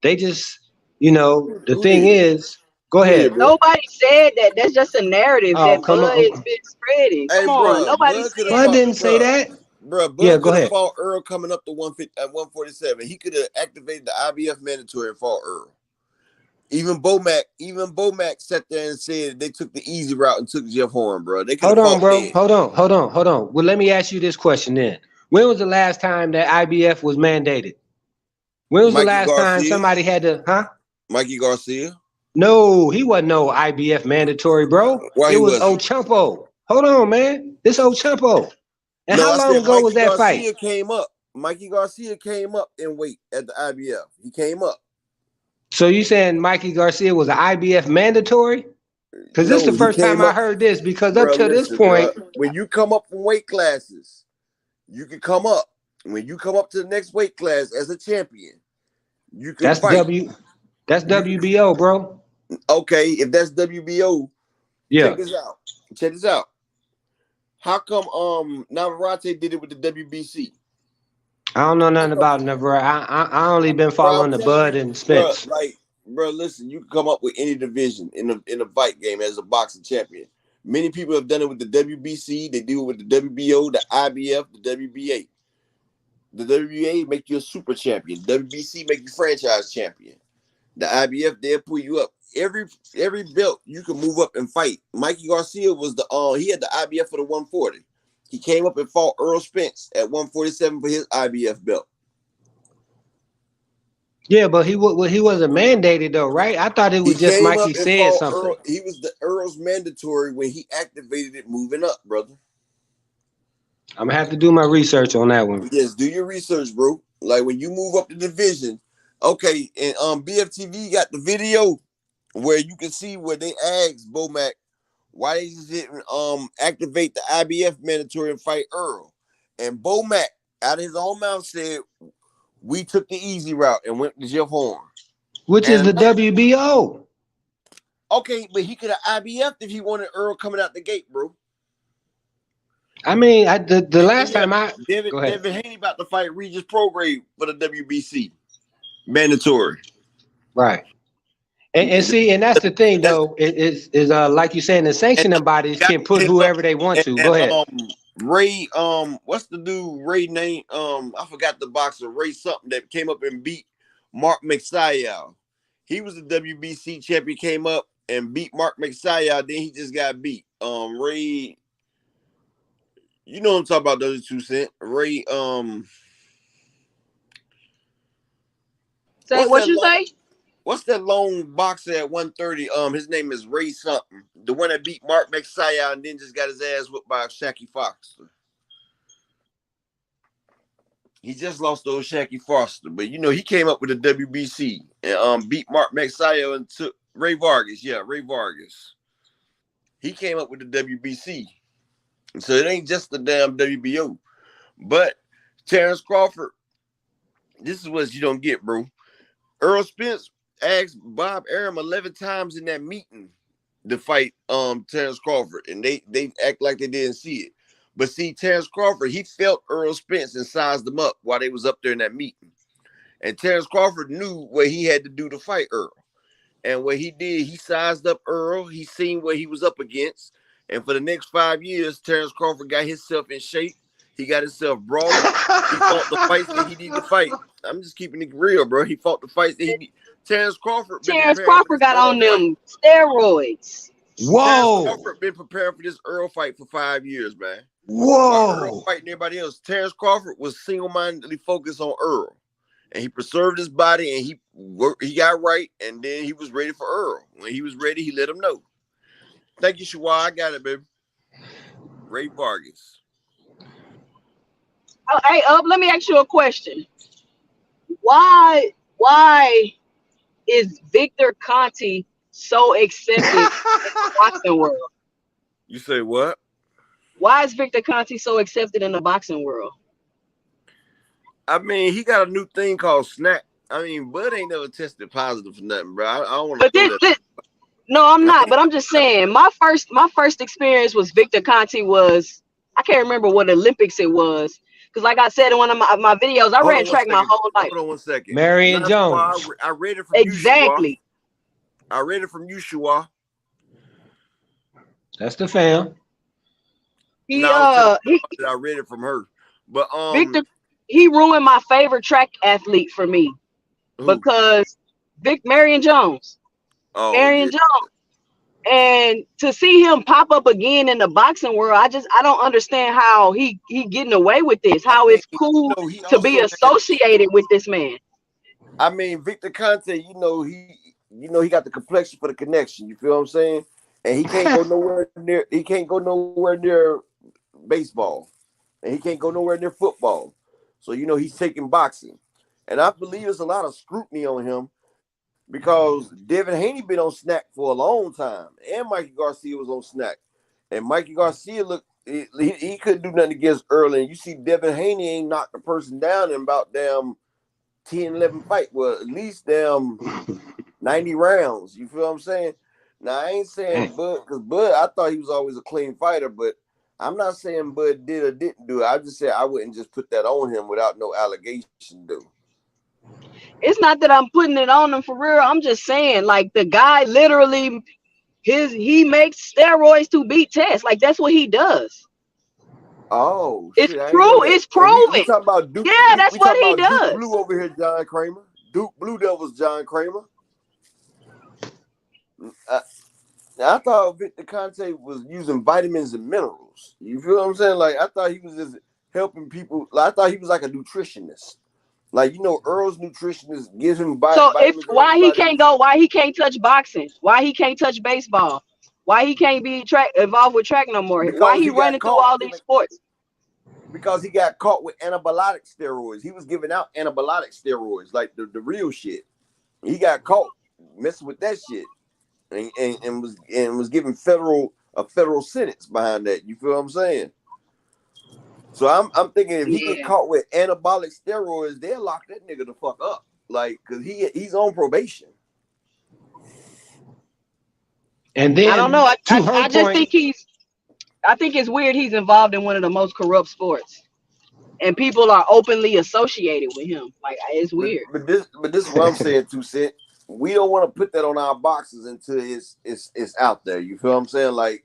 They just, you know, the thing is, go ahead. Nobody said that. That's just a narrative that Bud has been spreading. Come on, nobody said Bud didn't say that. Bro, Bud could have fought Earl coming up to 147. He could have activated the IBF mandatory and fought Earl. Even Bomac sat there and said they took the easy route and took Jeff Horn, bro. They hold on, bro. Hold on. Well, let me ask you this question then. When was the last time that IBF was mandated? When was the last time somebody had to, Mikey Garcia? No, he wasn't no IBF mandatory, bro. It was Ochumpo. Hold on, man. This Ochumpo. And how long ago was that fight? Mikey Garcia came up in weight at the IBF. He came up. So you saying Mikey Garcia was an IBF mandatory? Because this is the first time I heard this. Because up to this point, when you come up from weight classes, you can come up. When you come up to the next weight class as a champion, you can fight. That's WBO, bro. Okay, if that's WBO, yeah. Check this out. How come Navarrete did it with the WBC? I don't know nothing about Navarrete. I only been following the Bud and Spence. Bro, listen, you can come up with any division in a fight game as a boxing champion. Many people have done it with the WBC. They do it with the WBO, the IBF, the WBA. The WBA make you a super champion. WBC make you franchise champion. The IBF, they'll pull you up. Every belt you can move up and fight. Mikey Garcia was he had the IBF for the 140. He came up and fought Earl Spence at 147 for his IBF belt. Yeah, but he wasn't mandated though, right? I thought it was just Mikey said something. He was the Earl's mandatory when he activated it moving up, brother. I'm gonna have to do my research on that one. Yes, do your research, bro. Like when you move up the division, Okay, and BFTV got the video where you can see where they asked Bomac why they just didn't activate the IBF mandatory and fight Earl. And Bomac, out of his own mouth, said we took the easy route and went to Jeff Horn. Which is the WBO. Okay, but he could have IBF'd if he wanted Earl coming out the gate, bro. I mean, the last time Devin Haney about to fight Regis Prograde for the WBC mandatory, right? And see, and that's the thing, though. Is like you saying, the sanctioning bodies can put whoever they want to. Go ahead. Ray, what's the dude? Ray name? I forgot the boxer. Ray something that came up and beat Mark McSayal. He was the WBC champion. Came up and beat Mark McSayal. Then he just got beat. Ray. You know what I'm talking about, those 2 cents. Ray, Say what you say? What's that long boxer at 130? His name is Ray something. The one that beat Mark McSayal and then just got his ass whipped by Shacky Foster. He just lost to Shacky Foster, but you know he came up with the WBC and beat Mark McSayal and took Ray Vargas. Yeah, Ray Vargas. He came up with the WBC. So it ain't just the damn WBO. But Terrence Crawford, this is what you don't get, bro. Earl Spence asked Bob Arum 11 times in that meeting to fight Terrence Crawford, and they act like they didn't see it. But see, Terrence Crawford, he felt Earl Spence and sized him up while they was up there in that meeting. And Terrence Crawford knew what he had to do to fight Earl. And what he did, he sized up Earl. He seen what he was up against. And for the next 5 years, Terrence Crawford got himself in shape. He got himself brawling. He fought the fights that he needed to fight. I'm just keeping it real, bro. He fought the fights that he needed. Terrence Crawford got on them steroids. Whoa. Terrence Crawford been preparing for this Earl fight for 5 years, man. Whoa. Earl fighting everybody else. Terrence Crawford was single-mindedly focused on Earl. And he preserved his body and he got right, and then he was ready for Earl. When he was ready, he let him know. Thank you, Shua. I got it, baby. Ray Vargas. Oh, hey, let me ask you a question. Why is Victor Conte so accepted in the boxing world? You say what? Why is Victor Conte so accepted in the boxing world? I mean, he got a new thing called Snap. I mean, Bud ain't never tested positive for nothing, bro. I don't want to. No, I'm not. But I'm just saying, my first experience with Victor Conte was, I can't remember what Olympics it was, because like I said in one of my videos, I ran track my whole life. Hold on 1 second. Marion Jones. I read it from exactly. I read it from you, Shua. That's the fam. I read it from her. But Victor, he ruined my favorite track athlete for me. Who? Because Marion Jones. Oh, Marion Jones. And to see him pop up again in the boxing world, I don't understand how he getting away with this. How it's cool to be associated with this man. I mean, Victor Conte, he got the complexion for the connection. You feel what I'm saying? And he can't go nowhere near. He can't go nowhere near baseball, and he can't go nowhere near football. So he's taking boxing, and I believe there's a lot of scrutiny on him because Devin Haney been on snack for a long time, and Mikey Garcia was on snack, and Mikey Garcia he couldn't do nothing against Earl. And you see, Devin Haney ain't knocked a person down in about 10, 11 fights. Well, at least 90 rounds. You feel what I'm saying? Now, I ain't saying Bud, because Bud, I thought he was always a clean fighter, but I'm not saying Bud did or didn't do it. I just said I wouldn't just put that on him without no allegation, though. It's not that I'm putting it on him for real. I'm just saying, like, the guy literally, he makes steroids to beat tests. Like, that's what he does. Oh, it's proven. We talking about Duke, yeah, that's what he does. Duke Blue over here, John Kramer. Duke Blue Devils, John Kramer. I thought Victor Conte was using vitamins and minerals. You feel what I'm saying? Like, I thought he was just helping people. Like, I thought he was like a nutritionist. Like, Earl's nutritionist gives him vitamins. So why he can't touch boxing? Why he can't touch baseball? Why he can't be involved with track no more? Because why he running through all these sports? because he got caught with anabolic steroids. He was giving out anabolic steroids, like the real shit. He got caught messing with that shit, and was given a federal sentence behind that. You feel what I'm saying? So I'm thinking if he get caught with anabolic steroids, they'll lock that nigga the fuck up, like, cause he's on probation. And then I don't know. I just point, think I think it's weird he's involved in one of the most corrupt sports, and people are openly associated with him. Like, it's weird. But this is what I'm saying, 2 Cent. We don't want to put that on our boxes until it's out there. You feel what I'm saying? Like,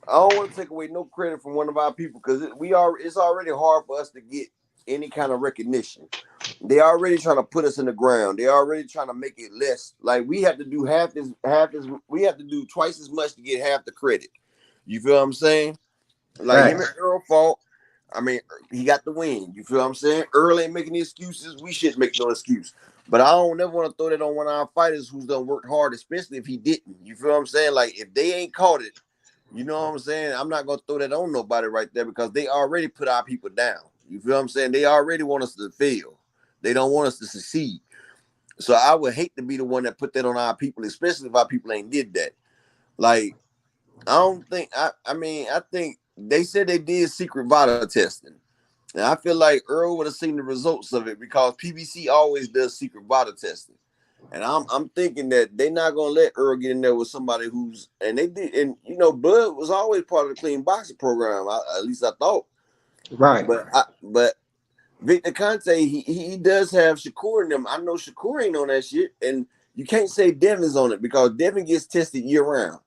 I don't want to take away no credit from one of our people because it's already hard for us to get any kind of recognition. They already trying to put us in the ground. They already trying to make it less. Like, we have to do we have to do twice as much to get half the credit. You feel what I'm saying? Like, him and Earl fought. I mean, he got the win. You feel what I'm saying? Earl ain't making the excuses. We shouldn't make no excuse. But I don't never want to throw that on one of our fighters who's done worked hard, especially if he didn't. You feel what I'm saying? Like, if they ain't caught it, you know what I'm saying? I'm not going to throw that on nobody right there because they already put our people down. You feel what I'm saying? They already want us to fail. They don't want us to succeed. So I would hate to be the one that put that on our people, especially if our people ain't did that. Like, I don't think, I think they said they did secret vital testing. And I feel like Earl would have seen the results of it because PBC always does secret vital testing. And I'm thinking that they're not gonna let Earl get in there with somebody and they did, and you know, Bud was always part of the clean boxing program. At least I thought. right? But Victor Conte, he does have Shakur in them. I know Shakur ain't on that shit, and you can't say Devin's on it because Devin gets tested year round,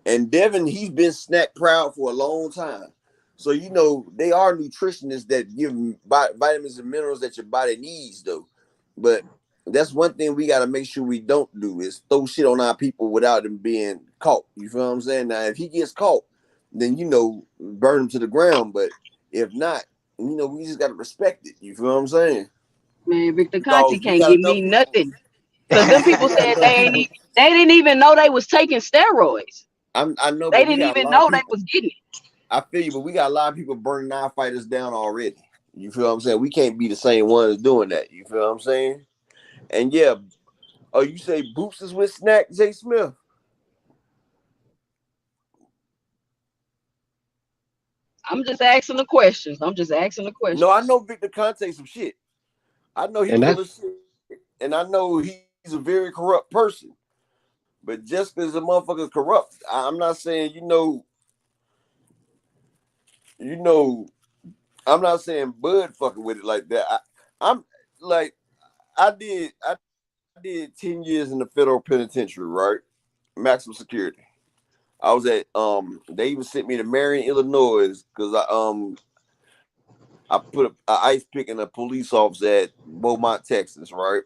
and Devin, he's been snack proud for a long time. So you know they are nutritionists that give vitamins and minerals that your body needs, though. But that's one thing we got to make sure we don't do is throw shit on our people without them being caught. You feel what I'm saying? Now, if he gets caught, then, you know, burn him to the ground. But if not, you know, we just got to respect it. You feel what I'm saying? Man, Victor Because Conti can't give me nothing. Because them people we got said enough people. they didn't even know they was taking steroids. I know, They but we didn't got a even lot of know they people. was getting it. I feel you, but we got a lot of people burning our fighters down already. You feel what I'm saying? We can't be the same ones doing that. You feel what I'm saying? And yeah, you say Boots is with Snack J. Smith? I'm just asking the questions. No, I know Victor Conte some shit. I know he's full of shit. And I know he's a very corrupt person. But just because the motherfucker's corrupt, I'm not saying, you know, I'm not saying Bud fucking with it like that. I'm like, I did 10 years in the federal penitentiary, right? Maximum security. I was at they even sent me to Marion, Illinois, because I put an ice pick in a police officer at Beaumont, Texas, right?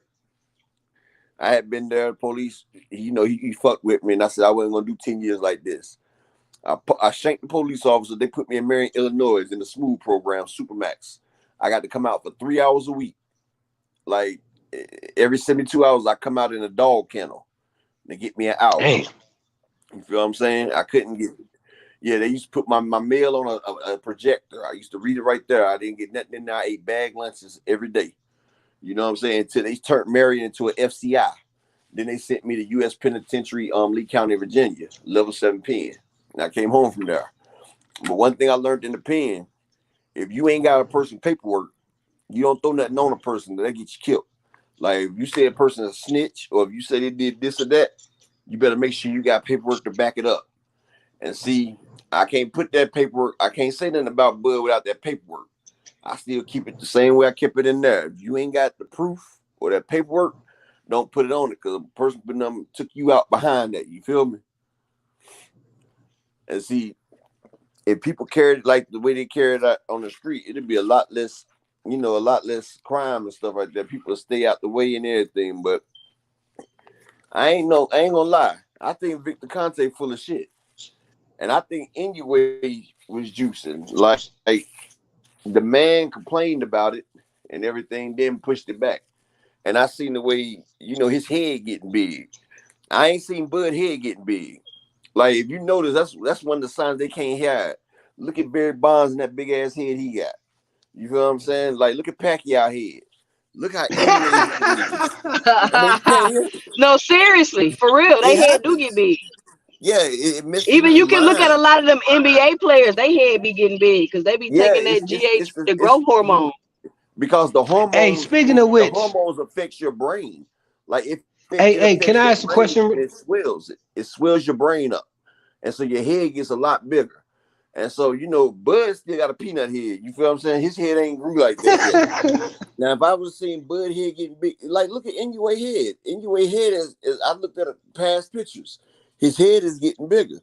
I had been there, police, you know, he fucked with me, and I said I wasn't gonna do 10 years like this. I shanked the police officer. They put me in Marion, Illinois in the smooth program, Supermax. I got to come out for 3 hours a week. Like every 72 hours, I come out in a dog kennel. They get me an hour. Damn. You feel what I'm saying? I couldn't get it. Yeah, they used to put my mail on a projector. I used to read it right there. I didn't get nothing in there. I ate bag lunches every day. You know what I'm saying? Until they turned Marion into an FCI. Then they sent me to U.S. Penitentiary, Lee County, Virginia, level 7 pen. And I came home from there. But one thing I learned in the pen, if you ain't got a person paperwork, you don't throw nothing on a person, that get you killed. Like if you say a person is a snitch, or if you say they did this or that, you better make sure you got paperwork to back it up. And see, I can't put that paperwork, I can't say nothing about Bud without that paperwork. I still keep it the same way I kept it in there. If you ain't got the proof or that paperwork, don't put it on it, because a person took you out behind that. You feel me? And see, if people carried like the way they carried out on the street, it'd be a lot less, you know, a lot less crime and stuff like that. People stay out the way and everything. But I ain't gonna lie. I think Victor Conte full of shit. And I think Anyway was juicing. Like the man complained about it and everything, then pushed it back. And I seen the way, you know, his head getting big. I ain't seen Bud head getting big. Like if you notice, that's one of the signs they can't hide. Look at Barry Bonds and that big ass head he got. You feel what I'm saying? Like, look at Pacquiao head. Look how anyway head is. I mean, you can't hear it. No, seriously, for real, they It head do get happens. big. Yeah, it messes Even with you your can look at a mind. lot of them NBA players, they head be getting big because they be Yeah, taking that it's the growth hormone. because the Hey, hormones speaking of the which, hormones affects your brain. Like it hey, can affects I your ask a brain question? and it swells it. It swells your brain up, and so your head gets a lot bigger. And so Bud still got a peanut head. You feel what I'm saying? His head ain't grew like that yet. Now, if I was seeing Bud head getting big, like look at NUA head. NUA head is I looked at past pictures. His head is getting bigger.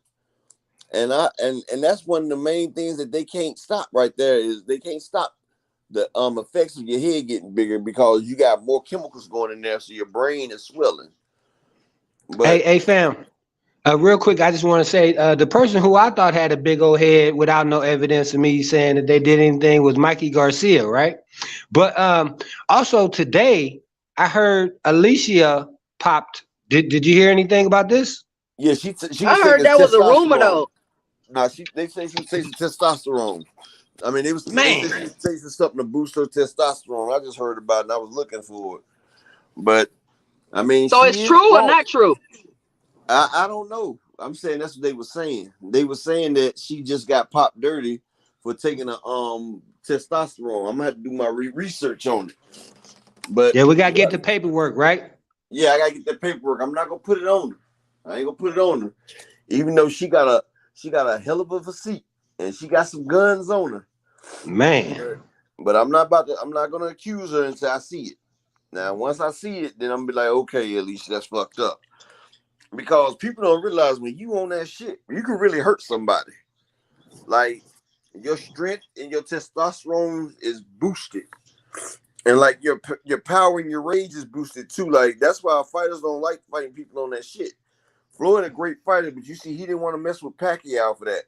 And that's one of the main things that they can't stop right there is they can't stop the effects of your head getting bigger because you got more chemicals going in there, so your brain is swelling. But Hey, fam. Real quick, I just want to say the person who I thought had a big old head without no evidence of me saying that they did anything was Mikey Garcia, right? But also today, I heard Alicia popped. Did you hear anything about this? yeah, she I was heard taking that was a rumor testosterone. though. Now they say she was taking testosterone. I mean, they said she Man, was taking something to boost her testosterone. I just heard about it and I was looking for it. But I mean, So it's she is true or strong. not true? I don't know. I'm saying that's what they were saying. They were saying that she just got popped dirty for taking a testosterone. I'm gonna have to do my research on it. But yeah, we gotta get the paperwork, right? yeah, I gotta get that paperwork. I'm not gonna put it on her. I ain't gonna put it on her, even though she got a hell of a physique and she got some guns on her. Man, But I'm not gonna accuse her until I see it. Now, once I see it, then I'm gonna be like, okay, at least that's fucked up. Because people don't realize when you on that shit, you can really hurt somebody. Like your strength and your testosterone is boosted, and like your power and your rage is boosted too. Like that's why fighters don't like fighting people on that shit. Floyd a great fighter, but you see, he didn't want to mess with Pacquiao for that.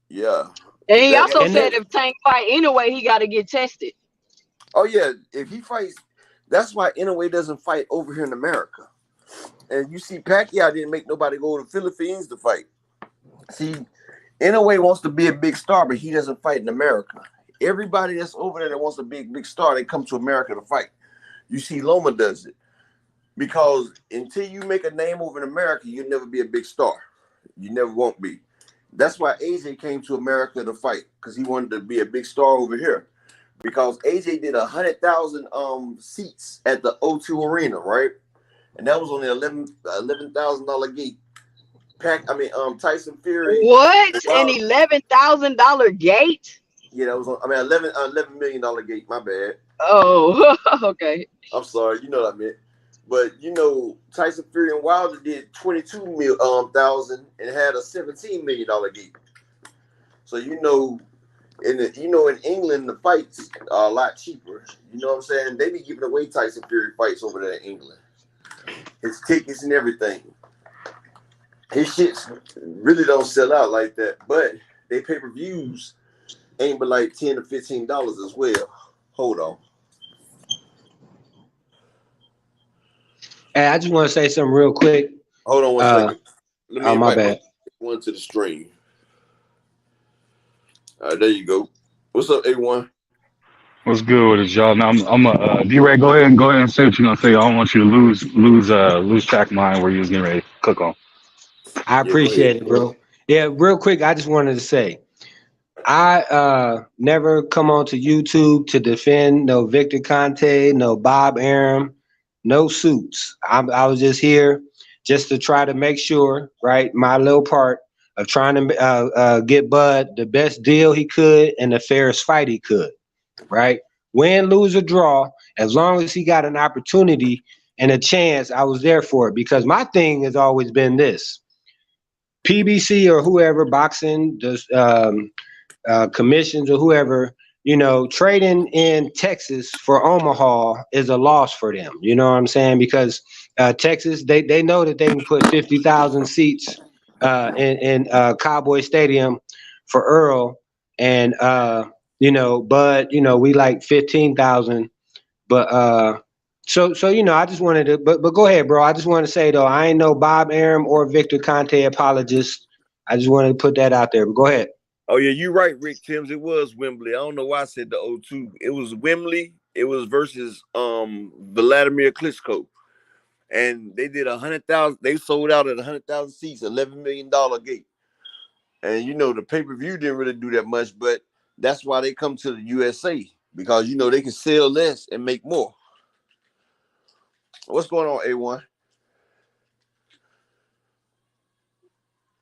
Yeah. And he also and said then if Tank fight anyway, he got to get tested. Oh yeah, if he fights, that's why Inoue doesn't fight over here in America. And you see, Pacquiao didn't make nobody go to the Philippines to fight. See, Inoue wants to be a big star, but he doesn't fight in America. Everybody that's over there that wants to be a big star, they come to America to fight. You see, Loma does it. Because until you make a name over in America, you'll never be a big star. You never won't be. That's why AJ came to America to fight, because he wanted to be a big star over here. Because AJ did 100,000 seats at the O2 Arena, right? And that was on the $11,000 gate. Tyson Fury. What? An $11,000 gate? Yeah, that was on. $11 million gate. My bad. Oh, okay. I'm sorry. You know what I meant. But Tyson Fury and Wilder did 22,000 and had a $17 million gate. So in England the fights are a lot cheaper. You know what I'm saying? They be giving away Tyson Fury fights over there in England. His tickets and everything. His shits really don't sell out like that, but they pay-per-views ain't but like $10 to $15 as well. Hold on. hey, I just want to say something real quick. Hold on one second. Let me my invite bad. one to the stream. All right, there you go. What's up, A1? What's good with it, y'all? Now I'm D-Ray, go ahead and say what you're gonna say. I don't want you to lose track of mine where you was getting ready to cook on. I Yeah, go appreciate ahead. it, bro. Yeah, real quick, I just wanted to say, I never come onto YouTube to defend no Victor Conte, no Bob Arum, no suits. I was just here just to try to make sure, right, my little part of trying to get Bud the best deal he could and the fairest fight he could, right? Win, lose, or draw, as long as he got an opportunity and a chance, I was there for it. Because my thing has always been this. PBC or whoever, boxing, does commissions or whoever, trading in Texas for Omaha is a loss for them. You know what I'm saying? Because Texas, they know that they can put 50,000 seats in Cowboy Stadium for Earl, and Bud, we like 15,000. But so I just wanted to, but go ahead, bro. I just want to say though, I ain't no Bob Arum or Victor Conte apologist. I just wanted to put that out there. But go ahead. Oh yeah, you're right, Rick Timms. It was Wembley. I don't know why I said the O2. It was Wembley. It was versus Vladimir Klitschko, and they did 100,000. They sold out at 100,000 seats, $11 million gate. And you know the pay-per-view didn't really do that much, but that's why they come to the USA, because you know they can sell less and make more. What's going on, A1?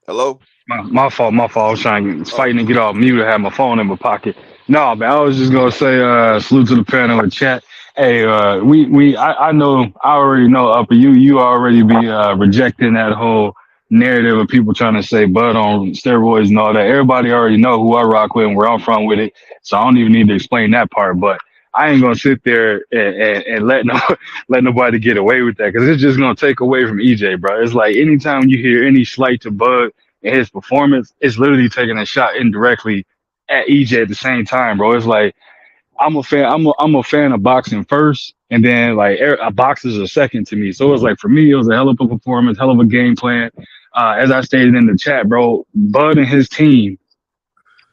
Hello? My fault. I was fighting to get off mute. I had my phone in my pocket. No, man, I was just gonna say, salute to the panel and chat. Hey, I know, I already know, Upper, you already be rejecting that whole narrative of people trying to say Bud on steroids and all that. Everybody already know who I rock with and where I'm from with it, so I don't even need to explain that part. But I ain't gonna sit there and let let nobody get away with that, because it's just gonna take away from EJ, bro. It's like anytime you hear any slight to Bud and his performance, is literally taking a shot indirectly at EJ at the same time, bro. It's like I'm a fan. I'm a fan of boxing first, and then like boxers are second to me. So it was like for me, it was a hell of a performance, hell of a game plan. As I stated in the chat, bro, Bud and his team.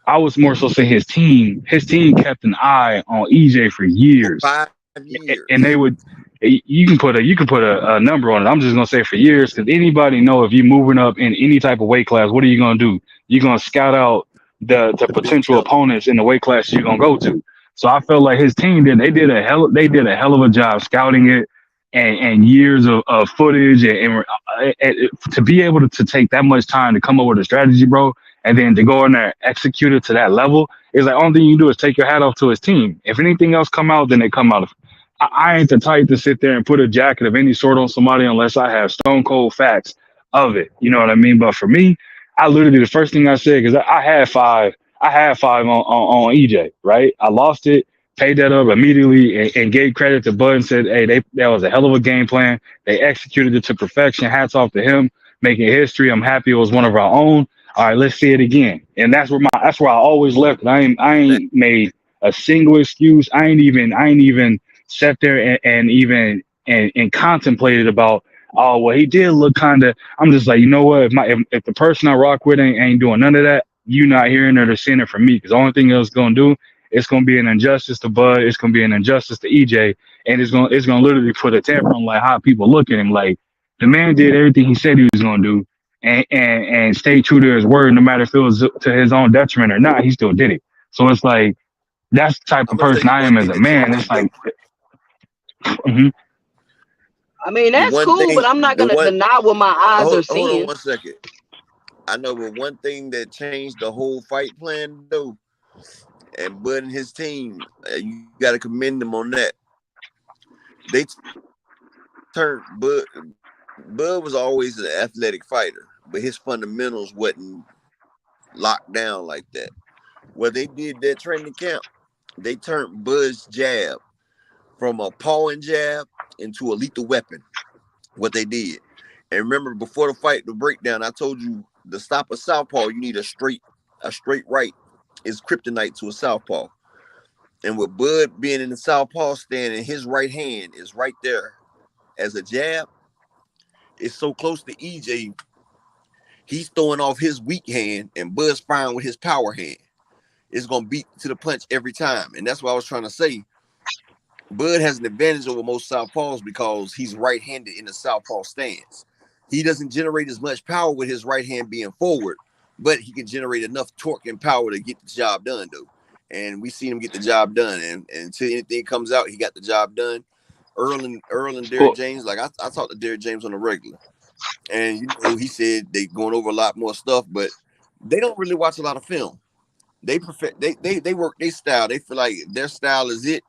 I was more so saying his team. His team kept an eye on EJ for years, 5 years. and they would. You can put a number on it. I'm just gonna say for years, because anybody know if you're moving up in any type of weight class, what are you gonna do? You're gonna scout out the potential opponents in the weight class you're gonna go to. So I felt like his team they did a hell of a job scouting it, and years of footage, and to be able to take that much time to come up with a strategy, bro, and then to go in there and execute it to that level, is like only thing you do is take your hat off to his team. If anything else come out, then they come out. I ain't the type to sit there and put a jacket of any sort on somebody unless I have stone cold facts of it. You know what I mean? But for me, I literally, the first thing I said, because I had five on EJ, right? I lost it, paid that up immediately, and gave credit to Bud and said, hey, that was a hell of a game plan. They executed it to perfection. Hats off to him, making history. I'm happy it was one of our own. All right, let's see it again. And that's where I always left it. I ain't made a single excuse. I ain't even sat there and contemplated about, oh well, he did look kind of. I'm just like, you know what, if the person I rock with ain't doing none of that, you not hearing it or seeing it from me, because the only thing it's gonna do, it's gonna be an injustice to Bud, it's gonna be an injustice to EJ, and it's gonna literally put a tamper on like how people look at him. Like, the man did everything he said he was gonna do, and stay true to his word, no matter if it was to his own detriment or not, he still did it. So it's like, that's the type of person I am as a man. It's like, mm-hmm. I mean, that's cool, but I'm not gonna deny what my eyes are seeing. Hold on 1 second. I know, but one thing that changed the whole fight plan, though, and Bud and his team, you got to commend them on that. They turned Bud. Bud was always an athletic fighter, but his fundamentals wasn't locked down like that. Well, they did that training camp. They turned Bud's jab from a pawing jab into a lethal weapon. What they did. And remember, before the fight, the breakdown, I told you, to stop a southpaw, you need a straight right. Is kryptonite to a southpaw. And with Bud being in the southpaw stand and his right hand is right there as a jab, it's so close to EJ, he's throwing off his weak hand and Bud's firing with his power hand. It's going to beat to the punch every time. And that's what I was trying to say. Bud has an advantage over most southpaws because he's right-handed in the southpaw stance. He doesn't generate as much power with his right hand being forward, but he can generate enough torque and power to get the job done, though. And we seen him get the job done. And until anything comes out, he got the job done. Earl and Derrick James, like I talked to Derrick James on the regular. And, you know, he said they going over a lot more stuff, but they don't really watch a lot of film. They work their style. They feel like their style is it.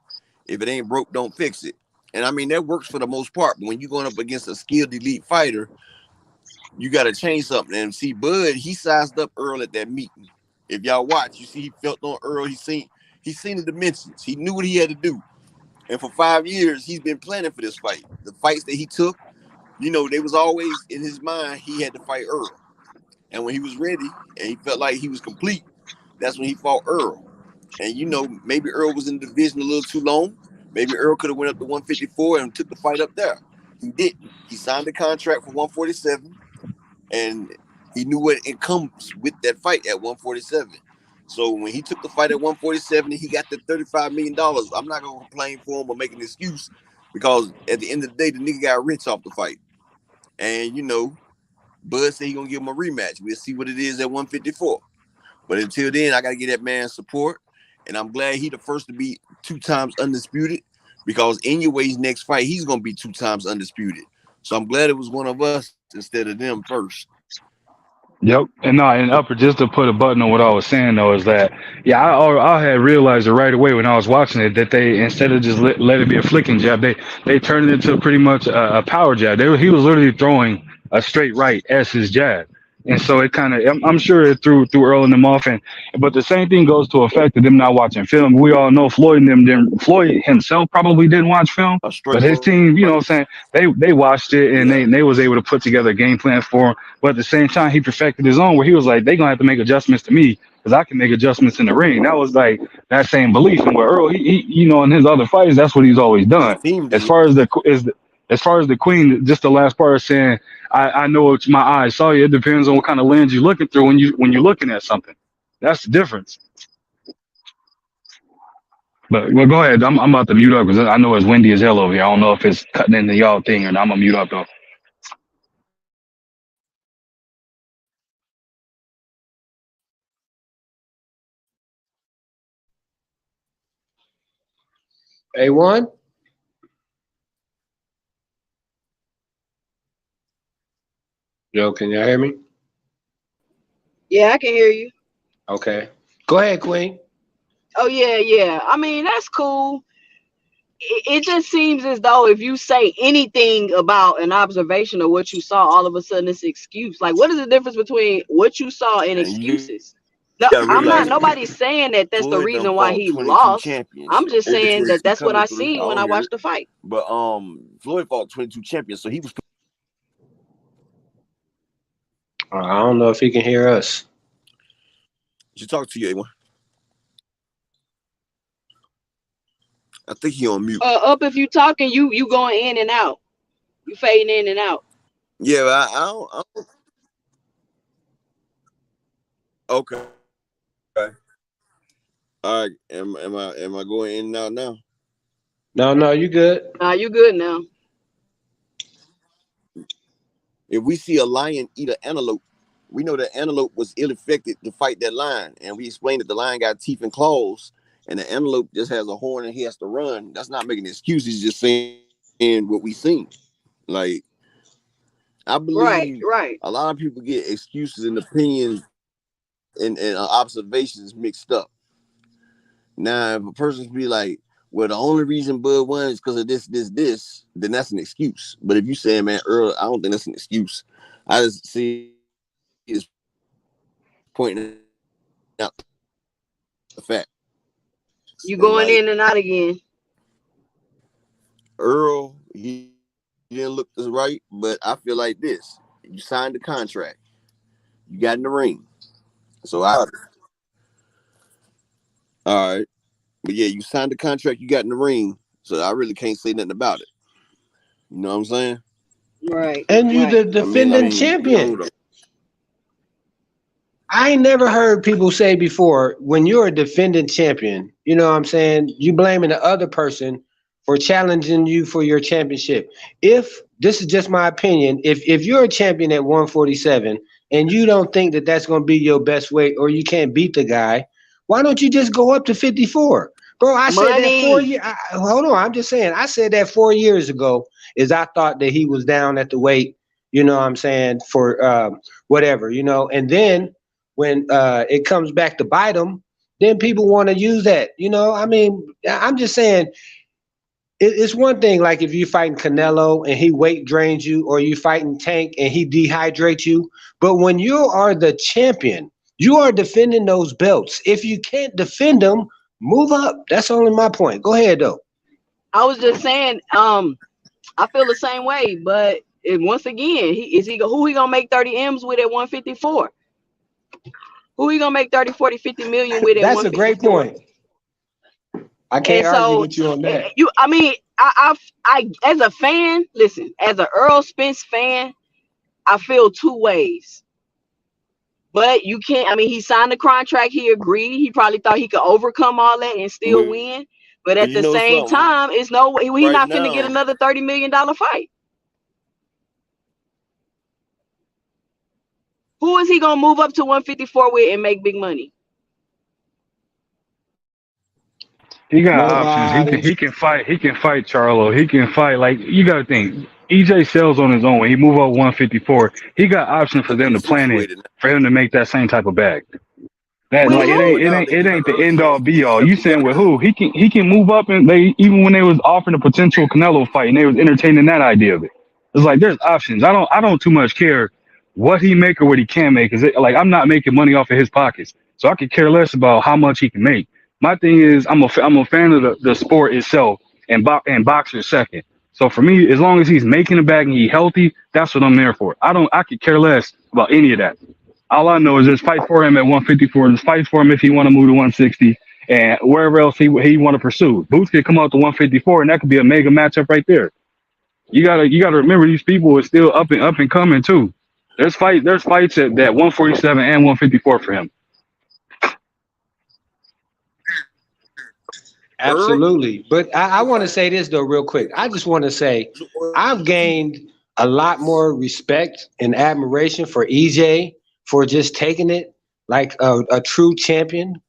If it ain't broke, don't fix it. And I mean, that works for the most part. But when you're going up against a skilled elite fighter, you got to change something. And see, Bud, he sized up Earl at that meeting. If y'all watch, you see he felt on Earl. He seen the dimensions. He knew what he had to do. And for 5 years, he's been planning for this fight. The fights that he took, you know, they was always in his mind he had to fight Earl. And when he was ready and he felt like he was complete, that's when he fought Earl. And, you know, maybe Earl was in the division a little too long. Maybe Earl could have went up to 154 and took the fight up there. He didn't. He signed a contract for 147, and he knew what it comes with that fight at 147. So when he took the fight at 147 and he got the $35 million, I'm not gonna complain for him or make an excuse, because at the end of the day, the nigga got rich off the fight. And Bud said he gonna give him a rematch. We'll see what it is at 154. But until then, I gotta get that man support. And I'm glad he the first to be 2 times undisputed, because anyways, next fight he's gonna be 2 times undisputed. So I'm glad it was one of us instead of them first. Yep. And upper, just to put a button on what I was saying though, is that I had realized it right away when I was watching it, that they, instead of just let it be a flicking jab, they turned it into pretty much a power jab. He was literally throwing a straight right as his jab. And so it kind of, I'm sure it threw Earl and them off. But the same thing goes to effect of them not watching film. We all know Floyd himself probably didn't watch film, but his team, you know what I'm saying, they watched it, and they was able to put together a game plan for him. But at the same time, he perfected his own, where he was like, they're gonna have to make adjustments to me, because I can make adjustments in the ring. That was like that same belief. And where Earl, he in his other fights, that's what he's always done. As far as the Queen, just the last part of saying, I know it's my eyes saw you. It depends on what kind of lens you're looking through when you're looking at something. That's the difference. But well, go ahead. I'm about to mute up because I know it's windy as hell over here. I don't know if it's cutting into y'all thing or not. I'm gonna mute up though. A1? Yo, can y'all hear me? Yeah, I can hear you. Okay. Go ahead, Queen. Oh yeah. I mean, that's cool. It just seems as though if you say anything about an observation of what you saw, all of a sudden it's excuse. Like, what is the difference between what you saw and excuses? No, I'm not. Nobody's saying that that's the reason why he lost. I'm just saying that that's what I seen when I watched the fight. But Floyd fought 22 champions, so he was. I don't know if he can hear us. Should talk to you, A1. I think he on mute. Up, if you talking, you going in and out. You fading in and out. Yeah, I don't. Okay. All right. Am I going in and out now? No, you good. You good now. If we see a lion eat an antelope, we know that antelope was ill-affected to fight that lion. And we explained that the lion got teeth and claws, and the antelope just has a horn and he has to run. That's not making excuses, just saying what we seen. Like, I believe right. A lot of people get excuses and opinions and observations mixed up. Now, if a person be like, well, the only reason Bud won is because of this, then that's an excuse. But if you say, man, Earl, I don't think that's an excuse. I just see it's pointing out the fact. You going in and out again. Earl, he didn't look this right, but I feel like this. You signed the contract. You got in the ring. So all right. But yeah, you signed the contract, you got in the ring. So I really can't say nothing about it. You know what I'm saying? Right. And you the defending champion. I ain't never heard people say before, when you're a defending champion, you know what I'm saying, you blaming the other person for challenging you for your championship. If this is just my opinion, if you're a champion at 147 and you don't think that that's going to be your best weight, or you can't beat the guy, why don't you just go up to 54? Bro, I said that 4 years. Hold on, I'm just saying, I said that 4 years ago, is I thought that he was down at the weight, you know what I'm saying, for whatever, you know, and then when it comes back to bite them, then people want to use that, you know. I mean, I'm just saying, it's one thing like if you're fighting Canelo and he weight drains you, or you fighting Tank and he dehydrates you. But when you are the champion, you are defending those belts. If you can't defend them, move up. That's only my point. Go ahead, though. I was just saying, I feel the same way, but once again, who he gonna make 30 M's with at 154? Who he gonna make 30, 40, 50 million with at 154? That's a great point. I can't argue with you on that. I as a fan, listen, as an Earl Spence fan, I feel two ways. But you can't. I mean, he signed the contract. He agreed. He probably thought he could overcome all that and still Well, win. But at you the know same something? time, it's no way he Right not finna get now, another $30 million fight. Who is he gonna move up to 154 with and make big money? He got options. Nobody. He can fight. He can fight Charlo. He can fight. Like, you got to think. EJ sells on his own. When he move up 154, he got options for look at them him to plan it situated now. for him to make that same type of bag. That, With like, it ain't who? it Now ain't they it got ain't the Earl end all saying be put all. stuff You saying together with now. who? He can move up, and they, even when they was offering a potential Canelo fight and they was entertaining that idea of it. It's like, there's options. I don't too much care what he make or what he can make. Cause like, I'm not making money off of his pockets, so I could care less about how much he can make. My thing is, I'm a fan of the sport itself, and boxer second. So for me, as long as he's making it back and he healthy, that's what I'm there for. I could care less about any of that. All I know is just fight for him at 154. Just fight for him if he want to move to 160 and wherever else he want to pursue. Boots could come out to 154, and that could be a mega matchup right there. You gotta remember, these people are still up and coming too. There's fights at that 147 and 154 for him. Earl Absolutely. But I want to fight say this though, real quick. I just want to say I've if he gained a lot more respect and admiration for EJ for just taking it like a true champion.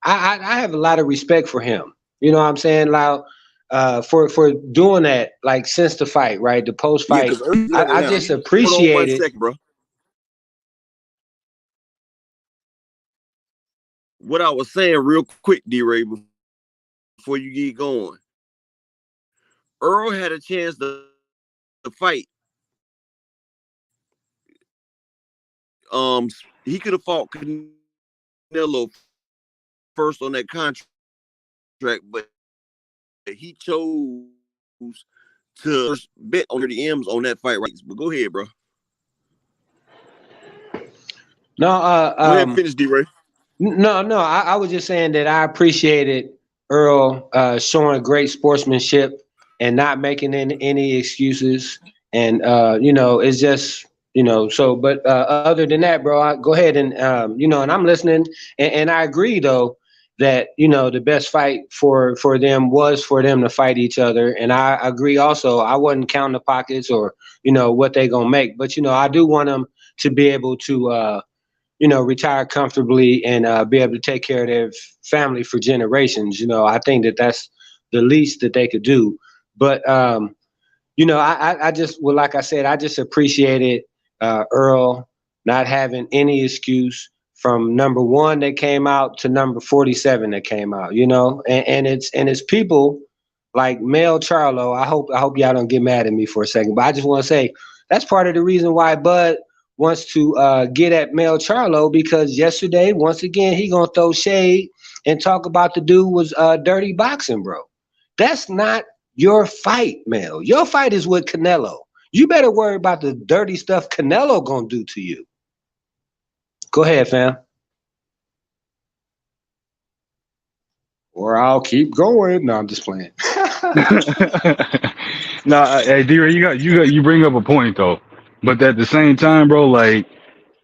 I have a lot of respect for him. You know what I'm saying? Like for doing that, like since the fight, right? The post yeah, fight. because Earl's level I now. just Hold on appreciate one it. second, bro. What I was saying real quick, D-Ray, before you get going. Earl had a chance to fight. Um, he could have fought Canelo first on that contract, but he chose to bet on the M's on that fight. Right, but go ahead, bro. No, Go ahead and finish, D-Ray. no. I was just saying that I appreciated Earl showing great sportsmanship and not making any excuses. And it's just So, but other than that, bro, go ahead and and I'm listening, and I agree though that the best fight for them was for them to fight each other, and I agree also. I wasn't counting the pockets or what they gonna make, but I do want them to be able to retire comfortably and be able to take care of their family for generations. I think that that's the least that they could do. But I just, well, like I said, I just appreciated Earl not having any excuse from number one that came out to number 47 that came out. And it's people like Mel Charlo. I hope y'all don't get mad at me for a second, but I just want to say that's part of the reason why Bud wants to get at Mel Charlo, because yesterday, once again, he gonna throw shade and talk about the dude was dirty boxing, bro. That's not your fight, Mel. Your fight is with Canelo. You better worry about the dirty stuff Canelo gonna do to you. Go ahead, fam. Or I'll keep going. No, I'm just playing. Nah, hey, D-Ray, you bring up a point though, but at the same time, bro, like,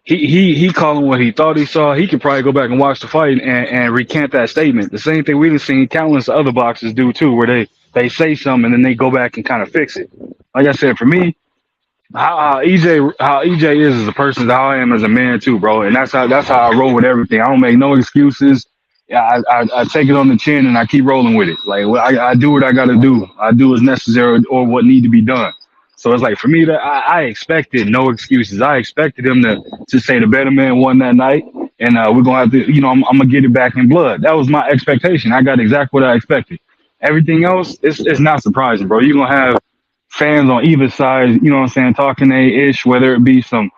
he calling what he thought he saw. He could probably go back and watch the fight and recant that statement. The same thing we've seen countless other boxers do too, where they say something and then they go back and kind of fix it. Like I said, for me, how EJ is as a person is how I am as a man too, bro. And that's how I roll with everything. I don't make no excuses. Yeah, I take it on the chin and I keep rolling with it. Like, I do what I got to do. I do what's necessary or what need to be done. So it's like, for me, that I expected no excuses. I expected him to say the better man won that night, and we're gonna have to, I'm gonna get it back in blood. That was my expectation. I got exactly what I expected. Everything else, it's not surprising, bro. You're gonna have fans on either side, you know what I'm saying, talking ish, whether it be some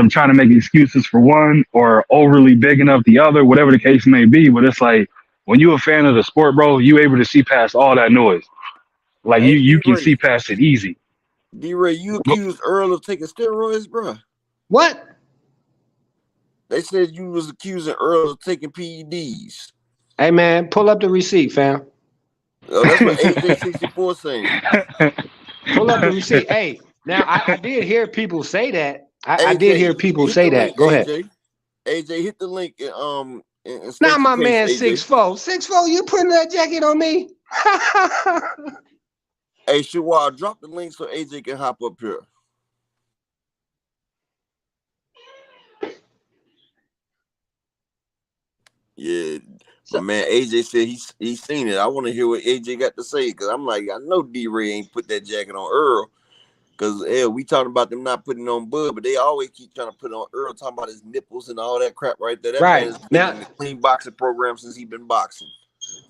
trying to make excuses for one or overly big enough the other, whatever the case may be. But it's like, when you're a fan of the sport, bro, you able to see past all that noise. Like, Hey, you can D-Ray. see past it easy. D-Ray, you accused Earl of taking steroids, bro. What? They said you was accusing Earl of taking PEDs. Hey, man, pull up the receipt, fam. Oh, that's what AJ64 saying. Pull up the receipt. Hey, now I did hear people say that. I did AJ, hear people hit say the that. link, Go ahead. AJ. AJ, hit the link and Now state your my case, man AJ. 6'4", 6'4", you putting that jacket on me? Hey, Shawar, drop the link so AJ can hop up here. Yeah, my So, man AJ said he's seen it. I want to hear what AJ got to say because I'm like, I know D-Ray ain't put that jacket on Earl because we talking about them not putting on Bud, but they always keep trying to put on Earl, talking about his nipples and all that crap right there. That man Right has been now, in the clean boxing program since he been boxing.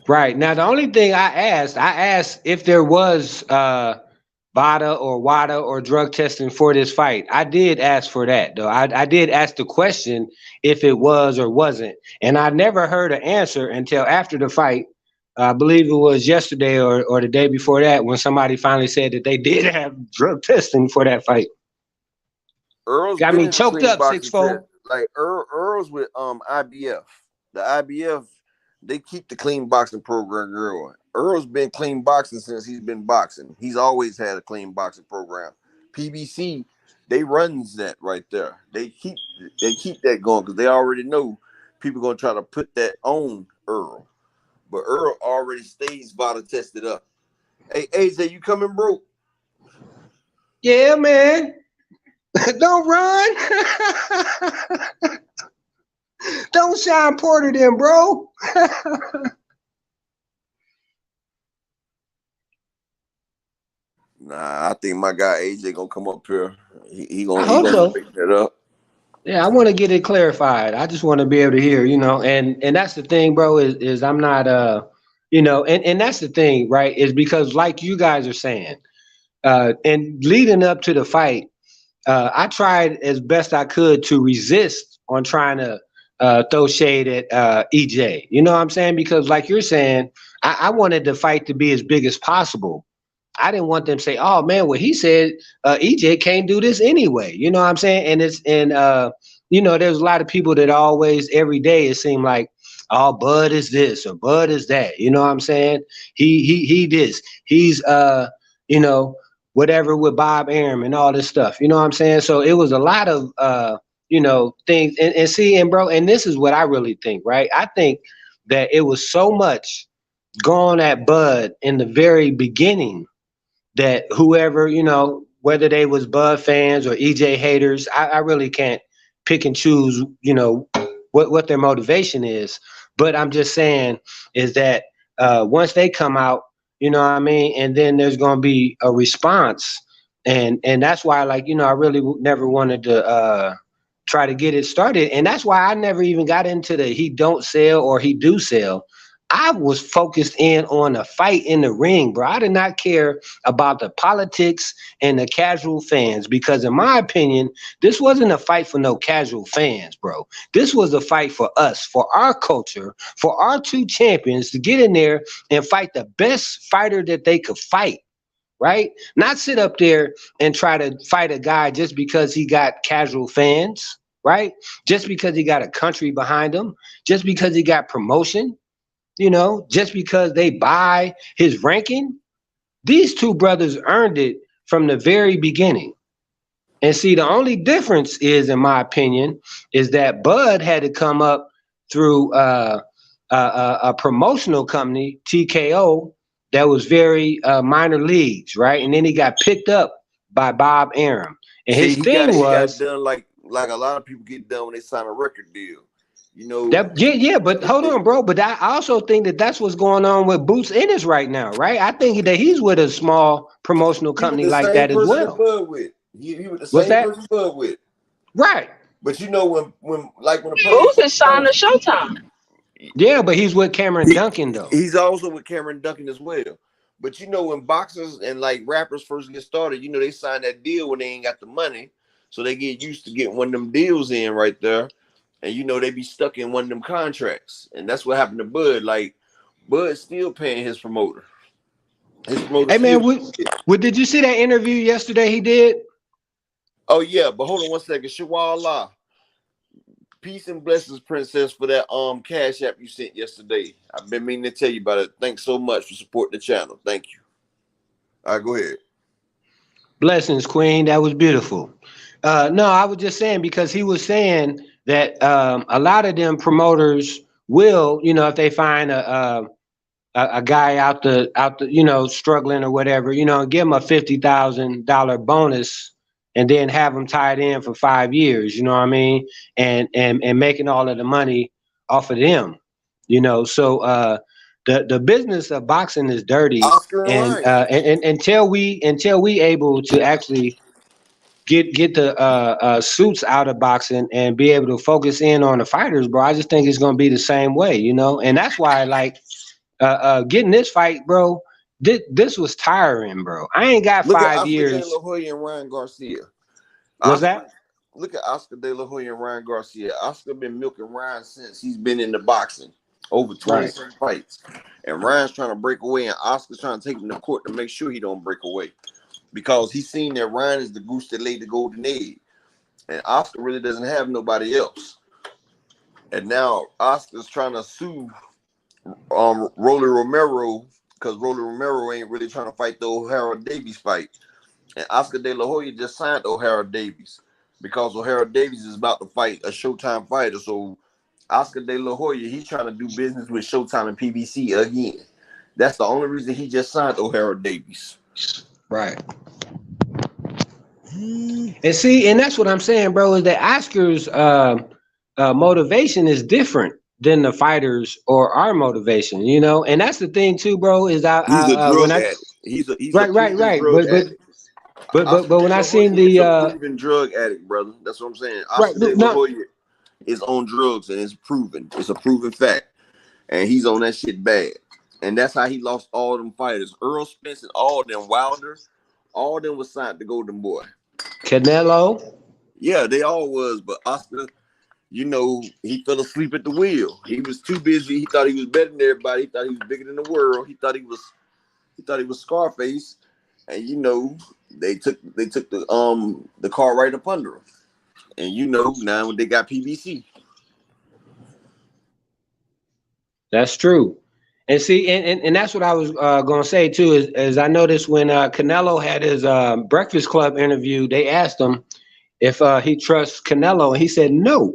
right now, the only thing I asked if there was VADA or WADA or drug testing for this fight. I did ask for that though. I did ask the question if it was or wasn't, and I never heard an answer until after the fight. I believe it was yesterday or the day before that when somebody finally said that they did have drug testing for that fight. Earl's Got been me in the choked clean up, boxing test. 6'4". Like Earl's with IBF. The IBF, they keep the clean boxing program going. Earl's been clean boxing since he's been boxing. He's always had a clean boxing program. PBC, they runs that right there. They keep that going because they already know people gonna try to put that on Earl. But Earl already stays VADA tested up. Hey AJ, you coming, bro? Yeah, man. Don't run. Don't shine Porter then, bro. Nah, I think my guy AJ gonna come up here. He I gonna hope so. pick that up. Yeah, I want to get it clarified. I just want to be able to hear, and that's the thing, bro, is I'm not and that's the thing, right? Is because like you guys are saying, and leading up to the fight, I tried as best I could to resist on trying to throw shade at EJ. You know what I'm saying? Because like you're saying, I wanted the fight to be as big as possible. I didn't want them to say, "Oh man, well he said EJ can't do this anyway." You know what I'm saying? There's a lot of people that always every day it seemed like, "Oh, Bud is this or Bud is that." You know what I'm saying? He this. He's you know whatever with Bob Arum and all this stuff. You know what I'm saying? So it was a lot of things and see and bro, and this is what I really think, right? I think that it was so much gone at Bud in the very beginning that whoever, whether they was Bud fans or EJ haters, I really can't pick and choose, what their motivation is. But I'm just saying is that once they come out, you know what I mean, and then there's going to be a response, and that's why, like, I really never wanted to try to get it started, and that's why I never even got into the he don't sell or he do sell. I was focused in on the fight in the ring, bro. I did not care about the politics and the casual fans because, in my opinion, this wasn't a fight for no casual fans, bro. This was a fight for us, for our culture, for our two champions to get in there and fight the best fighter that they could fight, right? Not sit up there and try to fight a guy just because he got casual fans, right? Just because he got a country behind him, just because he got promotion. Just because they buy his ranking, these two brothers earned it from the very beginning. And see, the only difference is, in my opinion, is that Bud had to come up through a promotional company, TKO, that was very minor leagues, right? And then he got picked up by Bob Arum. And See, his thing he got was done like a lot of people get done when they sign a record deal. yeah, but hold on, bro. But I also think that that's what's going on with Boots Ennis right now, right? I think that he's with a small promotional he was company the like same that as person that well. Bud with. He was the What's same that? person Bud with. Right. But when a person Boots is signed to Showtime. Yeah, but he's with Cameron Duncan though. he's also with Cameron Duncan as well. But when boxers and like rappers first get started, they sign that deal when they ain't got the money. So they get used to getting one of them deals in right there. And they be stuck in one of them contracts. And that's what happened to Bud. Like Bud's still paying his promoter. His promoter Hey man, still. did you see that interview yesterday he did? Oh yeah, but hold on one second. Shawala. Peace and blessings, princess, for that cash app you sent yesterday. I've been meaning to tell you about it. Thanks so much for supporting the channel. Thank you. All right, go ahead. Blessings, Queen. That was beautiful. No, I was just saying because he was saying that a lot of them promoters will, you know, if they find a guy out the you know, struggling or whatever, you know, give him a $50,000 bonus and then have him tied in for 5 years, you know what I mean, and making all of the money off of them, you know. So the business of boxing is dirty, and until we able to actually get the suits out of boxing and be able to focus in on the fighters, bro, I just think it's gonna be the same way, you know. And that's why, like, getting this fight, bro, this was tiring, bro. I ain't got Look 5 at years. Oscar De La Hoya and Ryan Garcia. What's that? Look at Oscar De La Hoya and Ryan Garcia. Oscar been milking Ryan since he's been in the boxing, over 20 fights. And Ryan's trying to break away, and Oscar's trying to take him to court to make sure he don't break away. Because he's seen that Ryan is the goose that laid the golden egg. And Oscar really doesn't have nobody else. And now Oscar's trying to sue Rolly Romero, because Rolly Romero ain't really trying to fight the O'Hara Davies fight. And Oscar De La Hoya just signed O'Hara Davies because O'Hara Davies is about to fight a Showtime fighter. So Oscar De La Hoya, he's trying to do business with Showtime and PBC again. That's the only reason he just signed O'Hara Davies. Right. And see, and that's what I'm saying, bro, is that Oscar's motivation is different than the fighters or our motivation, you know. And that's the thing too, bro, is he's a drug addict. He's right. But when I seen the proven drug addict, brother, that's what I'm saying. Oscar De La Hoya is on drugs, and it's proven. It's a proven fact, and he's on that shit bad. And that's how he lost all them fighters. Earl Spence and all them, Wilder, all them was signed to Golden Boy. Canelo. Yeah, they all was, but Oscar, you know, he fell asleep at the wheel. He was too busy. He thought he was better than everybody. He thought he was bigger than the world. He thought he was Scarface. And you know, they took the car right up under him. And you know, now they got PBC. That's true. And see, and that's what I was gonna say too, is I noticed when Canelo had his Breakfast Club interview, they asked him if he trusts Canelo, and he said no.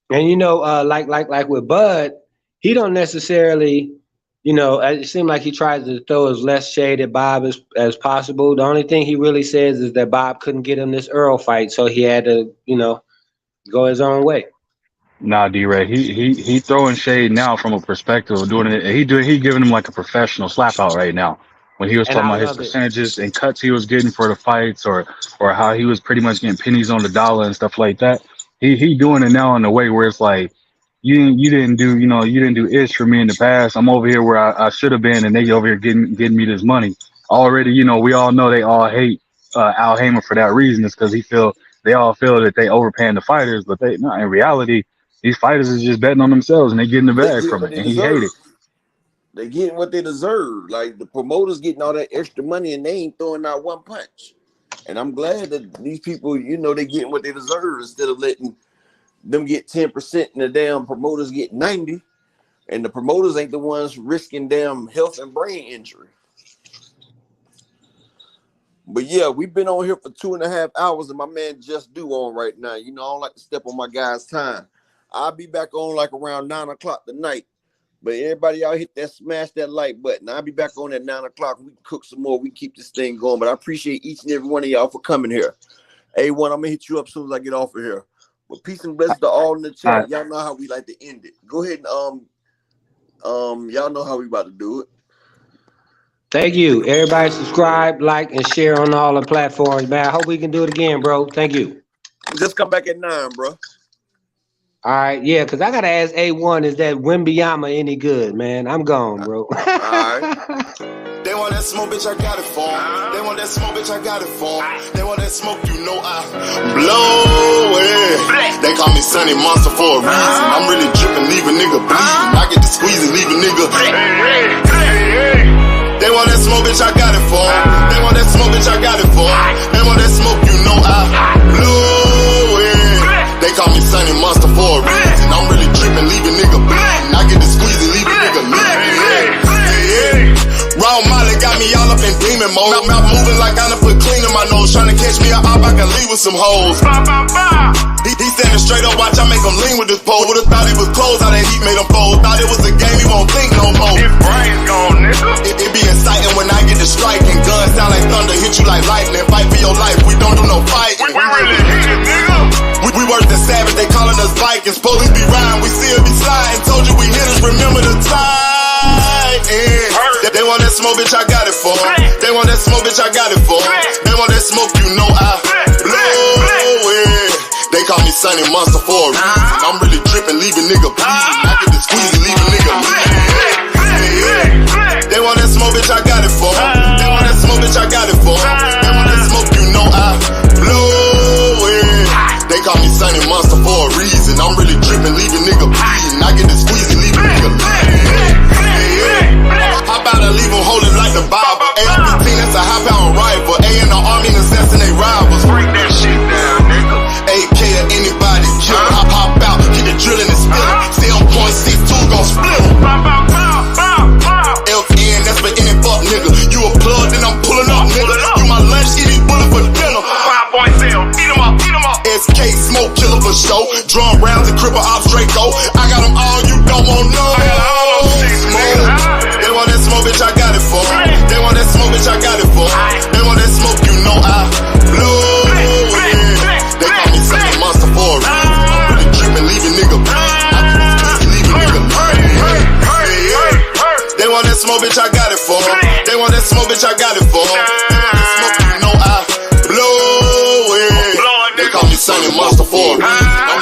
And you know, like with Bud, he don't necessarily, you know, it seemed like he tries to throw as less shade at Bob as possible. The only thing he really says is that Bob couldn't get him this Earl fight, so he had to, you know, go his own way. Nah, D-Ray, he throwing shade now from a perspective of doing it. He giving him like a professional slap out right now. When he was talking about his percentages and cuts he was getting for the fights, or how he was pretty much getting pennies on the dollar and stuff like that. He doing it now in a way where it's like, you didn't do ish for me in the past. I'm over here where I should have been, and they over here getting me this money already. You know, we all know they all hate Al Haymon for that reason. It's because they all feel that they overpaying the fighters, but in reality, these fighters is just betting on themselves and they getting the bag from it, and he hate it. They getting what they deserve. Like the promoters getting all that extra money and they ain't throwing out one punch. And I'm glad that these people, you know, they getting what they deserve instead of letting them get 10% and the damn promoters get 90%. And the promoters ain't the ones risking damn health and brain injury. But yeah, we've been on here for 2.5 hours, and my man Just Do on right now. You know, I don't like to step on my guys' time. I'll be back on like around 9 o'clock tonight. But everybody out hit that, smash that like button. I'll be back on at 9 o'clock. We can cook some more. We can keep this thing going. But I appreciate each and every one of y'all for coming here. A1, I'm gonna hit you up as soon as I get off of here. But peace and blessings to all in the chat. Y'all know how we like to end it. Go ahead and y'all know how we about to do it. Thank you. Everybody subscribe, like, and share on all the platforms, man. I hope we can do it again, bro. Thank you. Just come back at 9, bro. All right, yeah, because I got to ask A1, is that Wimbyama any good, man? I'm gone, bro. All right. They want that smoke, bitch, I got it for 'em. They want that smoke, bitch, I got it for 'em. They want that smoke, you know I blow it. They call me Sunny Monster for a reason. I'm really dripping, leave a nigga bleeding. I get to squeeze and leave a nigga. They want that smoke, bitch, I got it for 'em. They want that smoke, bitch, I got it for 'em. They want that smoke, you know I blow it. They call me Sunny Monster for a reason. I'm really dripping, leave a nigga bleeding. I get to squeeze and leave a nigga bleeding. Raw Molly got me all up in demon mode. Mouth moving like tryna catch me a op, I can leave with some hoes. He standing straight up, watch I make him lean with this pole. Would've thought he was closed, how that heat made him fold. Thought it was a game, he won't think no more. His brain's gone, nigga. It be exciting when I get to striking. Guns sound like thunder, hit you like lightning. Fight for your life, we don't do no fighting. We really hit it, nigga. We worse than savage, they calling us Vikings. Police be riding, we still be sliding. Told you we hit us, remember the time. They want that smoke, bitch, I got it for 'em. They want that smoke, bitch, I got it for 'em. They want that smoke, you know I blow it. They call me Sunny Monster for a reason. I'm really tripping, leaving nigga bleeding. I get the squeeze, leaving nigga bleeding. They want that smoke, bitch, I got it for 'em. They want that smoke, bitch, I got it for 'em. They want that smoke, you know I blow it. They call me Sunny Monster for a reason. I'm really tripping, leaving nigga bleeding. I get the squeeze, leaving nigga bleeding. How about I leave them holding like the Bible? AR-15, that's a high-power rifle. A in the army and assassinate rivals. Break that shit down, nigga. AK to anybody kill. Hop out, get the drilling and spilling. 7.62 gon' split 'em. LN, that's for any fuck nigga. You a plug, then I'm pulling up, nigga. You my lunch, eat these bullets for dinner. 5.0, eat 'em up, eat 'em up. SK, smoke killer for show. Drum rounds and cripple ops, Draco. I got them all, you don't want no. I got all those shit, nigga. They want that smoke, bitch, I got it for 'em. They want that smoke, bitch, I got it for 'em. They want that smoke, you know I blow it. They call me Sunny Monster for a reason. I'm really tripping, leaving nigga bleeding. I get this pussy, leaving nigga bleeding. They want that smoke, bitch, I got it for 'em. They want that smoke, bitch, I got it for 'em. They want that smoke, you know I blow it. They call me Sunny Monster for a reason. I'm